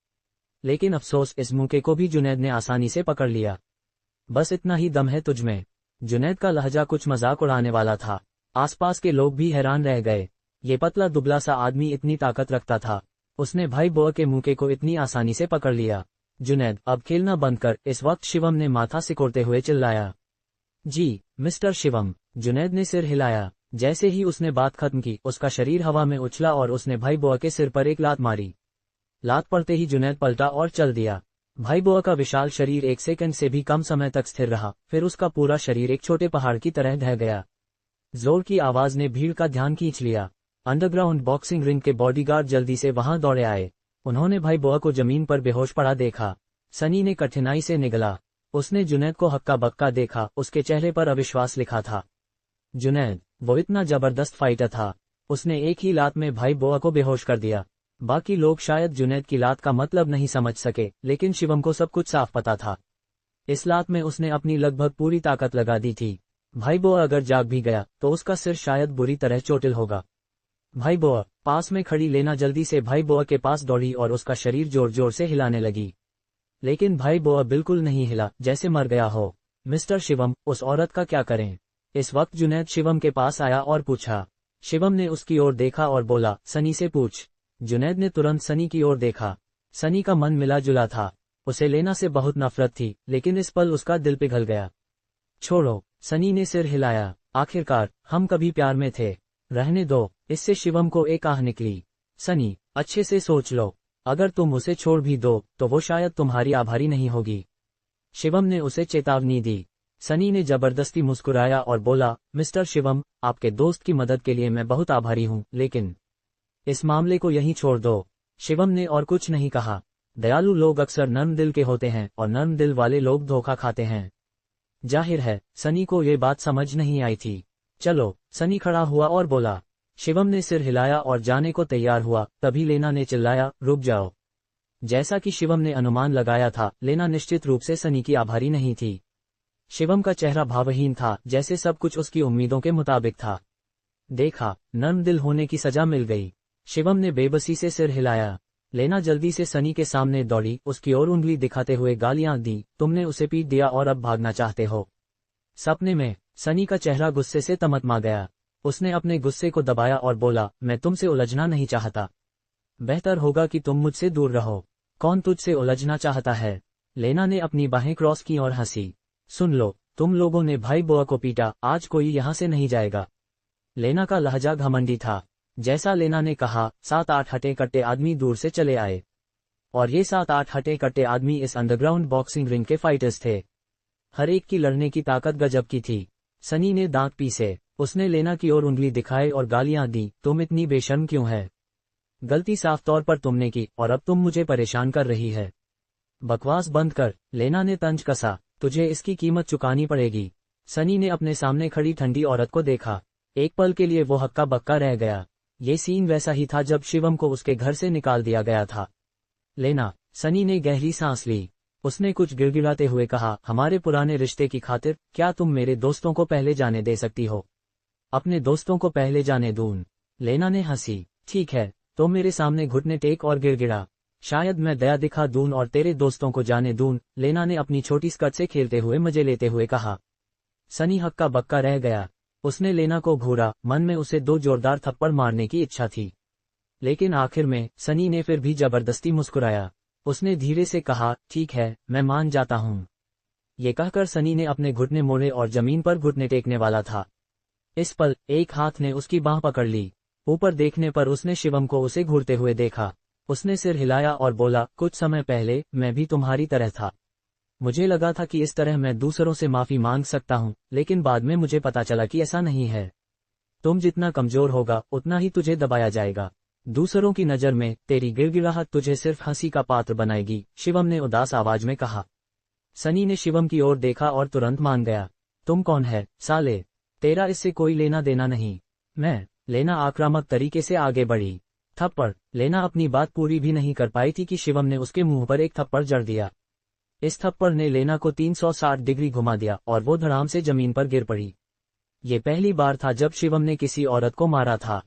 लेकिन अफसोस, इस मौके को भी जुनैद ने आसानी से पकड़ लिया। बस इतना ही दम है तुझमें? जुनैद का लहजा कुछ मजाक उड़ाने वाला था। आसपास के लोग भी हैरान रह गए। ये पतला दुबला सा आदमी इतनी ताकत रखता था। उसने भाई बोआ के मुंह को इतनी आसानी से पकड़ लिया। जुनैद, अब खेलना बंद कर, इस वक्त शिवम ने माथा सिकोड़ते हुए चिल्लाया। जी, मिस्टर शिवम। जुनैद ने सिर हिलाया। जैसे ही उसने बात खत्म की, उसका शरीर हवा में उछला और उसने भाई बोआ के सिर पर एक लात मारी। लात पड़ते ही जुनैद पलटा और चल दिया। भाई बोआ का विशाल शरीर 1 सेकंड से भी कम समय तक स्थिर रहा, फिर उसका पूरा शरीर एक छोटे पहाड़ की तरह ढह गया। जोर की आवाज ने भीड़ का ध्यान खींच लिया। अंडरग्राउंड बॉक्सिंग रिंग के बॉडीगार्ड जल्दी से वहां दौड़े आए। उन्होंने भाई बोआ को जमीन पर बेहोश पड़ा देखा। सनी ने कठिनाई से निगला। उसने जुनैद को हक्का बक्का देखा, उसके चेहरे पर अविश्वास लिखा था। जुनैद, वो इतना जबरदस्त फाइटर था। उसने एक ही लात में भाई बोआ को बेहोश कर दिया। बाकी लोग शायद जुनैद की लात का मतलब नहीं समझ सके, लेकिन शिवम को सब कुछ साफ पता था। इस लात में उसने अपनी लगभग पूरी ताकत लगा दी थी। भाई बोआ अगर जाग भी गया तो उसका सिर शायद बुरी तरह चोटिल होगा। भाई बोआ, पास में खड़ी लेना जल्दी से भाई बोआ के पास दौड़ी और उसका शरीर जोर जोर से हिलाने लगी। लेकिन भाई बोआ बिल्कुल नहीं हिला, जैसे मर गया हो। मिस्टर शिवम, उस औरत का क्या करें? इस वक्त जुनैद शिवम के पास आया और पूछा। शिवम ने उसकी ओर देखा और बोला, सनी से पूछ। जुनैद ने तुरंत सनी की ओर देखा। सनी का मन मिला जुला था। उसे लेना से बहुत नफरत थी, लेकिन इस पल उसका दिल पिघल गया। छोड़ो, सनी ने सिर हिलाया। आखिरकार हम कभी प्यार में थे। रहने दो। इससे शिवम को एक आह निकली। सनी, अच्छे से सोच लो, अगर तुम उसे छोड़ भी दो तो वो शायद तुम्हारी आभारी नहीं होगी। शिवम ने उसे चेतावनी दी। सनी ने जबरदस्ती मुस्कुराया और बोला, मिस्टर शिवम, आपके दोस्त की मदद के लिए मैं बहुत आभारी हूँ, लेकिन इस मामले को यहीं छोड़ दो। शिवम ने और कुछ नहीं कहा। दयालु लोग अक्सर नर्म दिल के होते हैं और नर्म दिल वाले लोग धोखा खाते हैं। जाहिर है, सनी को ये बात समझ नहीं आई थी। चलो, सनी खड़ा हुआ और बोला। शिवम ने सिर हिलाया और जाने को तैयार हुआ, तभी लेना ने चिल्लाया, रुक जाओ। जैसा कि शिवम ने अनुमान लगाया था, लेना निश्चित रूप से सनी की आभारी नहीं थी। शिवम का चेहरा भावहीन था, जैसे सब कुछ उसकी उम्मीदों के मुताबिक था। देखा, नर्म दिल होने की सजा मिल गई। शिवम ने बेबसी से सिर हिलाया। लेना जल्दी से सनी के सामने दौड़ी, उसकी ओर उंगली दिखाते हुए गालियां दी, तुमने उसे पीट दिया और अब भागना चाहते हो? सपने में? सनी का चेहरा गुस्से से तमतमा गया। उसने अपने गुस्से को दबाया और बोला, मैं तुमसे उलझना नहीं चाहता। बेहतर होगा कि तुम मुझसे दूर रहो। कौन तुझसे उलझना चाहता है? लेना ने अपनी बाहें क्रॉस की और हंसी। सुन लो, तुम लोगों ने भाई बोआ को पीटा, आज कोई यहाँ से नहीं जाएगा। लेना का लहजा घमंडी था। जैसा लेना ने कहा, 7-8 हटे कट्टे आदमी दूर से चले आए। और ये 7-8 हटे कट्टे आदमी इस अंडरग्राउंड बॉक्सिंग रिंग के फाइटर्स थे। हर एक की लड़ने की ताकत गजब की थी। सनी ने दांत पीसे। उसने लेना की ओर उंगली दिखाई और गालियां दी, तुम इतनी बेशर्म क्यों है? गलती साफ तौर पर तुमने की और अब तुम मुझे परेशान कर रही है। बकवास बंद कर, लेना ने तंज कसा, तुझे इसकी कीमत चुकानी पड़ेगी। सनी ने अपने सामने खड़ी ठंडी औरत को देखा। एक पल के लिए वो हक्का बक्का रह गया। ये सीन वैसा ही था जब शिवम को उसके घर से निकाल दिया गया था। लेना, सनी ने गहरी सांस ली। उसने कुछ गिड़गिड़ाते हुए कहा, हमारे पुराने रिश्ते की खातिर क्या तुम मेरे दोस्तों को पहले जाने दे सकती हो? अपने दोस्तों को पहले जाने दून? लेना ने हंसी। ठीक है, तो मेरे सामने घुटने टेक और गिड़गिड़ा। शायद मैं दया दिखा दून और तेरे दोस्तों को जाने दून, लेना ने अपनी छोटी स्कर्ट से खेलते हुए मजे लेते हुए कहा। सनी हक्का बक्का रह गया। उसने लेना को घूरा, मन में उसे 2 जोरदार थप्पड़ मारने की इच्छा थी। लेकिन आखिर में सनी ने फिर भी जबरदस्ती मुस्कुराया। उसने धीरे से कहा, ठीक है, मैं मान जाता हूँ। ये कहकर सनी ने अपने घुटने मोड़े और जमीन पर घुटने टेकने वाला था। इस पल एक हाथ ने उसकी बांह पकड़ ली। ऊपर देखने पर उसने शिवम को उसे घूरते हुए देखा। उसने सिर हिलाया और बोला, कुछ समय पहले मैं भी तुम्हारी तरह था। मुझे लगा था कि इस तरह मैं दूसरों से माफी मांग सकता हूँ, लेकिन बाद में मुझे पता चला कि ऐसा नहीं है। तुम जितना कमजोर होगा उतना ही तुझे दबाया जाएगा। दूसरों की नजर में तेरी गिड़गिड़ाहट तुझे सिर्फ हंसी का पात्र बनाएगी, शिवम ने उदास आवाज में कहा। सनी ने शिवम की ओर देखा और तुरंत मान गया। तुम कौन है, साले? तेरा इससे कोई लेना देना नहीं। मैं? लेना आक्रामक तरीके से आगे बढ़ी। थप्पड़। लेना अपनी बात पूरी भी नहीं कर पाई थी कि शिवम ने उसके मुंह पर एक थप्पड़ जड़ दिया। इस थप्पड़ ने लेना को 360 डिग्री घुमा दिया और वो धड़ाम से जमीन पर गिर पड़ी। ये पहली बार था जब शिवम ने किसी औरत को मारा था।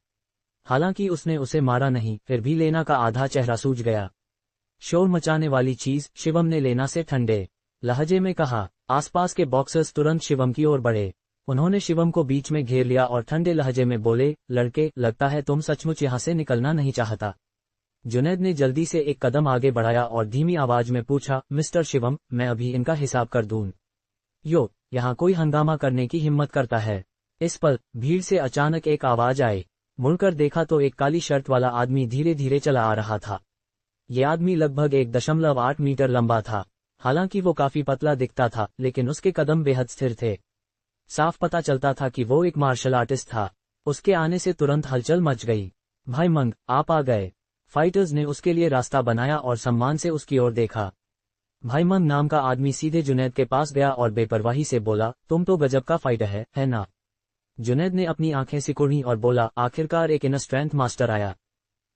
हालांकि उसने उसे मारा नहीं, फिर भी लेना का आधा चेहरा सूज गया। शोर मचाने वाली चीज, शिवम ने लेना से ठंडे लहजे में कहा। आसपास के बॉक्सर्स तुरंत शिवम की ओर बढ़े। उन्होंने शिवम को बीच में घेर लिया और ठंडे लहजे में बोले, लड़के, लगता है तुम सचमुच यहाँ से निकलना नहीं चाहता। जुनैद ने जल्दी से एक कदम आगे बढ़ाया और धीमी आवाज में पूछा, मिस्टर शिवम, मैं अभी इनका हिसाब कर दूं? यो, यहाँ कोई हंगामा करने की हिम्मत करता है? इस पल भीड़ से अचानक एक आवाज आई। मुड़कर देखा तो एक काली शर्ट वाला आदमी धीरे धीरे चला आ रहा था। ये आदमी लगभग 1.8 मीटर लंबा था। हालांकि वो काफी पतला दिखता था, लेकिन उसके कदम बेहद स्थिर थे। साफ पता चलता था कि वो एक मार्शल आर्टिस्ट था। उसके आने से तुरंत हलचल मच गई। भाई मंग, आप आ गए। फाइटर्स ने उसके लिए रास्ता बनाया और सम्मान से उसकी ओर देखा। भाई मंग नाम का आदमी सीधे जुनैद के पास गया और बेपरवाही से बोला, तुम तो गजब का फाइटर है ना? जुनैद ने अपनी आंखें सिकुड़ी और बोला, आखिरकार एक इनर स्ट्रेंथ मास्टर आया।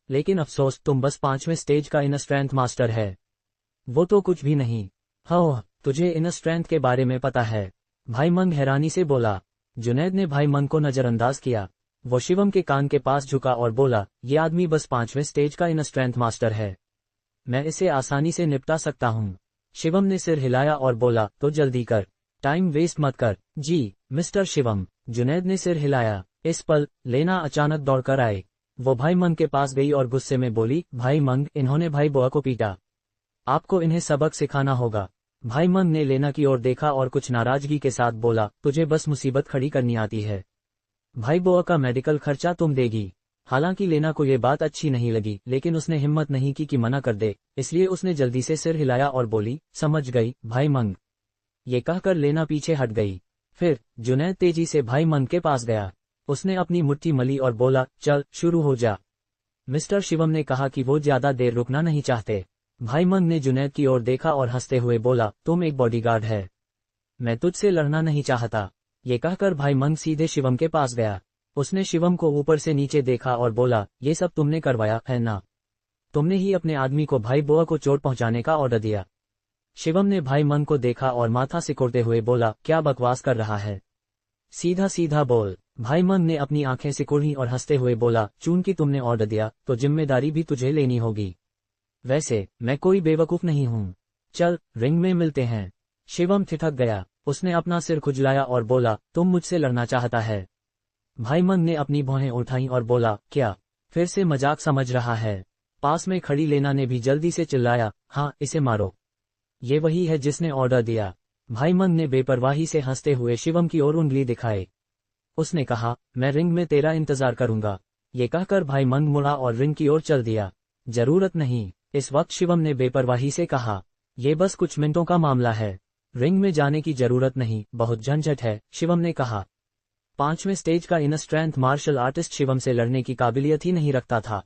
लेकिन अफसोस, तुम बस 5वें स्टेज का इनर स्ट्रेंथ मास्टर है। वो तो कुछ भी नहीं। हाँ, तुझे इनर स्ट्रेंथ के बारे में पता है? भाई मंग हैरानी से बोला। जुनैद ने भाई मंग को नजरअंदाज किया। वो शिवम के कान के पास झुका और बोला, ये आदमी बस 5वें स्टेज का इनर स्ट्रेंथ मास्टर है। मैं इसे आसानी से निपटा सकता हूँ। शिवम ने सिर हिलाया और बोला, तो जल्दी कर, टाइम वेस्ट मत कर। जी, मिस्टर शिवम। जुनैद ने सिर हिलाया। इस पल लेना अचानक दौड़कर आई। वो भाई मंग के पास गई और गुस्से में बोली, भाई मंग, इन्होंने भाई बुआ को पीटा। आपको इन्हें सबक सिखाना होगा। भाई मंग ने लेना की ओर देखा और कुछ नाराजगी के साथ बोला, तुझे बस मुसीबत खड़ी करनी आती है। भाई बुआ का मेडिकल खर्चा तुम देगी। हालांकि लेना को ये बात अच्छी नहीं लगी, लेकिन उसने हिम्मत नहीं की कि मना कर दे, इसलिए उसने जल्दी से सिर हिलाया और बोली, समझ गई भाई मंग। ये कहकर लेना पीछे हट गई। फिर जुनैद तेजी से भाई मंग के पास गया। उसने अपनी मुट्ठी मली और बोला, चल शुरू हो जा। मिस्टर शिवम ने कहा कि वो ज्यादा देर रुकना नहीं चाहते। भाई मंग ने जुनैद की ओर देखा और हंसते हुए बोला, तुम एक बॉडीगार्ड है, मैं तुझसे लड़ना नहीं चाहता। ये कहकर भाई मंग सीधे शिवम के पास गया। उसने शिवम को ऊपर से नीचे देखा और बोला, ये सब तुमने करवाया है ना? तुमने ही अपने आदमी को भाई बुआ को चोट पहुंचाने का ऑर्डर दिया। शिवम ने भाई मंग को देखा और माथा सिकोड़ते हुए बोला, क्या बकवास कर रहा है? सीधा सीधा बोल। भाई मंग ने अपनी आंखें सिकोड़ी और हंसते हुए बोला, चूंकि तुमने ऑर्डर दिया तो जिम्मेदारी भी तुझे लेनी होगी। वैसे मैं कोई बेवकूफ नहीं हूँ। चल, रिंग में मिलते हैं। शिवम ठिठक गया। उसने अपना सिर खुजलाया और बोला, तुम मुझसे लड़ना चाहता है? भाई मंग ने अपनी भौहें उठाईं और बोला, क्या फिर से मजाक समझ रहा है? पास में खड़ी लेना ने भी जल्दी से चिल्लाया, हाँ, इसे मारो। ये वही है जिसने ऑर्डर दिया। भाई मंग ने बेपरवाही से हंसते हुए शिवम की ओर उंगली दिखाई। उसने कहा, मैं रिंग में तेरा इंतजार करूंगा। ये कहकर भाई मंग मुड़ा और रिंग की ओर चल दिया। जरूरत नहीं, इस वक्त शिवम ने बेपरवाही से कहा, ये बस कुछ मिनटों का मामला है। रिंग में जाने की जरूरत नहीं, बहुत झंझट है, शिवम ने कहा। 5वें स्टेज का inner strength martial artist Shivam से लड़ने की काबिलियत ही नहीं रखता था।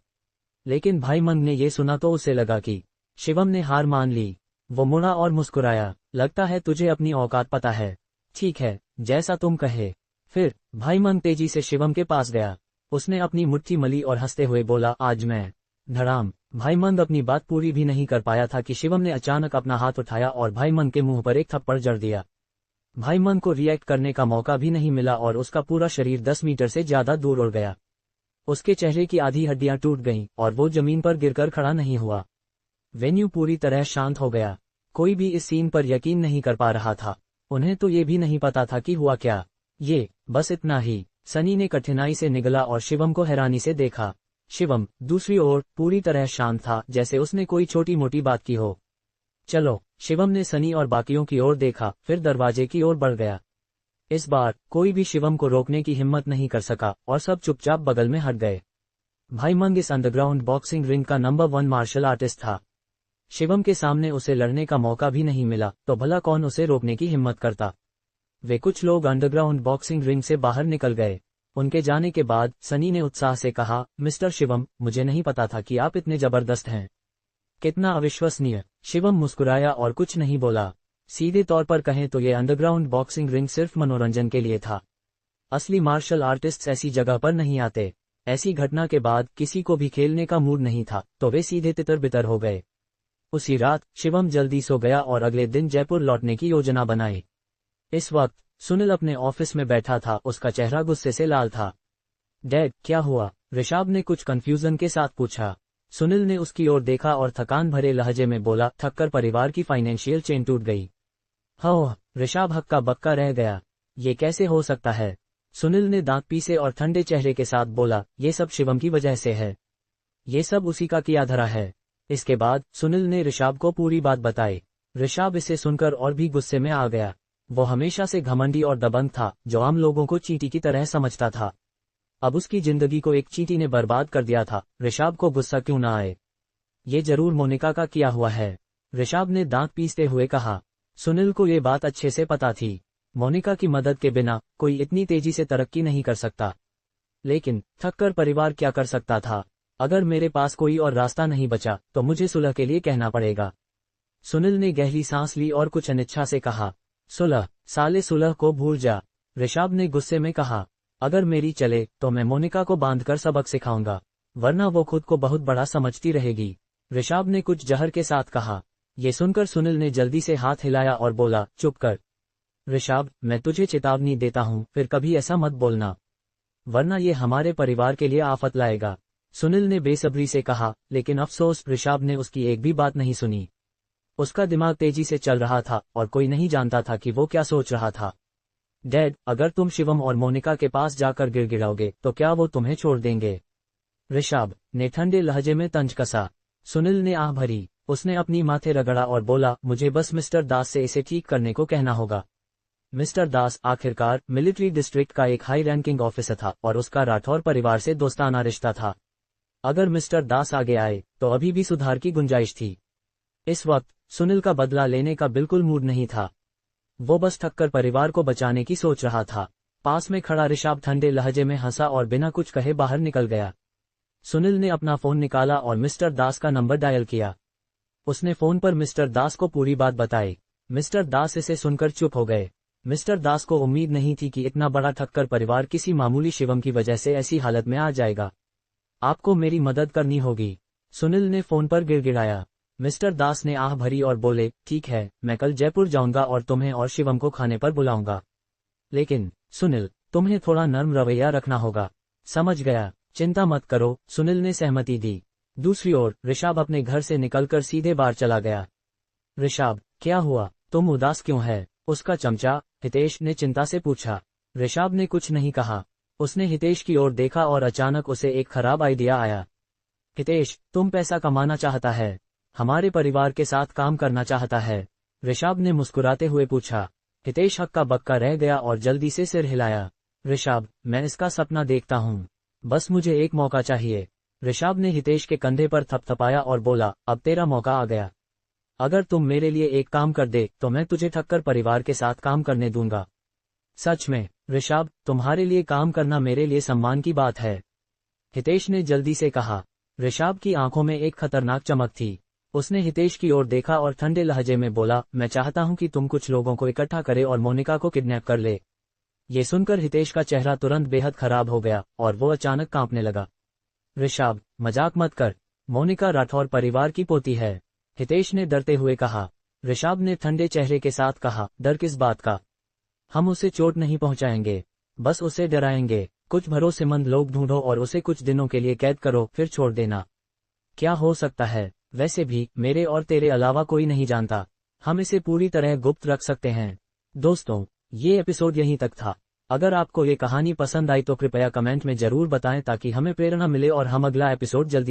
लेकिन भाई मंग ने ये सुना तो उसे लगा कि शिवम ने हार मान ली। वो मुड़ा और मुस्कुराया, लगता है तुझे अपनी औकात पता है। ठीक है, जैसा तुम कहे। फिर भाई मंग तेजी से शिवम के पास गया। उसने अपनी मुट्ठी मली और हंसते हुए बोला, आज मैं धड़ाम। भाई मंग अपनी बात पूरी भी नहीं कर पाया था कि शिवम ने अचानक अपना हाथ उठाया और भाई मंग के मुंह पर एक थप्पड़ जड़ दिया। भाई मंग को रिएक्ट करने का मौका भी नहीं मिला और उसका पूरा शरीर 10 मीटर से ज्यादा दूर उड़ गया। उसके चेहरे की आधी हड्डियां टूट गईं और वो जमीन पर गिरकर खड़ा नहीं हुआ। वेन्यू पूरी तरह शांत हो गया। कोई भी इस सीन पर यकीन नहीं कर पा रहा था। उन्हें तो ये भी नहीं पता था कि हुआ क्या। ये बस इतना ही। सनी ने कठिनाई से निगला और शिवम को हैरानी से देखा। शिवम दूसरी ओर पूरी तरह शांत था, जैसे उसने कोई छोटी मोटी बात की हो। चलो, शिवम ने सनी और बाकियों की ओर देखा, फिर दरवाजे की ओर बढ़ गया। इस बार कोई भी शिवम को रोकने की हिम्मत नहीं कर सका और सब चुपचाप बगल में हट गए। भाई मंग इस अंडरग्राउंड बॉक्सिंग रिंग का नंबर 1 मार्शल आर्टिस्ट था। शिवम के सामने उसे लड़ने का मौका भी नहीं मिला, तो भला कौन उसे रोकने की हिम्मत करता। वे कुछ लोग अंडरग्राउंड बॉक्सिंग रिंग से बाहर निकल गए। उनके जाने के बाद सनी ने उत्साह से कहा, मिस्टर शिवम, मुझे नहीं पता था कि आप इतने जबरदस्त हैं। कितना अविश्वसनीय। शिवम मुस्कुराया और कुछ नहीं बोला। सीधे तौर पर कहें तो ये अंडरग्राउंड बॉक्सिंग रिंग सिर्फ मनोरंजन के लिए था। असली मार्शल आर्टिस्ट्स ऐसी जगह पर नहीं आते। ऐसी घटना के बाद किसी को भी खेलने का मूड नहीं था, तो वे सीधे तितर बितर हो गए। उसी रात शिवम जल्दी सो गया और अगले दिन जयपुर लौटने की योजना बनाई। इस वक्त सुनील अपने ऑफिस में बैठा था, उसका चेहरा गुस्से से लाल था। डैड, क्या हुआ? ऋषभ ने कुछ कंफ्यूजन के साथ पूछा। सुनील ने उसकी ओर देखा और थकान भरे लहजे में बोला, थककर परिवार की फाइनेंशियल चेन टूट गई। हाँ, ऋषभ हक्का बक्का रह गया। ये कैसे हो सकता है? सुनील ने दांत पीसे और ठंडे चेहरे के साथ बोला, ये सब शिवम की वजह से है। ये सब उसी का किया धरा है। इसके बाद सुनील ने ऋषभ को पूरी बात बताई। ऋषभ इसे सुनकर और भी गुस्से में आ गया। वो हमेशा से घमंडी और दबंग था, जो आम लोगों को चींटी की तरह समझता था। अब उसकी जिंदगी को एक चींटी ने बर्बाद कर दिया था। ऋषभ को गुस्सा क्यों ना आए? ये जरूर मोनिका का किया हुआ है, ऋषभ ने दांत पीसते हुए कहा। सुनील को ये बात अच्छे से पता थी। मोनिका की मदद के बिना कोई इतनी तेजी से तरक्की नहीं कर सकता। लेकिन थककर परिवार क्या कर सकता था? अगर मेरे पास कोई और रास्ता नहीं बचा तो मुझे सुलह के लिए कहना पड़ेगा। सुनील ने गहरी सांस ली और कुछ अनिच्छा से कहा, सुलह? साले, सुलह को भूल जा, ऋषभ ने गुस्से में कहा। अगर मेरी चले तो मैं मोनिका को बांधकर सबक सिखाऊंगा, वरना वो खुद को बहुत बड़ा समझती रहेगी, ऋषभ ने कुछ जहर के साथ कहा। ये सुनकर सुनील ने जल्दी से हाथ हिलाया और बोला, चुप कर ऋषभ, मैं तुझे चेतावनी देता हूँ, फिर कभी ऐसा मत बोलना, वरना ये हमारे परिवार के लिए आफत लाएगा। सुनील ने बेसब्री से कहा, लेकिन अफसोस ऋषभ ने उसकी एक भी बात नहीं सुनी। उसका दिमाग तेजी से चल रहा था और कोई नहीं जानता था कि वो क्या सोच रहा था। डैड, अगर तुम शिवम और मोनिका के पास जाकर गिड़गिड़ाओगे तो क्या वो तुम्हें छोड़ देंगे? ऋषभ ने ठंडे लहजे में तंज कसा। सुनील ने आह भरी। उसने अपनी माथे रगड़ा और बोला, मुझे बस मिस्टर दास से इसे ठीक करने को कहना होगा। मिस्टर दास आखिरकार मिलिट्री डिस्ट्रिक्ट का एक हाई रैंकिंग ऑफिसर था और उसका राठौर परिवार से दोस्ताना रिश्ता था। अगर मिस्टर दास आगे आए तो अभी भी सुधार की गुंजाइश थी। इस वक्त सुनील का बदला लेने का बिल्कुल मूड नहीं था। वो बस थककर परिवार को बचाने की सोच रहा था। पास में खड़ा ऋषभ ठंडे लहजे में हंसा और बिना कुछ कहे बाहर निकल गया। सुनील ने अपना फोन निकाला और मिस्टर दास का नंबर डायल किया। उसने फोन पर मिस्टर दास को पूरी बात बताई। मिस्टर दास इसे सुनकर चुप हो गए। मिस्टर दास को उम्मीद नहीं थी कि इतना बड़ा थककर परिवार किसी मामूली शिवम की वजह से ऐसी हालत में आ जाएगा। आपको मेरी मदद करनी होगी, सुनील ने फोन पर गिड़गिड़ाया। मिस्टर दास ने आह भरी और बोले, ठीक है, मैं कल जयपुर जाऊंगा और तुम्हें और शिवम को खाने पर बुलाऊंगा। लेकिन सुनील, तुम्हें थोड़ा नर्म रवैया रखना होगा। समझ गया, चिंता मत करो, सुनील ने सहमति दी। दूसरी ओर ऋषभ अपने घर से निकलकर सीधे बाहर चला गया। ऋषभ, क्या हुआ? तुम उदास क्यों है? उसका चमचा हितेश ने चिंता से पूछा। ऋषभ ने कुछ नहीं कहा। उसने हितेश की ओर देखा और अचानक उसे एक खराब आइडिया आया। हितेश, तुम पैसा कमाना चाहता है? हमारे परिवार के साथ काम करना चाहता है? ऋषभ ने मुस्कुराते हुए पूछा। हितेश हक्का बक्का रह गया और जल्दी से सिर हिलाया। ऋषभ, मैं इसका सपना देखता हूँ, बस मुझे एक मौका चाहिए। ऋषभ ने हितेश के कंधे पर थपथपाया और बोला, अब तेरा मौका आ गया। अगर तुम मेरे लिए एक काम कर दे तो मैं तुझे थककर परिवार के साथ काम करने दूंगा। सच में ऋषभ, तुम्हारे लिए काम करना मेरे लिए सम्मान की बात है, हितेश ने जल्दी से कहा। ऋषभ की आंखों में एक खतरनाक चमक थी। उसने हितेश की ओर देखा और ठंडे लहजे में बोला, मैं चाहता हूं कि तुम कुछ लोगों को इकट्ठा करे और मोनिका को किडनैप कर ले। ये सुनकर हितेश का चेहरा तुरंत बेहद खराब हो गया और वो अचानक कांपने लगा। ऋषभ, मजाक मत कर, मोनिका राठौर परिवार की पोती है, हितेश ने डरते हुए कहा। ऋषभ ने ठंडे चेहरे के साथ कहा, डर किस बात का? हम उसे चोट नहीं पहुंचाएंगे, बस उसे डराएंगे। कुछ भरोसेमंद लोग ढूंढो और उसे कुछ दिनों के लिए कैद करो, फिर छोड़ देना। क्या हो सकता है? वैसे भी मेरे और तेरे अलावा कोई नहीं जानता। हम इसे पूरी तरह गुप्त रख सकते हैं। दोस्तों, ये एपिसोड यहीं तक था। अगर आपको ये कहानी पसंद आई तो कृपया कमेंट में जरूर बताएं ताकि हमें प्रेरणा मिले और हम अगला एपिसोड जल्दी